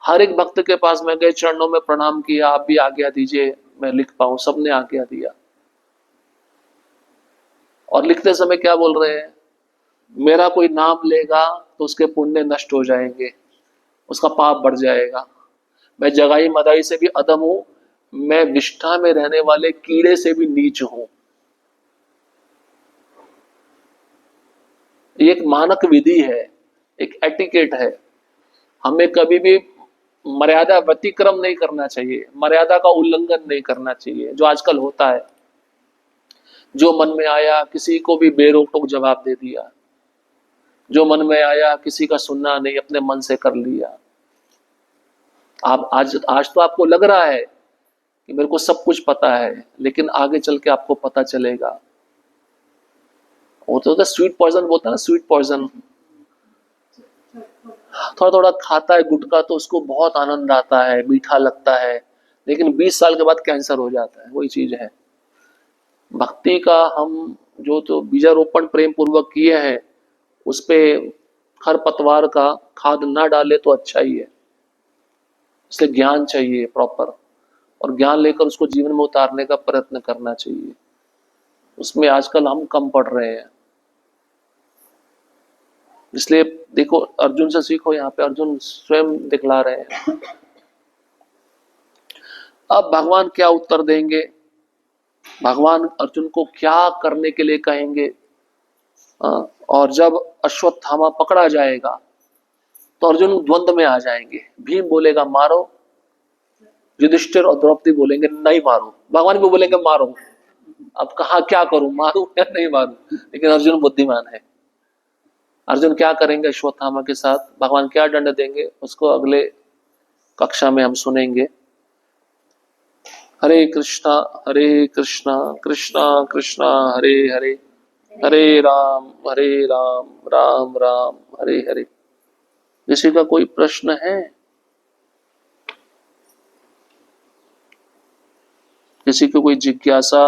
Speaker 1: हर एक भक्त के पास मैं गए, चरणों में प्रणाम किया, आप भी आज्ञा दीजिए मैं लिख पाऊं। सबने आज्ञा दिया। और लिखते समय क्या बोल रहे हैं? मेरा कोई नाम लेगा तो उसके पुण्य नष्ट हो जाएंगे, उसका पाप बढ़ जाएगा। मैं जगाई मदाई से भी अधम हूं, मैं विष्ठा में रहने वाले कीड़े से भी नीच हूं। ये एक मानक विधि है, एक एटिकेट है। हमें कभी भी मर्यादा व्यतिक्रम नहीं करना चाहिए, मर्यादा का उल्लंघन नहीं करना चाहिए, जो आजकल होता है। जो मन में आया किसी को भी बेरोक टोक जवाब दे दिया, जो मन में आया किसी का सुनना नहीं, अपने मन से कर लिया। आप आज तो आपको लग रहा है कि मेरे को सब कुछ पता है, लेकिन आगे चल के आपको पता चलेगा। वो तो स्वीट पॉइजन बोलता है ना, स्वीट पॉइजन। थोड़ा थोड़ा खाता है गुटखा तो उसको बहुत आनंद आता है, मीठा लगता है, लेकिन 20 साल के बाद कैंसर हो जाता है। वही चीज है भक्ति का। हम जो तो बीजारोपण प्रेम पूर्वक किए हैं, उस पे खर पतवार का खाद ना डाले तो अच्छा ही है। इसलिए ज्ञान चाहिए प्रॉपर, और ज्ञान लेकर उसको जीवन में उतारने का प्रयत्न करना चाहिए। उसमें आजकल हम कम पढ़ रहे हैं। इसलिए देखो, अर्जुन से सीखो, यहाँ पे अर्जुन स्वयं दिखला रहे हैं। अब भगवान क्या उत्तर देंगे, भगवान अर्जुन को क्या करने के लिए कहेंगे। और जब अश्वत्थामा पकड़ा जाएगा तो अर्जुन द्वंद्व में आ जाएंगे। भीम बोलेगा मारो, युधिष्ठिर और द्रौपदी बोलेंगे नहीं मारो, भगवान भी बोलेंगे मारो। अब कहा क्या करूं, मारूं या नहीं मारूं। लेकिन अर्जुन बुद्धिमान है। अर्जुन क्या करेंगे अश्वत्थामा के साथ, भगवान क्या दंड देंगे, उसको अगले कक्षा में हम सुनेंगे। हरे कृष्णा कृष्णा कृष्णा हरे हरे, हरे राम राम राम हरे हरे। किसी का कोई प्रश्न है, किसी को कोई जिज्ञासा?